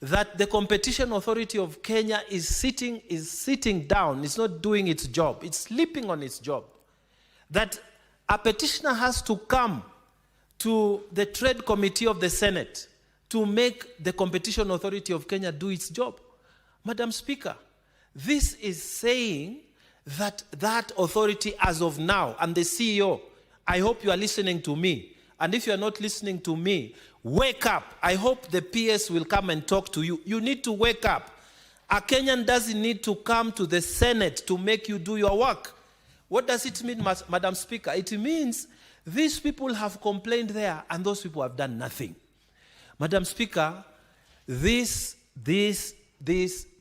that the Competition Authority of Kenya is sitting down, it's not doing its job, it's sleeping on its job. That a petitioner has to come to the Trade Committee of the Senate to make the Competition Authority of Kenya do its job. Madam Speaker, this is saying that that authority as of now, and the CEO, I hope you are listening to me, and if you are not listening to me, wake up. I hope the PS will come and talk to you. You need to wake up. A Kenyan doesn't need to come to the Senate to make you do your work. What does it mean, Madam Speaker? It means these people have complained there and those people have done nothing. Madam Speaker, this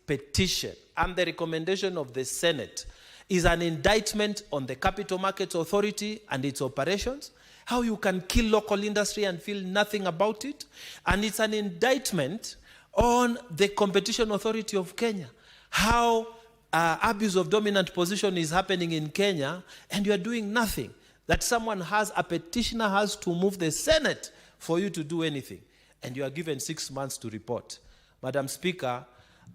petition and the recommendation of the Senate is an indictment on the Capital Markets Authority and its operations, how you can kill local industry and feel nothing about it. And it's an indictment on the Competition Authority of Kenya, how abuse of dominant position is happening in Kenya and you are doing nothing. That a petitioner has to move the Senate for you to do anything. And you are given 6 months to report. Madam Speaker,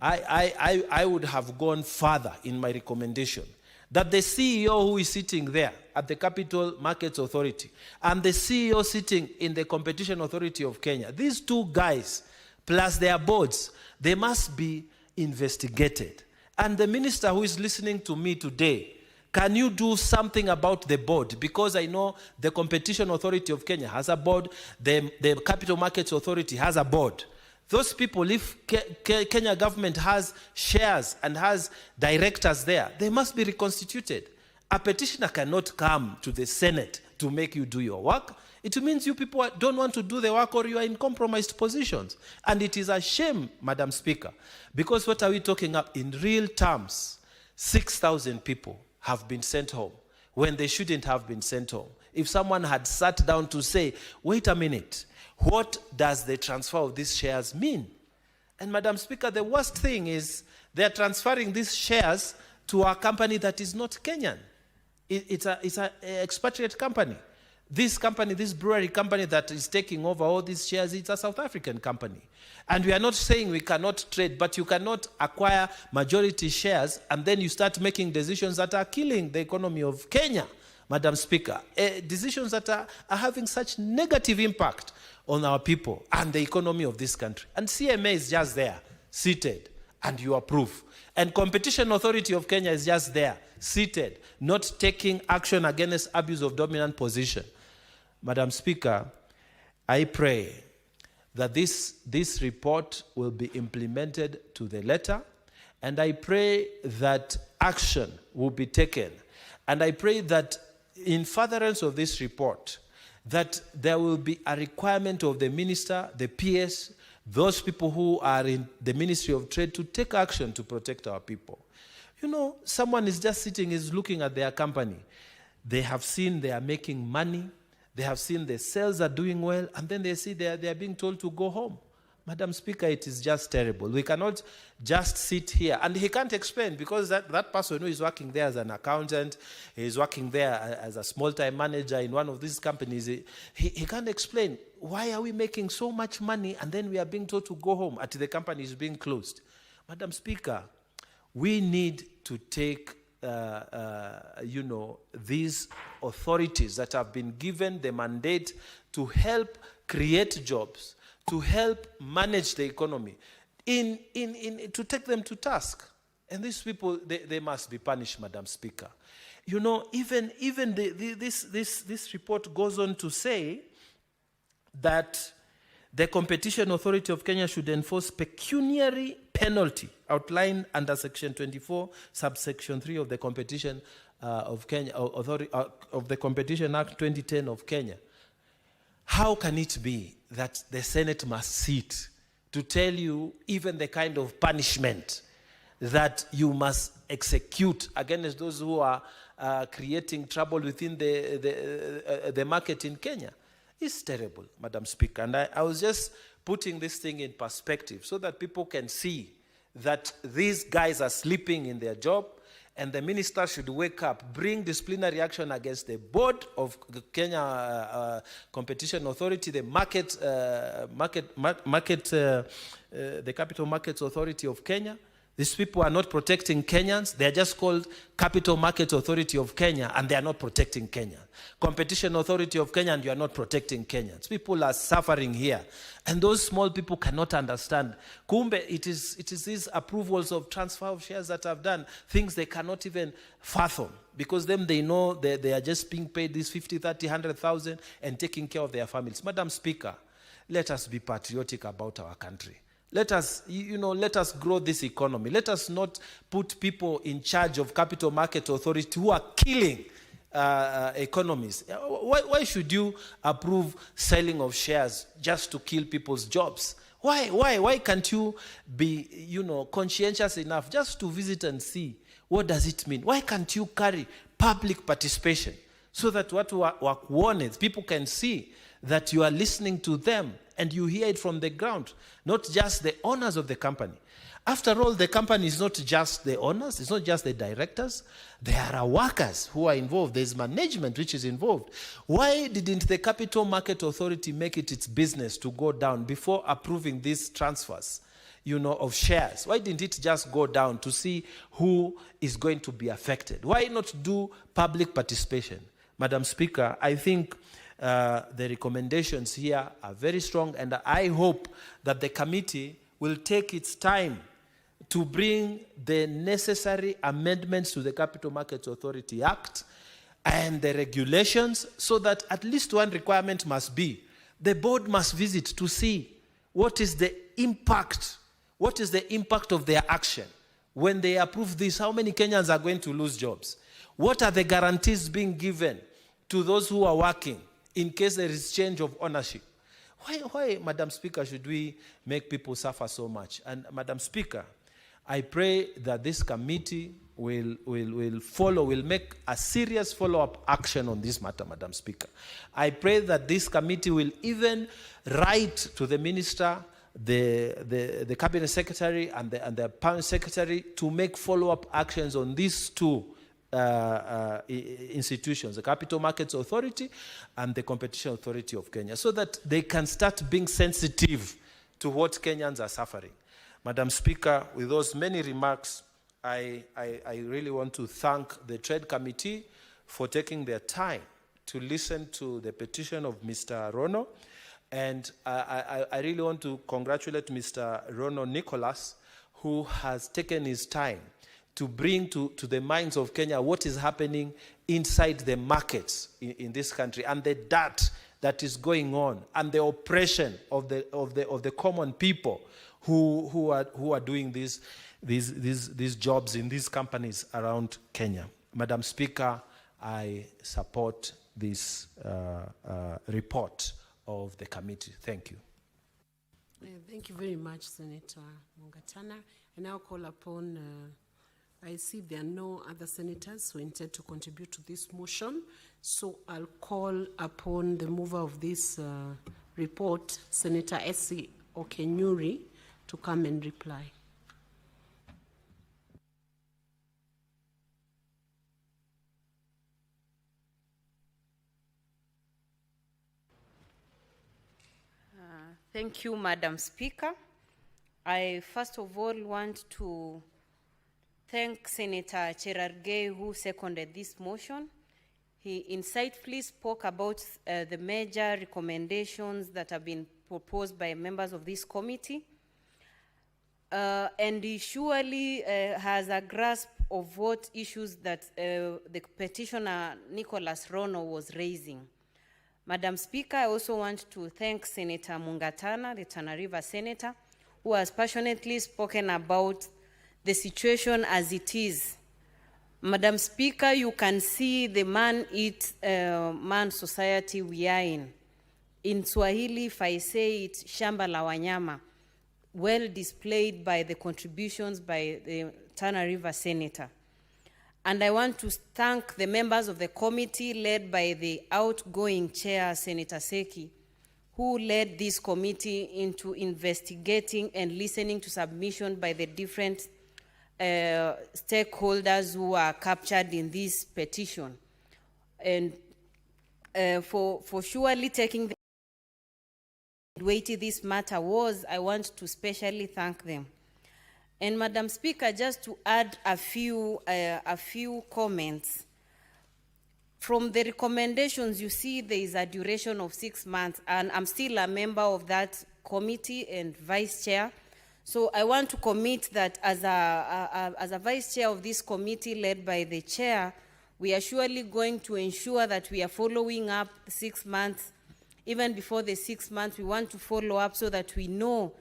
I would have gone further in my recommendation that the CEO who is sitting there at the Capital Markets Authority and the CEO sitting in the Competition Authority of Kenya, these two guys plus their boards, they must be investigated. And the minister who is listening to me today, can you do something about the board? Because I know the Competition Authority of Kenya has a board, the Capital Markets Authority has a board. Those people, if Kenya government has shares and has directors there, they must be reconstituted. A petitioner cannot come to the Senate to make you do your work. It means you people don't want to do the work, or you are in compromised positions. And it is a shame, Madam Speaker, because what are we talking about? In real terms, 6,000 people have been sent home when they shouldn't have been sent home. If someone had sat down to say, wait a minute, what does the transfer of these shares mean? And Madam Speaker, the worst thing is they're transferring these shares to a company that is not Kenyan. It's an expatriate company. This company, this brewery company that is taking over all these shares, it's a South African company. And we are not saying we cannot trade, but you cannot acquire majority shares and then you start making decisions that are killing the economy of Kenya, Madam Speaker. Decisions that are having such negative impact on our people and the economy of this country. And CMA is just there, seated, and you approve. And Competition Authority of Kenya is just there, seated, not taking action against abuse of dominant position. Madam Speaker, I pray that this report will be implemented to the letter, and I pray that action will be taken. And I pray that in furtherance of this report, that there will be a requirement of the minister, the PS, those people who are in the Ministry of Trade to take action to protect our people. You know, someone is just sitting, is looking at their company. They have seen they are making money. They have seen the sales are doing well, and then they see they are being told to go home. Madam Speaker, it is just terrible. We cannot just sit here. And he can't explain, because that person who is working there as an accountant, he is working there as a small-time manager in one of these companies, he can't explain, why are we making so much money and then we are being told to go home at the company is being closed? Madam Speaker, we need to take these authorities that have been given the mandate to help create jobs, to help manage the economy, to take them to task. And these people, they must be punished, Madam Speaker. You know, even this report goes on to say that the Competition Authority of Kenya should enforce pecuniary penalty outlined under Section 24, subsection 3 of the Competition of Kenya of the Competition Act 2010 of Kenya. How can it be that the Senate must sit to tell you even the kind of punishment that you must execute against those who are creating trouble within the market in Kenya? It's terrible, Madam Speaker. And I was just putting this thing in perspective so that people can see that these guys are sleeping in their job, and the minister should wake up, bring disciplinary action against the board of the Kenya Competition Authority, the the Capital Markets Authority of Kenya. These people are not protecting Kenyans. They are just called Capital Markets Authority of Kenya, and they are not protecting Kenya. Competition Authority of Kenya, and you are not protecting Kenyans. People are suffering here. And those small people cannot understand. Kumbe, it is these approvals of transfer of shares that have done things they cannot even fathom. Because then they know they are just being paid this 50, 30, 100,000 and taking care of their families. Madam Speaker, let us be patriotic about our country. Let us, let us grow this economy. Let us not put people in charge of Capital Market Authority who are killing economies. Why should you approve selling of shares just to kill people's jobs? Why can't you be, conscientious enough just to visit and see what does it mean? Why can't you carry public participation so that people can see that you are listening to them and you hear it from the ground, not just the owners of the company. After all, the company is not just the owners, it's not just the directors. There are workers who are involved. There's management which is involved. Why didn't the Capital Market Authority make it its business to go down before approving these transfers, of shares? Why didn't it just go down to see who is going to be affected? Why not do public participation? Madam Speaker, I think the recommendations here are very strong, and I hope that the committee will take its time to bring the necessary amendments to the Capital Markets Authority Act and the regulations, so that at least one requirement must be, the board must visit to see what is the impact of their action. When they approve this, how many Kenyans are going to lose jobs? What are the guarantees being given to those who are working in case there is change of ownership? Why, Madam Speaker, should we make people suffer so much? And Madam Speaker, I pray that this committee will make a serious follow-up action on this matter, Madam Speaker. I pray that this committee will even write to the minister, the cabinet secretary and the permanent secretary to make follow-up actions on these two institutions, the Capital Markets Authority and the Competition Authority of Kenya, so that they can start being sensitive to what Kenyans are suffering. Madam Speaker, with those many remarks, I really want to thank the Trade Committee for taking their time to listen to the petition of Mr. Rono. And I really want to congratulate Mr. Rono Nicholas, who has taken his time to bring to the minds of Kenya what is happening inside the markets in this country, and the dirt that is going on, and the oppression of the common people who are doing these jobs in these companies around Kenya. Madam Speaker, I support this report of the committee. Thank you. Thank you very much, Senator Mungatana. I now call upon, I see there are no other senators who intend to contribute to this motion, so I'll call upon the mover of this report, Senator S.C. Okenyuri, to come and reply. Thank you, Madam Speaker. I first of all want to thank Senator Cherargei, who seconded this motion. He insightfully spoke about the major recommendations that have been proposed by members of this committee. And he surely has a grasp of what issues that the petitioner Nicholas Rono was raising. Madam Speaker, I also want to thank Senator Mungatana, the Tana River Senator, who has passionately spoken about the situation as it is. Madam Speaker, you can see the man-eat-man society we are in. In Swahili, if I say it, shamba la wanyama, well displayed by the contributions by the Tana River Senator. And I want to thank the members of the committee led by the outgoing chair, Senator Seki, who led this committee into investigating and listening to submission by the different stakeholders who are captured in this petition. And for surely taking the weighty this matter was, I want to specially thank them. And Madam Speaker, just to add a few comments. From the recommendations, you see there is a duration of 6 months, and I'm still a member of that committee and vice chair. So I want to commit that as a vice chair of this committee led by the chair, we are surely going to ensure that we are following up 6 months. Even before the 6 months, we want to follow up so that we know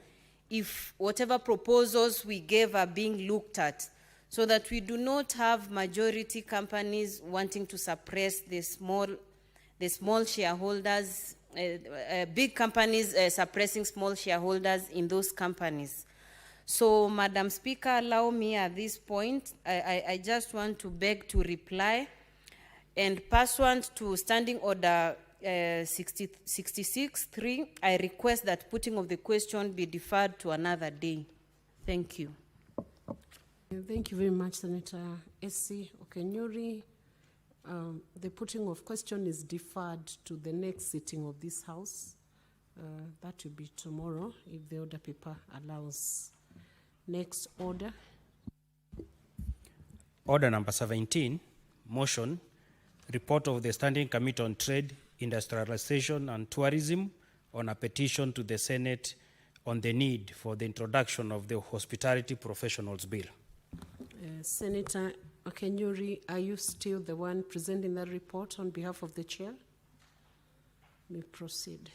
if whatever proposals we gave are being looked at, so that we do not have majority companies wanting to suppress the small shareholders, big companies suppressing small shareholders in those companies. So, Madam Speaker, allow me at this point, I just want to beg to reply, and pursuant to Standing Order 66.3, I request that putting of the question be deferred to another day. Thank you. Thank you very much, Senator S.C. Okenyuri. The putting of question is deferred to the next sitting of this House. That will be tomorrow, if the order paper allows. Next order. Order number 17, motion, report of the Standing Committee on Trade, Industrialization and Tourism on a petition to the Senate on the need for the introduction of the Hospitality Professionals Bill. Senator Okenyuri, are you still the one presenting that report on behalf of the chair? We proceed.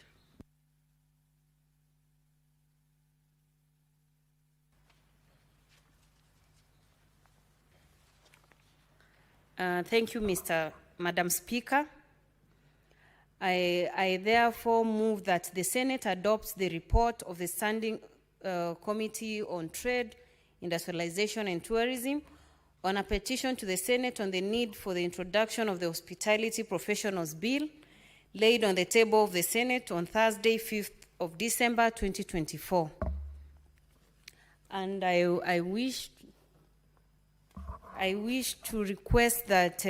Thank you, Madam Speaker. I therefore move that the Senate adopts the report of the Standing Committee on Trade, Industrialization and Tourism on a petition to the Senate on the need for the introduction of the Hospitality Professionals Bill laid on the table of the Senate on Thursday, 5th of December, 2024. And I wish to request that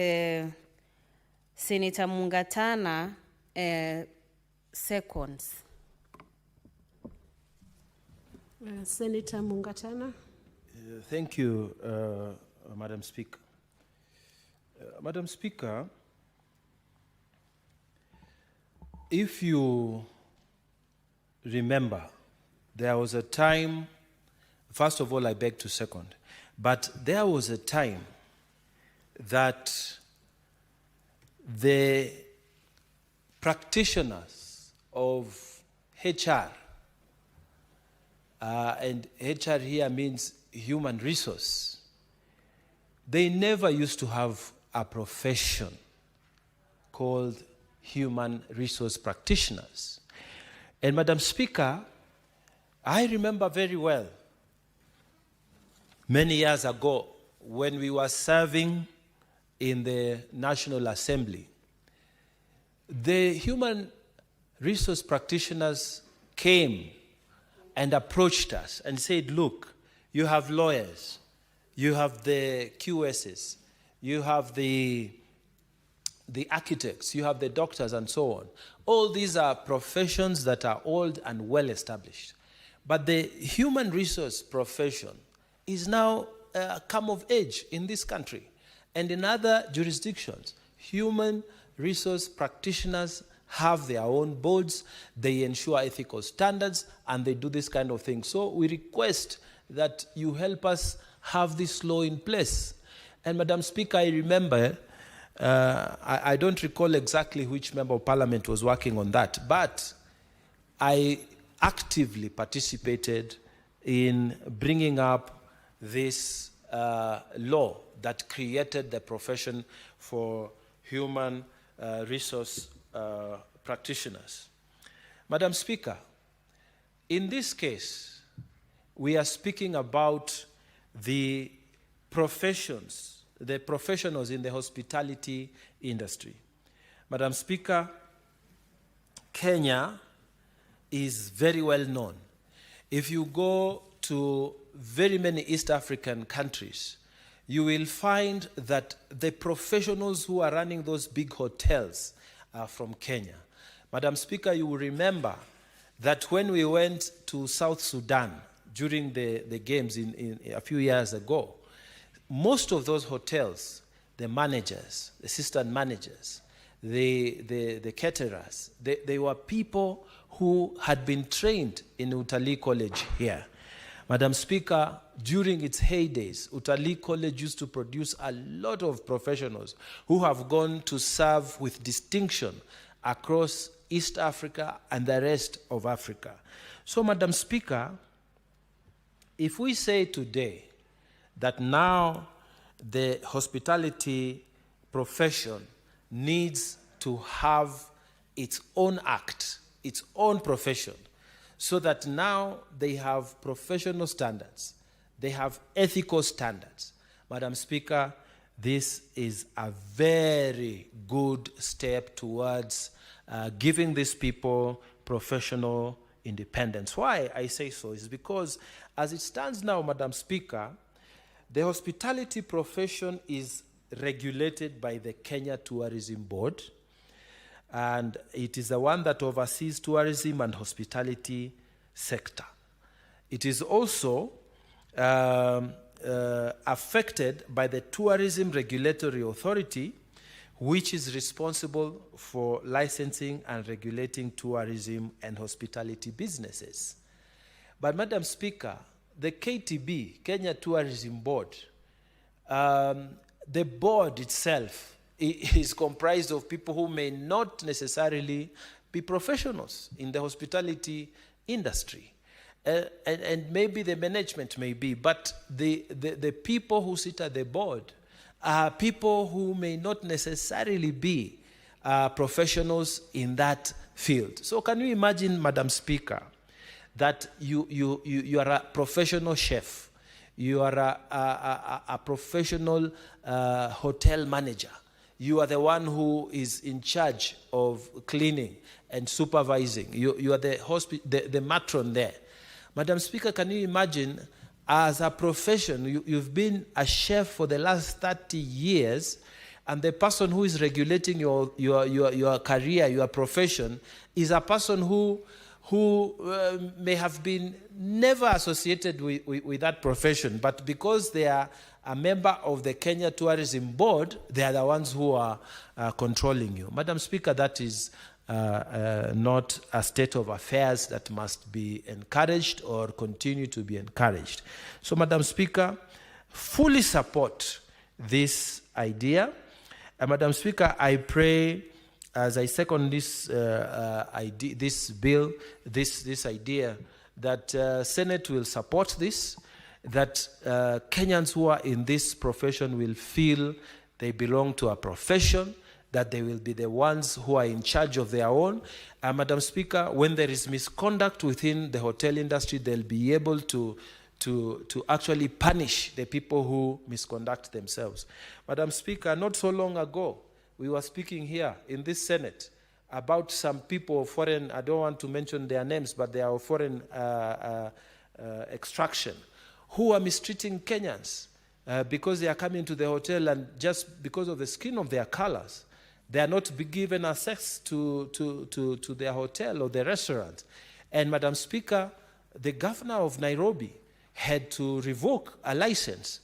Senator Mungatana seconds. Senator Mungatana. Thank you, Madam Speaker. Madam Speaker, if you remember, there was a time, first of all, I beg to second, but there was a time that the practitioners of HR, and HR here means human resource, they never used to have a profession called human resource practitioners. And Madam Speaker, I remember very well, many years ago, when we were serving in the National Assembly, the human resource practitioners came and approached us and said, look, you have lawyers, you have the QSs, you have the architects, you have the doctors and so on. All these are professions that are old and well established. But the human resource profession is now come of age in this country. And in other jurisdictions, human resource practitioners have their own boards, they ensure ethical standards, and they do this kind of thing. So we request that you help us have this law in place. And Madam Speaker, I remember, I don't recall exactly which member of parliament was working on that, but I actively participated in bringing up this law that created the profession for human resource practitioners. Madam Speaker, in this case, we are speaking about the professionals in the hospitality industry. Madam Speaker, Kenya is very well known. If you go to very many East African countries, you will find that the professionals who are running those big hotels are from Kenya. Madam Speaker, you will remember that when we went to South Sudan during the games in a few years ago, most of those hotels, the managers, the assistant managers, the caterers, they were people who had been trained in Utalii College here. Madam Speaker, during its heydays, Utalii College used to produce a lot of professionals who have gone to serve with distinction across East Africa and the rest of Africa. So, Madam Speaker, if we say today that now the hospitality profession needs to have its own act, its own profession, so that now they have professional standards, they have ethical standards. Madam Speaker, this is a very good step towards giving these people professional independence. Why I say so is because as it stands now, Madam Speaker, the hospitality profession is regulated by the Kenya Tourism Board, and it is the one that oversees tourism and hospitality sector. It is also affected by the Tourism Regulatory Authority, which is responsible for licensing and regulating tourism and hospitality businesses. But, Madam Speaker, the KTB, Kenya Tourism Board, the board itself is comprised of people who may not necessarily be professionals in the hospitality industry. And maybe the management may be, but the people who sit at the board are people who may not necessarily be professionals in that field. So can you imagine, Madam Speaker, that you are a professional chef, you are a professional hotel manager, you are the one who is in charge of cleaning and supervising, you are the matron there. Madam Speaker, can you imagine, as a profession, you've been a chef for the last 30 years, and the person who is regulating your career, your profession, is a person who may have been never associated with that profession, but because they are a member of the Kenya Tourism Board, they are the ones who are controlling you. Madam Speaker, that is not a state of affairs that must be encouraged or continue to be encouraged. So, Madam Speaker, fully support this idea. Madam Speaker, I pray, as I second this idea, this bill, this idea, that Senate will support this, that Kenyans who are in this profession will feel they belong to a profession, that they will be the ones who are in charge of their own. Madam Speaker, when there is misconduct within the hotel industry, they'll be able to actually punish the people who misconduct themselves. Madam Speaker, not so long ago, we were speaking here in this Senate about some people of foreign, I don't want to mention their names, but they are of foreign extraction, who are mistreating Kenyans because they are coming to the hotel, and just because of the skin of their colors, they are not be given access to their hotel or their restaurant. And Madam Speaker, the governor of Nairobi had to revoke a license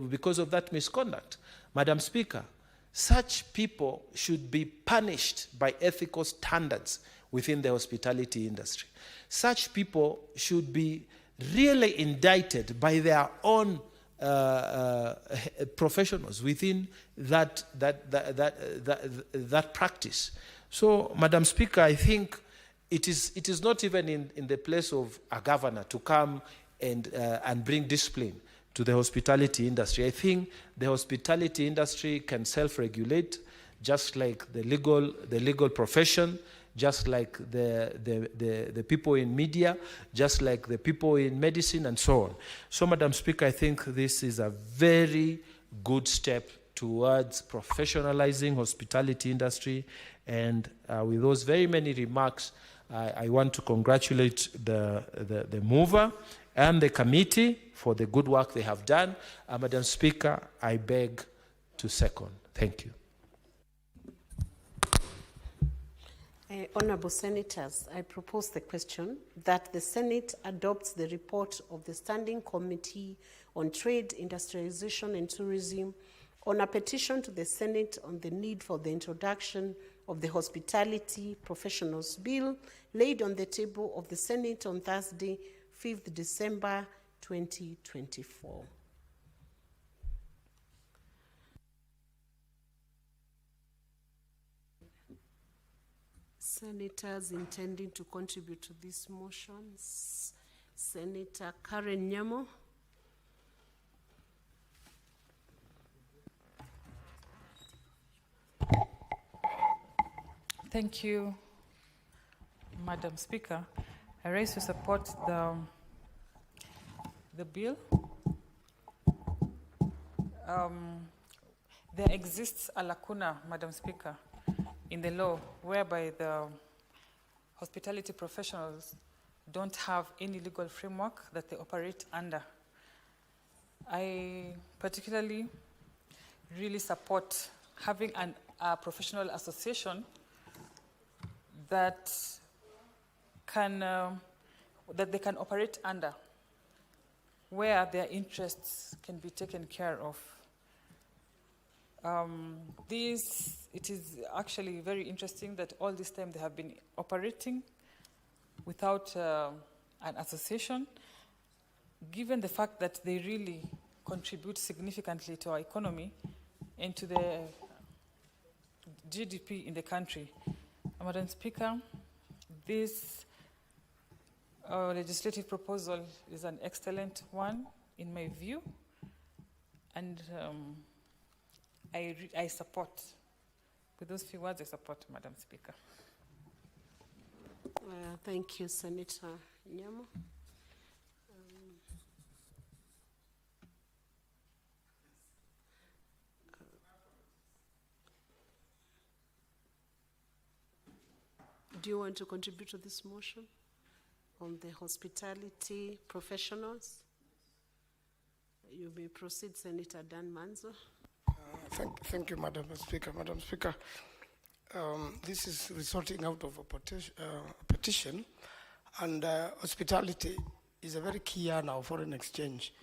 because of that misconduct. Madam Speaker, such people should be punished by ethical standards within the hospitality industry. Such people should be really indicted by their own professionals within that practice. So, Madam Speaker, I think it is not even in the place of a governor to come and bring discipline to the hospitality industry. I think the hospitality industry can self-regulate, just like the legal profession, just like the people in media, just like the people in medicine, and so on. So, Madam Speaker, I think this is a very good step towards professionalizing hospitality industry. And with those very many remarks, I want to congratulate the mover and the committee for the good work they have done. Madam Speaker, I beg to second. Thank you. Honourable Senators, I propose the question that the Senate adopts the report of the Standing Committee on Trade, Industrialization and Tourism on a petition to the Senate on the need for the introduction of the Hospitality Professionals Bill laid on the table of the Senate on Thursday, 5th December 2024. Senators intending to contribute to these motions. Senator Karen Nyamo. Thank you, Madam Speaker. I rise to support the bill. There exists a lacuna, Madam Speaker, in the law whereby the hospitality professionals don't have any legal framework that they operate under. I particularly really support having a professional association that they can operate under, where their interests can be taken care of. It is actually very interesting that all this time they have been operating without a an association, given the fact that they really contribute significantly to our economy and to the GDP in the country. Madam Speaker, this legislative proposal is an excellent one in my view, and I support. With those few words, I support, Madam Speaker. Thank you, Senator Nyamo. Do you want to contribute to this motion on the hospitality professionals? You may proceed, Senator Dan Manzo. Thank you, Madam Speaker. Madam Speaker, this is resulting out of a petition, and hospitality is a very key in our foreign exchange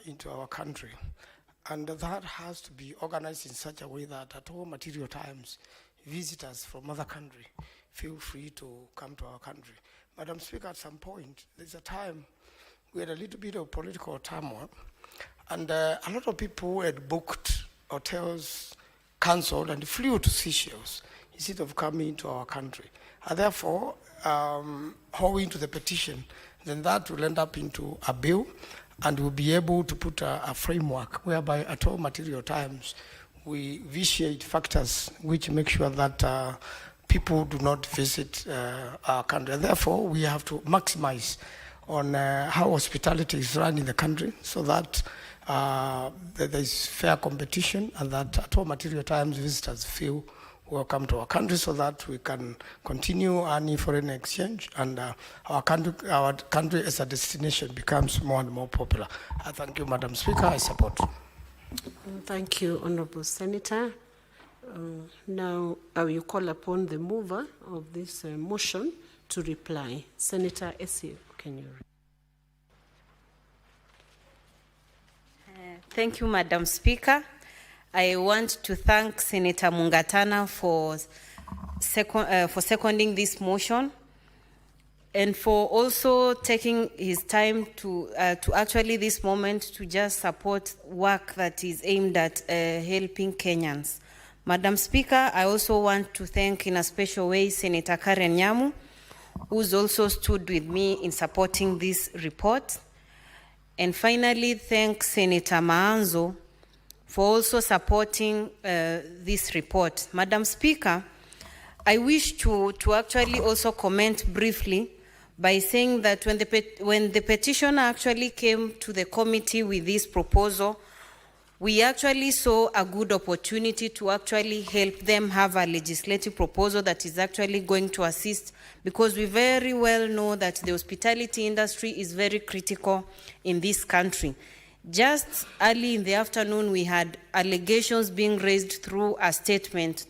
into our country. And that has to be organized in such a way that at all material times, visitors from other countries feel free to come to our country. Madam Speaker, at some point, there's a time we had a little bit of political turmoil, and a lot of people had booked hotels, cancelled, and flew to Seychelles instead of coming to our country. And therefore, owing to the petition, then that will end up into a bill, and we'll be able to put a framework whereby at all material times we vitiate factors which make sure that people do not visit our country. And therefore, we have to maximize on how hospitality is run in the country so that there is fair competition and that at all material times visitors feel welcome to our country so that we can continue earning foreign exchange and our country as a destination becomes more and more popular. I thank you, Madam Speaker. I support. Thank you, Honorable Senator. Now I will call upon the mover of this motion to reply. Senator Essie, can you? Thank you, Madam Speaker. I want to thank Senator Mungatana for seconding this motion and for also taking his time to actually this moment to just support work that is aimed at helping Kenyans. Madam Speaker, I also want to thank in a special way Senator Karen Nyamu, who's also stood with me in supporting this report. And finally, thank Senator Maanzo for also supporting this report. Madam Speaker, I wish to actually also comment briefly by saying that when the petitioner actually came to the committee with this proposal, we actually saw a good opportunity to actually help them have a legislative proposal that is actually going to assist, because we very well know that the hospitality industry is very critical in this country. Just early in the afternoon, we had allegations being raised through a statement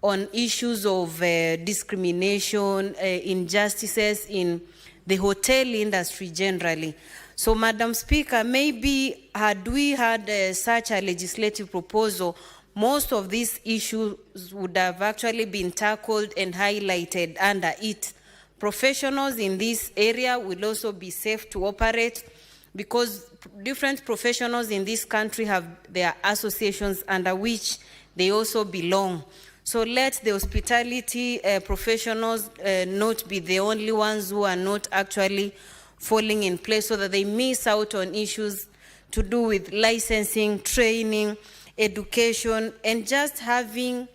on issues of discrimination, injustices in the hotel industry generally. So, Madam Speaker, maybe had we had such a legislative proposal, most of these issues would have actually been tackled and highlighted under it. Professionals in this area will also be safe to operate because different professionals in this country have their associations under which they also belong. So let the hospitality professionals not be the only ones who are not actually falling in place so that they miss out on issues to do with licensing, training, education, and just having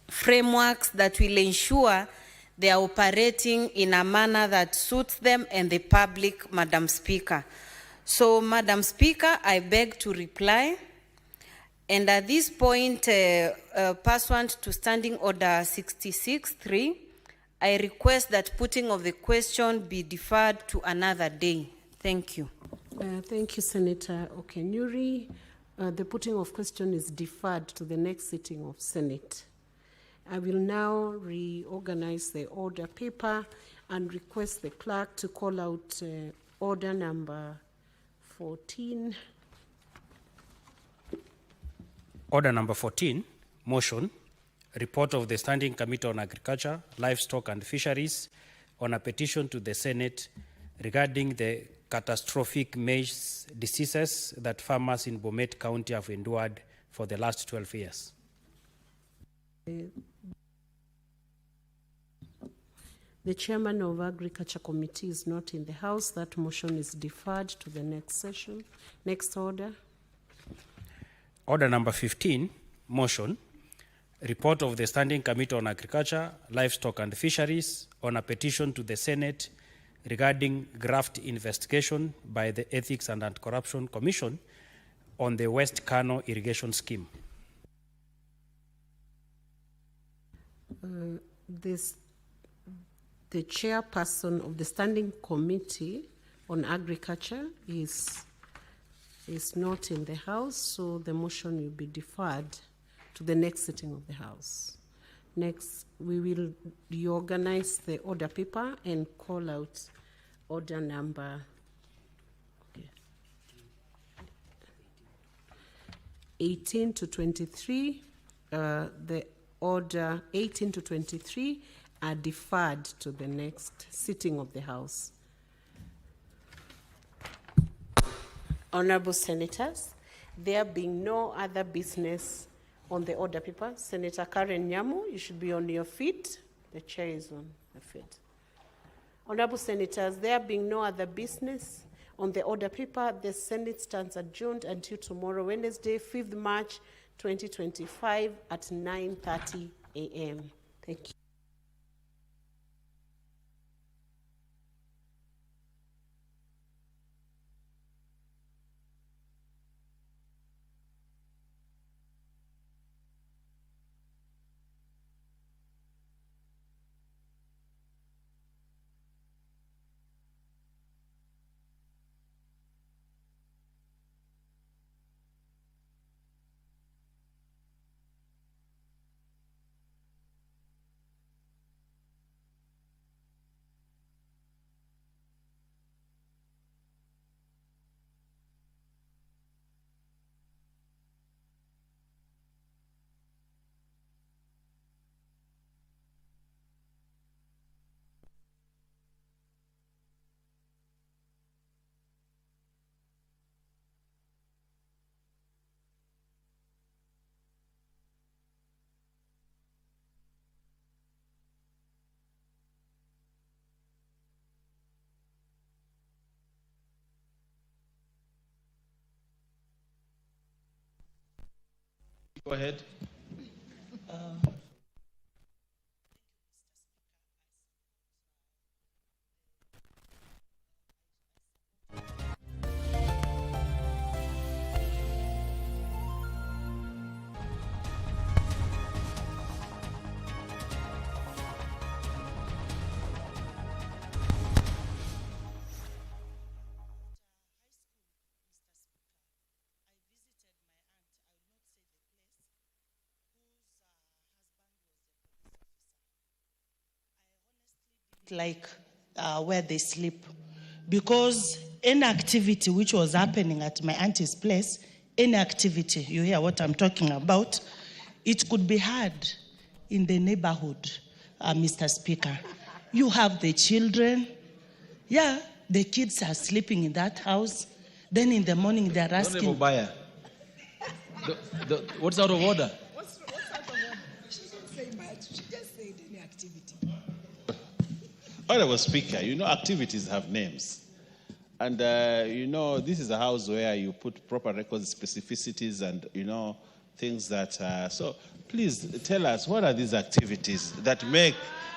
frameworks that will ensure they are operating in a manner that suits them and the public, Madam Speaker. So, Madam Speaker, I beg to reply. And at this point, pursuant to Standing Order 66.3, I request that putting of the question be deferred to another day. Thank you. Thank you, Senator Okenyuri. The putting of question is deferred to the next sitting of Senate. I will now reorganize the order paper and request the clerk to call out order number 14. Order number 14, motion, report of the Standing Committee on Agriculture, Livestock and Fisheries on a petition to the Senate regarding the catastrophic maize diseases that farmers in Bomet County have endured for the last 12 years. The chairman of Agriculture Committee is not in the house. That motion is deferred to the next session. Next order. Order number 15, motion, report of the Standing Committee on Agriculture, Livestock and Fisheries on a petition to the Senate regarding graft investigation by the Ethics and Anti-Corruption Commission on the West Kano irrigation scheme. The chairperson of the Standing Committee on Agriculture is not in the house, so the motion will be deferred to the next sitting of the House. Next, we will reorganize the order paper and call out order number 18 to 23. The order 18 to 23 are deferred to the next sitting of the House. Honorable Senators, there being no other business on the order paper, Senator Karen Nyamu, you should be on your feet. The chair is on the feet. Honorable Senators, there being no other business on the order paper, the Senate stands adjourned until tomorrow, Wednesday, 5th March 2025 at 9:30 a.m. Thank you. Go ahead. like where they sleep, because any activity which was happening at my auntie's place, any activity, you hear what I'm talking about, it could be heard in the neighborhood, Mr. Speaker. You have the children, yeah, the kids are sleeping in that house, then in the morning they're asking... Honorable Bayer, what's out of order? What's out of order? She didn't say much, she just said any activity. Honorable Speaker, you know activities have names. And, you know, this is a house where you put proper records, specificities, and, you know, things that... so please tell us, what are these activities that make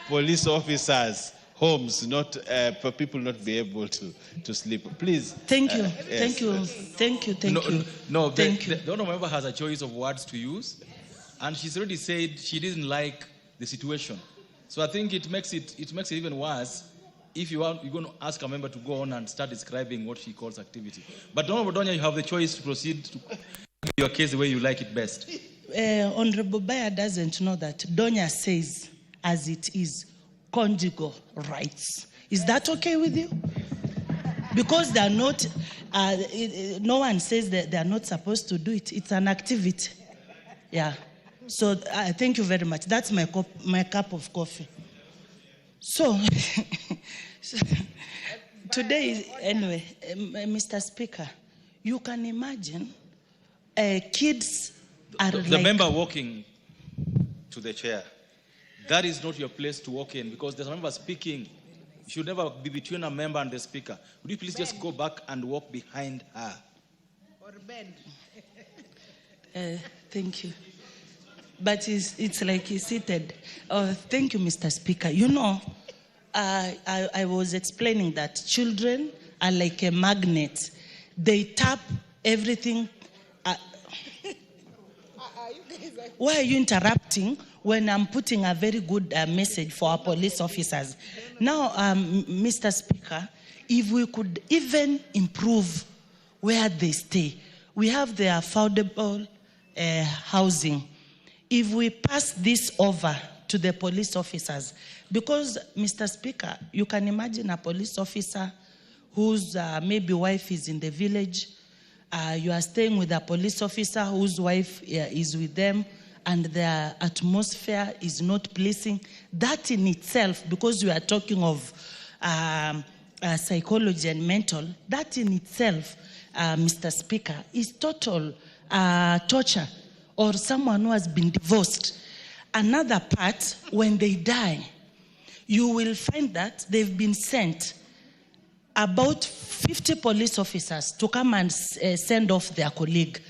police officers' homes not, for people not be able to sleep? Please. Thank you. Yes. Thank you. Thank you. Thank you. No, Thank you. The honorable member has a choice of words to use, and she's already said she didn't like the situation. So I think it makes it even worse if you're going to ask a member to go on and start describing what she calls activity. But Honorable Donya, you have the choice to proceed to your case the way you like it best. Honorable Bayer doesn't know that Donya says, as it is, conjugal rights. Is that okay with you? Because they are not, no one says that they are not supposed to do it. It's an activity. Yeah. So thank you very much. That's my cup of coffee. So, today, anyway, Mr. Speaker, you can imagine kids are The member walking to the chair. That is not your place to walk in because there's a member speaking. You should never be between a member and the speaker. Would you please just go back and walk behind her? Or bend. Thank you. But it's like he's seated. Thank you, Mr. Speaker. You know, I was explaining that children are like a magnet. They tap everything. Why are you interrupting when I'm putting a very good message for our police officers? Now, Mr. Speaker, if we could even improve where they stay. We have the affordable housing. If we pass this over to the police officers, because, Mr. Speaker, you can imagine a police officer whose maybe wife is in the village, you are staying with a police officer whose wife is with them, and their atmosphere is not pleasing. That in itself, because we are talking of psychology and mental, that in itself, Mr. Speaker, is total torture, or someone who has been divorced. Another part, when they die, you will find that they've been sent about 50 police officers to come and send off their colleague.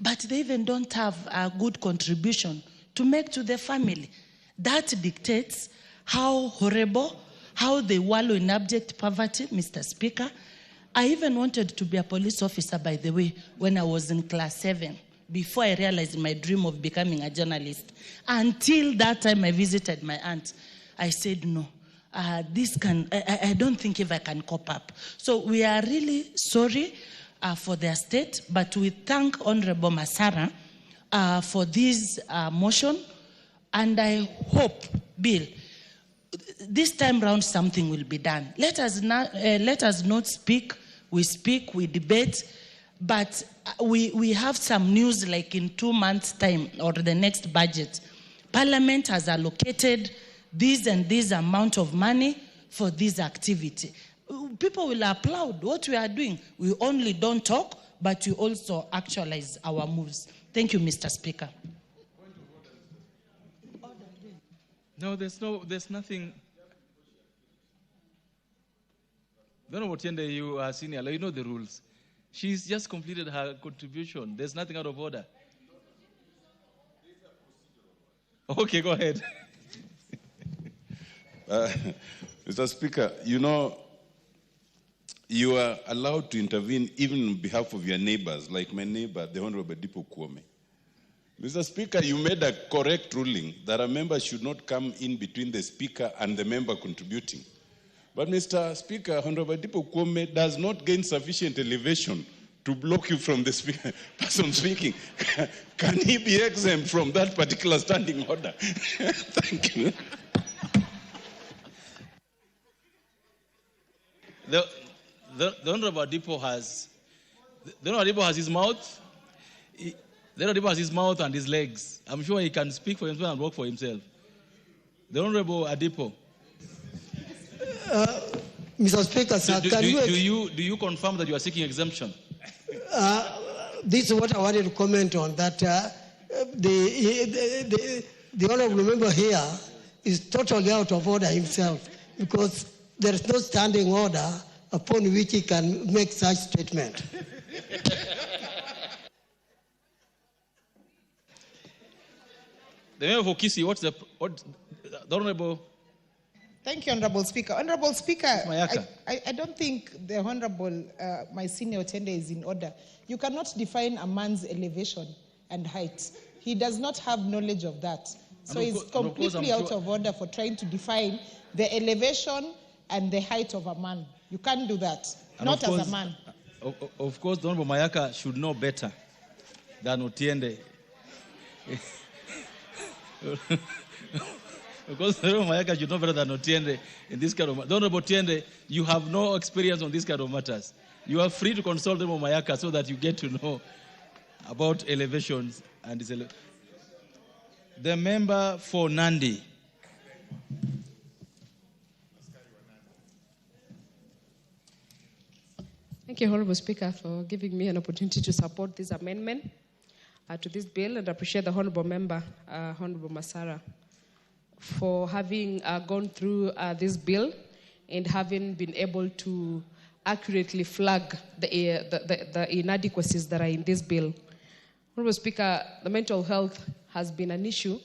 But they even don't have a good contribution to make to the family. That dictates how horrible, how they wallow in abject poverty, Mr. Speaker. I even wanted to be a police officer, by the way, when I was in class 7, before I realized my dream of becoming a journalist. Until that time I visited my aunt, I said, no, I don't think if I can cope up. So we are really sorry for their state, but we thank Honorable Masara for this motion, and I hope, Bill, this time round something will be done. Let us not speak, we debate, but we have some news like in 2 months' time or the next budget. Parliament has allocated this and this amount of money for this activity. People will applaud what we are doing. We only don't talk, but we also actualize our moves. Thank you, Mr. Speaker. No, there's nothing. Don't know what Tiende, you are senior, you know the rules. She's just completed her contribution. There's nothing out of order. Okay, go ahead. Mr. Speaker, you know, you are allowed to intervene even on behalf of your neighbors, like my neighbor, the Honorable Dipo Kwame. Mr. Speaker, you made a correct ruling that a member should not come in between the speaker and the member contributing. But Mr. Speaker, Honorable Dipo Kwame does not gain sufficient elevation to block you from the person speaking. Can he be exempt from that particular standing order? Thank you. The Honorable Dipo has his mouth. The Honorable Dipo has his mouth and his legs. I'm sure he can speak for himself and work for himself. The Honorable Adipo. Mr. Speaker, sir, do you confirm that you are seeking exemption? This is what I wanted to comment on, that the honorable member here is totally out of order himself, because there is no standing order upon which he can make such statement. The member for Kisi, what the Honorable? Thank you, Honorable Speaker. Honorable Speaker, I don't think the Honorable, my senior Tende, is in order. You cannot define a man's elevation and height. He does not have knowledge of that. So he's completely out of order for trying to define the elevation and the height of a man. You can't do that, not as a man. Of course, the Honorable Mayaka should know better than Otiende. Because the Honorable Mayaka should know better than Otiende in this kind of matter. The Honorable Otiende, you have no experience on this kind of matters. You are free to consult the Honorable Mayaka so that you get to know about elevations and his The member for Nandi. Thank you, Honorable Speaker, for giving me an opportunity to support this amendment to this bill, and I appreciate the Honorable Member, Honorable Masara, for having gone through this bill and having been able to accurately flag the inadequacies that are in this bill. Honorable Speaker, the mental health has been an issue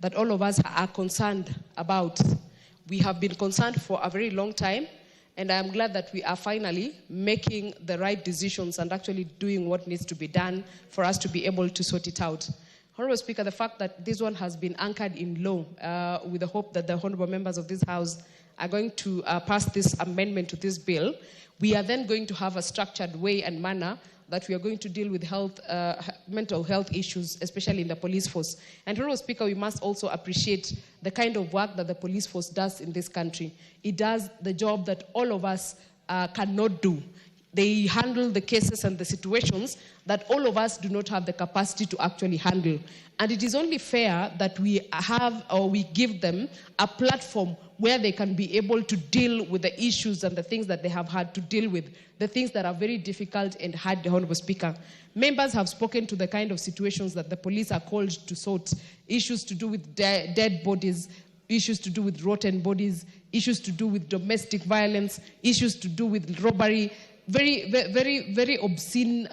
that all of us are concerned about. We have been concerned for a very long time, and I am glad that we are finally making the right decisions and actually doing what needs to be done for us to be able to sort it out. Honorable Speaker, the fact that this one has been anchored in law with the hope that the honorable members of this House are going to pass this amendment to this bill, we are then going to have a structured way and manner that we are going to deal with mental health issues, especially in the police force. And Honorable Speaker, we must also appreciate the kind of work that the police force does in this country. It does the job that all of us cannot do. They handle the cases and the situations that all of us do not have the capacity to actually handle. And it is only fair that we have or we give them a platform where they can be able to deal with the issues and the things that they have had to deal with, the things that are very difficult and hard, Honorable Speaker. Members have spoken to the kind of situations that the police are called to sort, issues to do with dead bodies, issues to do with rotten bodies, issues to do with domestic violence, issues to do with robbery, very obscene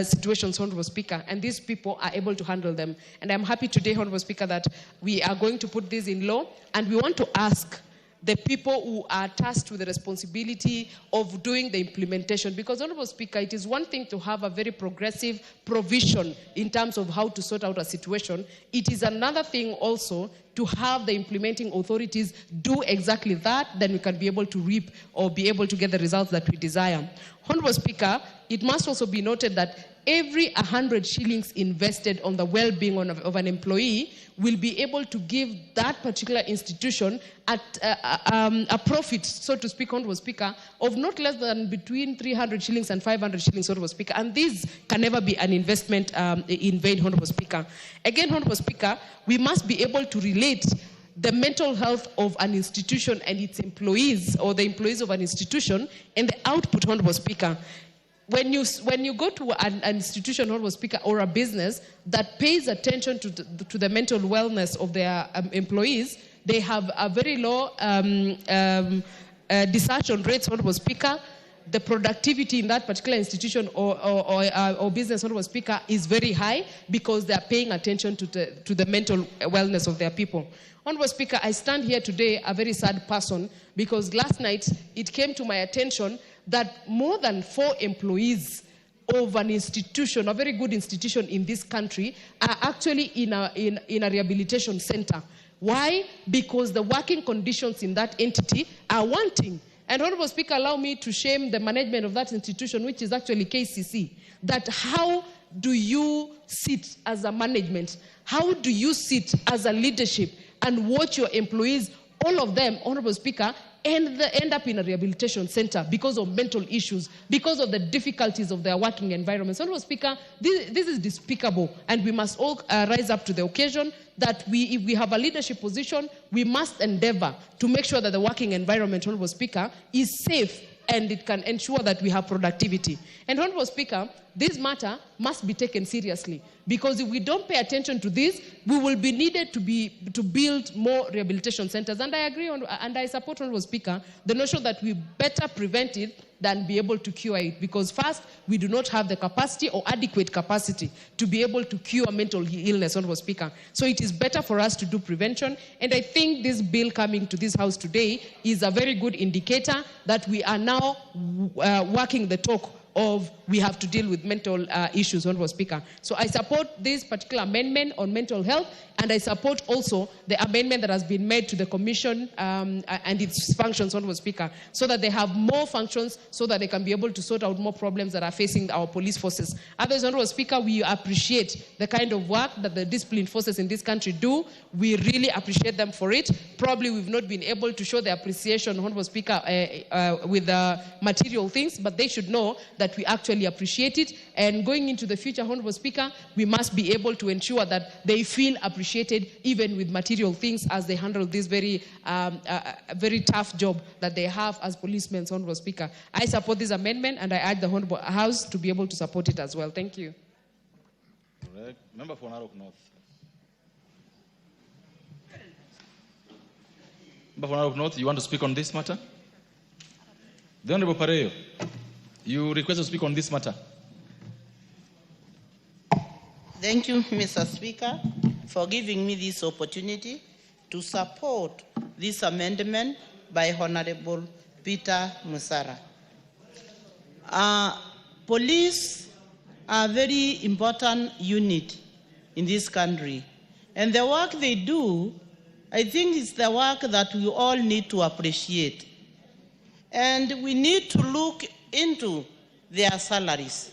situations, Honorable Speaker, and these people are able to handle them. And I'm happy today, Honorable Speaker, that we are going to put this in law, and we want to ask the people who are tasked with the responsibility of doing the implementation. Because, Honorable Speaker, it is one thing to have a very progressive provision in terms of how to sort out a situation. It is another thing also to have the implementing authorities do exactly that, then we can be able to reap or be able to get the results that we desire. Honorable Speaker, it must also be noted that every 100 shillings invested on the well-being of an employee will be able to give that particular institution a profit, so to speak, Honorable Speaker, of not less than between 300 shillings and 500 shillings, Honorable Speaker. And this can never be an investment in vain, Honorable Speaker. Again, Honorable Speaker, we must be able to relate the mental health of an institution and its employees, or the employees of an institution, and the output, Honorable Speaker. When you go to an institution, Honorable Speaker, or a business that pays attention to the mental wellness of their employees, they have a very low desertion rates, Honorable Speaker. The productivity in that particular institution or business, Honorable Speaker, is very high because they are paying attention to the mental wellness of their people. Honorable Speaker, I stand here today a very sad person because last night it came to my attention that more than 4 employees of an institution, a very good institution in this country, are actually in a rehabilitation center. Why? Because the working conditions in that entity are wanting. And Honorable Speaker, allow me to shame the management of that institution, which is actually KCC, that how do you sit as a management? How do you sit as a leadership and watch your employees, all of them, Honorable Speaker, and they end up in a rehabilitation center because of mental issues, because of the difficulties of their working environment? So, Honorable Speaker, this is despicable, and we must all rise up to the occasion that if we have a leadership position, we must endeavor to make sure that the working environment, Honorable Speaker, is safe and it can ensure that we have productivity. And Honorable Speaker, this matter must be taken seriously, because if we don't pay attention to this, we will be needed to build more rehabilitation centers. And I agree and I support, Honorable Speaker, the notion that we better prevent it than be able to cure it, because first, we do not have the capacity or adequate capacity to be able to cure mental illness, Honorable Speaker. So it is better for us to do prevention, and I think this bill coming to this House today is a very good indicator that we are now walking the talk of we have to deal with mental issues, Honorable Speaker. So I support this particular amendment on mental health, and I support also the amendment that has been made to the Commission and its functions, Honorable Speaker, so that they have more functions, so that they can be able to sort out more problems that are facing our police forces. Others, Honorable Speaker, we appreciate the kind of work that the disciplined forces in this country do. We really appreciate them for it. Probably we've not been able to show the appreciation, Honorable Speaker, with material things, but they should know that we actually appreciate it. And going into the future, Honorable Speaker, we must be able to ensure that they feel appreciated even with material things as they handle this very tough job that they have as policemen, Honorable Speaker. I support this amendment and I urge the Honorable House to be able to support it as well. Thank you. Correct. Member for Narok North. Member for Narok North, you want to speak on this matter? The Honorable Pareyo, you request to speak on this matter. Thank you, Mr. Speaker, for giving me this opportunity to support this amendment by Honorable Peter Musara. Police are a very important unit in this country. And the work they do, I think it's the work that we all need to appreciate. And we need to look into their salaries.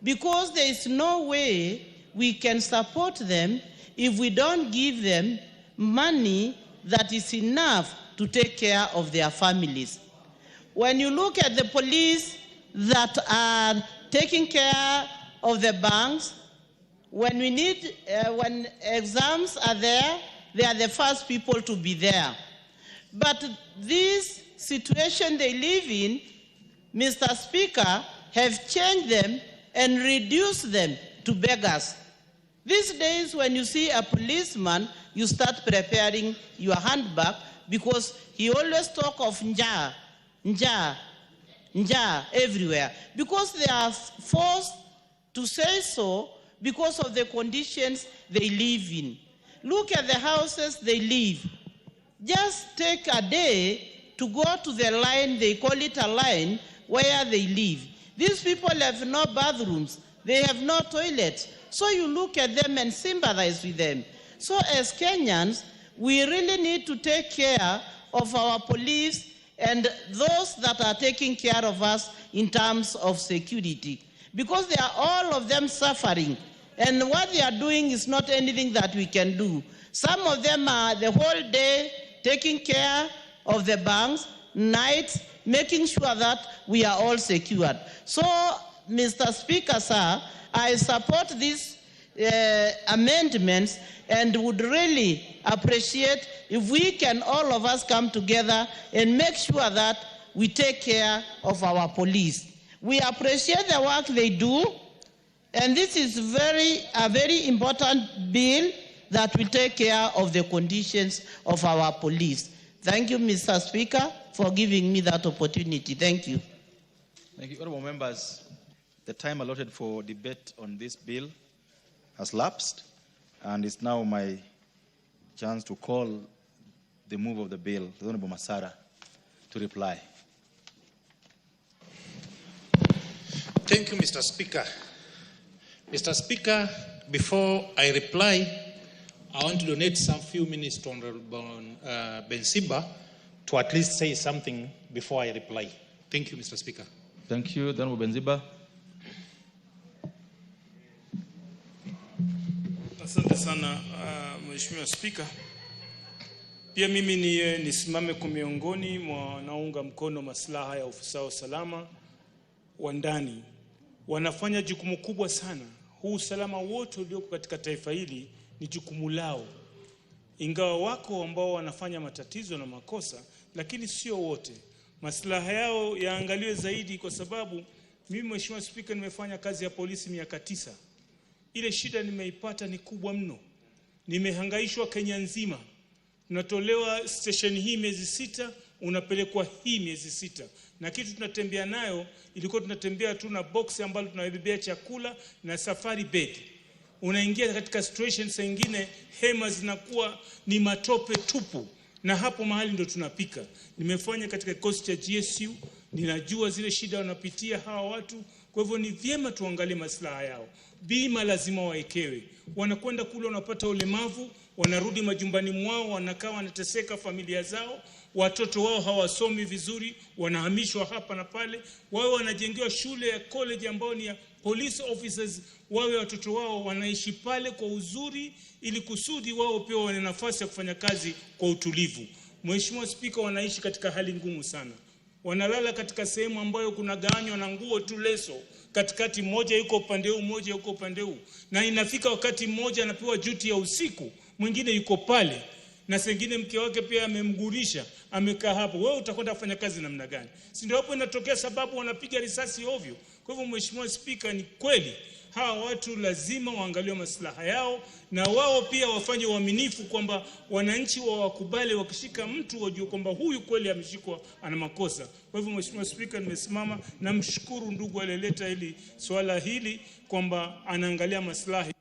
Because there is no way we can support them if we don't give them money that is enough to take care of their families. When you look at the police that are taking care of the banks, when exams are there, they are the first people to be there. But this situation they live in, Mr. Speaker, have changed them and reduced them to beggars. These days, when you see a policeman, you start preparing your handbag because he always talk of nja, nja, nja everywhere. Because they are forced to say so because of the conditions they live in. Look at the houses they live. Just take a day to go to the line, they call it a line, where they live. These people have no bathrooms, they have no toilets. So you look at them and sympathize with them. So as Kenyans, we really need to take care of our police and those that are taking care of us in terms of security. Because they are all of them suffering. And what they are doing is not anything that we can do. Some of them are the whole day taking care of the banks, nights, making sure that we are all secured. So, Mr. Speaker, sir, I support these amendments and would really appreciate if we can all of us come together and make sure that we take care of our police. We appreciate the work they do, and this is a very important bill that will take care of the conditions of our police. Thank you, Mr. Speaker, for giving me that opportunity. Thank you. Thank you. Honourable members, the time allotted for debate on this bill has lapsed, and it's now my chance to call the move of the bill, the Honourable Masara, to reply. Thank you, Mr. Speaker. Mr. Speaker, before I reply, I want to donate some few minutes to Honorable Bensiba to at least say something before I reply. Thank you, Mr. Speaker. Thank you, Honorable Benziba. Asante sana Mheshimiwa Spika. Pia mimi nisimame kwa miongoni mwa wanaunga mkono maslaha ya ofisa wa usalama wa ndani. Wanafanya jukumu kubwa sana. Huu usalama wote ulioko katika taifa hili ni jukumu lao. Ingawa wako ambao wanafanya matatizo na makosa, lakini sio wote. Maslaha yao yaangaliwe zaidi, kwa sababu mimi Mheshimiwa Spika nimefanya kazi ya polisi miaka 9. Ile shida nimeipata ni kubwa mno. Nimehangaishwa Kenya nzima. Unatolewa station hii miezi 6, unapelekwa hii miezi 6. Na kitu tunatembea nayo, ilikuwa tunatembea tu na box ambalo tunabebea chakula na safari bed. Unaingia katika situations nyingine, hema zinakuwa ni matope tupu, na hapo mahali ndo tunapika. Nimefanya katika kikosi cha GSU, ninajua zile shida wanapitia hawa watu. Kwa hivyo ni vyema tuangalie maslaha yao. Bima lazima waekewe. Wanakwenda kule, wanapata ulemavu, wanarudi majumbani mwao, wanakaa wanateseka familia zao, watoto wao hawasomi vizuri, wanahamishwa hapa na pale. Wao wanajengewa shule ya college ambao ni ya police officers, wawe watoto wao wanaishi pale kwa uzuri, ili kusudi wao pia wana nafasi ya kufanya kazi kwa utulivu. Mheshimiwa Spika, wanaishi katika hali ngumu sana. wanalala katika sehemu ambayo kuna gawanywa na nguo tu leso, katikati mmoja yuko upande huu, mmoja yuko upande huu, na inafika wakati mmoja anapewa duty ya usiku, mwingine yuko pale, na sengine mke wake pia amemgurisha, amekaa hapo. Wewe utakwenda kufanya kazi namna gani? Si ndio hapo inatokea sababu wanapiga risasi ovyo. Kwa hivyo Mheshimiwa Spika, ni kweli hawa watu lazima waangalie maslaha yao, na wao pia wafanye uaminifu kwamba wananchi wakubali, wakishika mtu wajue kwamba huyu kweli ameshikwa ana makosa. Kwa hivyo Mheshimiwa Spika, nimesimama na mshukuru ndugu aliyeleta hili swala hili kwamba anaangalia maslahi.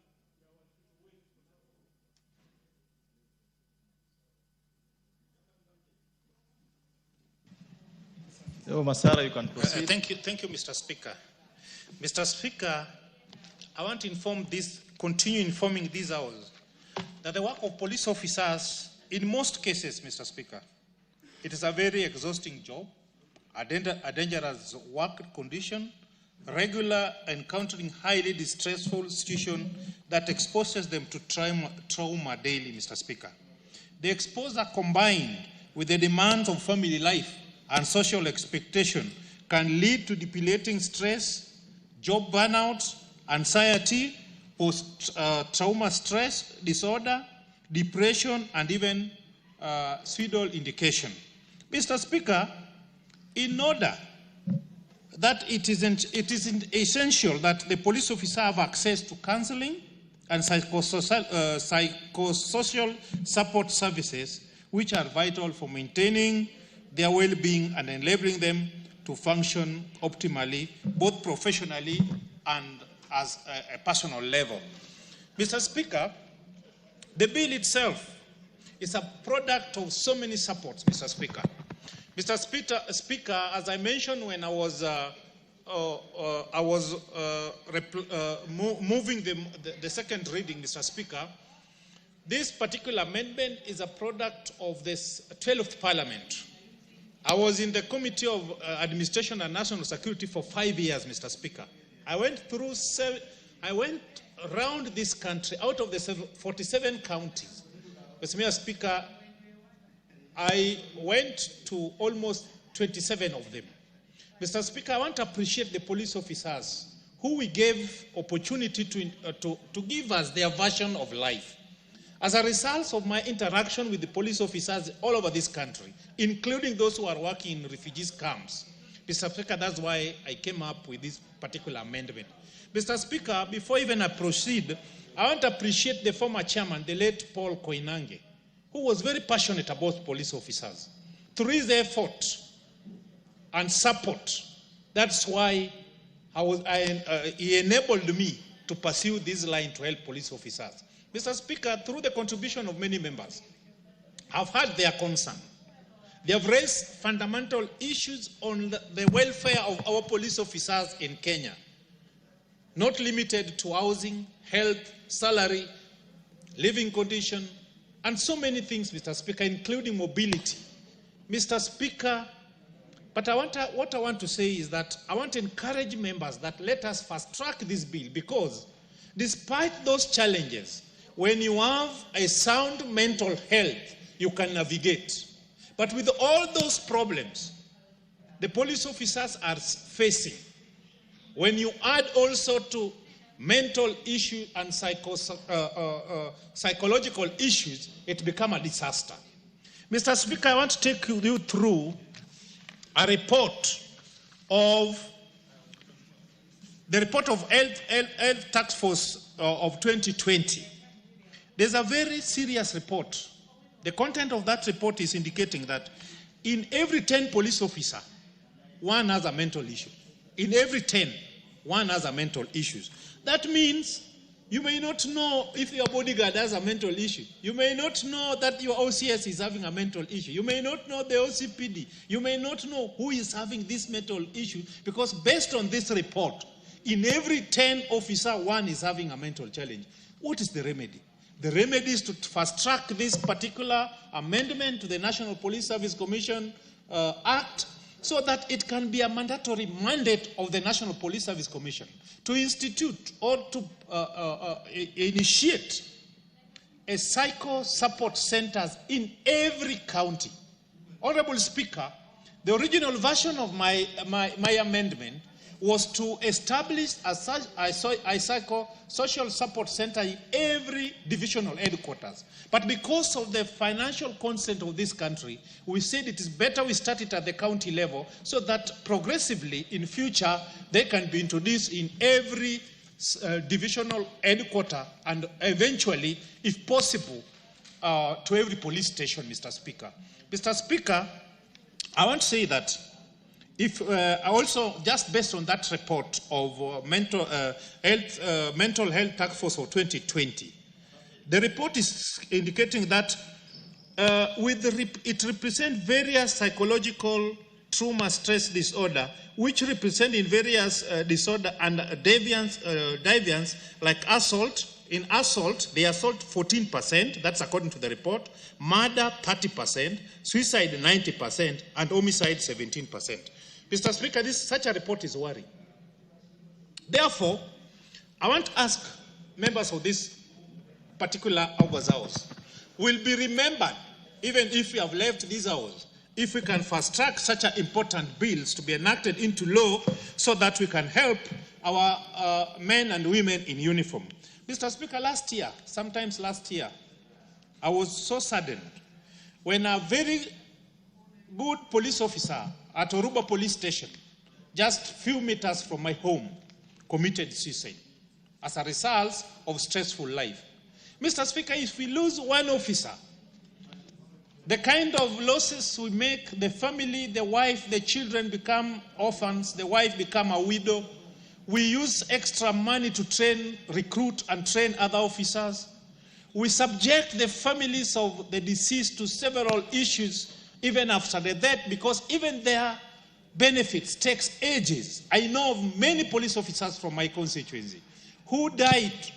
Masara, you can proceed. Thank you, Mr. Speaker. Mr. Speaker, I want to continue informing this House that the work of police officers, in most cases, Mr. Speaker, it is a very exhausting job, a dangerous work condition, regular encountering highly distressful situation that exposes them to trauma daily, Mr. Speaker. The exposure combined with the demands of family life and social expectation can lead to debilitating stress, job burnout, anxiety, post-trauma stress disorder, depression, and even suicidal indication. Mr. Speaker, in order that it is essential that the police officer have access to counseling and psychosocial support services, which are vital for maintaining their well-being and enabling them to function optimally, both professionally and as a personal level. Mr. Speaker, the bill itself is a product of so many supports, Mr. Speaker. Mr. Speaker, as I mentioned when I was moving the second reading, Mr. Speaker, this particular amendment is a product of this 12th Parliament. I was in the Committee of Administration and National Security for 5 years, Mr. Speaker. I went around this country, out of the 47 counties. Mr. Speaker, I went to almost 27 of them. Mr. Speaker, I want to appreciate the police officers who we gave opportunity to give us their version of life. As a result of my interaction with the police officers all over this country, including those who are working in refugees camps, Mr. Speaker, that's why I came up with this particular amendment. Mr. Speaker, before even I proceed, I want to appreciate the former chairman, the late Paul Koinange, who was very passionate about police officers. Through his effort and support, that's why he enabled me to pursue this line to help police officers. Mr. Speaker, through the contribution of many members, I've heard their concern. They have raised fundamental issues on the welfare of our police officers in Kenya, not limited to housing, health, salary, living condition, and so many things, Mr. Speaker, including mobility. Mr. Speaker, but what I want to say is that I want to encourage members that let us fast track this bill, because despite those challenges, when you have a sound mental health, you can navigate. But with all those problems the police officers are facing, when you add also to mental issue and psychological issues, it becomes a disaster. Mr. Speaker, I want to take you through a report of the report of Health Task Force of 2020. There's a very serious report. The content of that report is indicating that in every 10 police officers, one has a mental issue. In every 10, one has a mental issue. That means you may not know if your bodyguard has a mental issue. You may not know that your OCS is having a mental issue. You may not know the OCPD. You may not know who is having this mental issue, because based on this report, in every 10 officers, one is having a mental challenge. What is the remedy? The remedy is to fast track this particular amendment to the National Police Service Commission Act, so that it can be a mandatory mandate of the National Police Service Commission to institute or to initiate a psycho support centers in every county. Honorable Speaker, The original version of my amendment was to establish a social support center in every divisional headquarters. But because of the financial consent of this country, we said it is better we start it at the county level so that progressively in future they can be introduced in every divisional headquarter and eventually, if possible, to every police station, Mr. Speaker. Mr. Speaker, I want to say that if also, just based on that report of mental health task force of 2020, the report is indicating that it represents various psychological trauma stress disorder, which represent in various disorder and deviance like assault. In assault, they assault 14%, that's according to the report, murder 30%, suicide 90%, and homicide 17%. Mr. Speaker, such a report is worrying. Therefore, I want to ask members of this particular August House, will be remembered, even if we have left these hours, if we can fast track such important bills to be enacted into law so that we can help our men and women in uniform. Mr. Speaker, sometimes last year, I was so saddened when a very good police officer at Oruba police station, just a few meters from my home, committed suicide as a result of stressful life. Mr. Speaker, if we lose one officer, the kind of losses we make, the family, the wife, the children become orphans, the wife become a widow. We use extra money to recruit and train other officers. We subject the families of the deceased to several issues even after the death because even their benefits takes ages. I know of many police officers from my constituency who died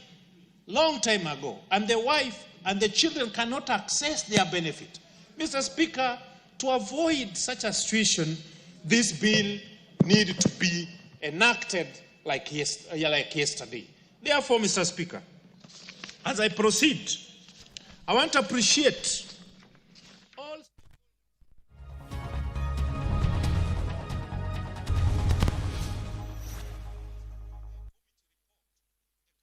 long time ago and the wife and the children cannot access their benefit. Mr. Speaker, to avoid such a situation, this bill needed to be enacted like yesterday. Therefore, Mr. Speaker, as I proceed, I want to appreciate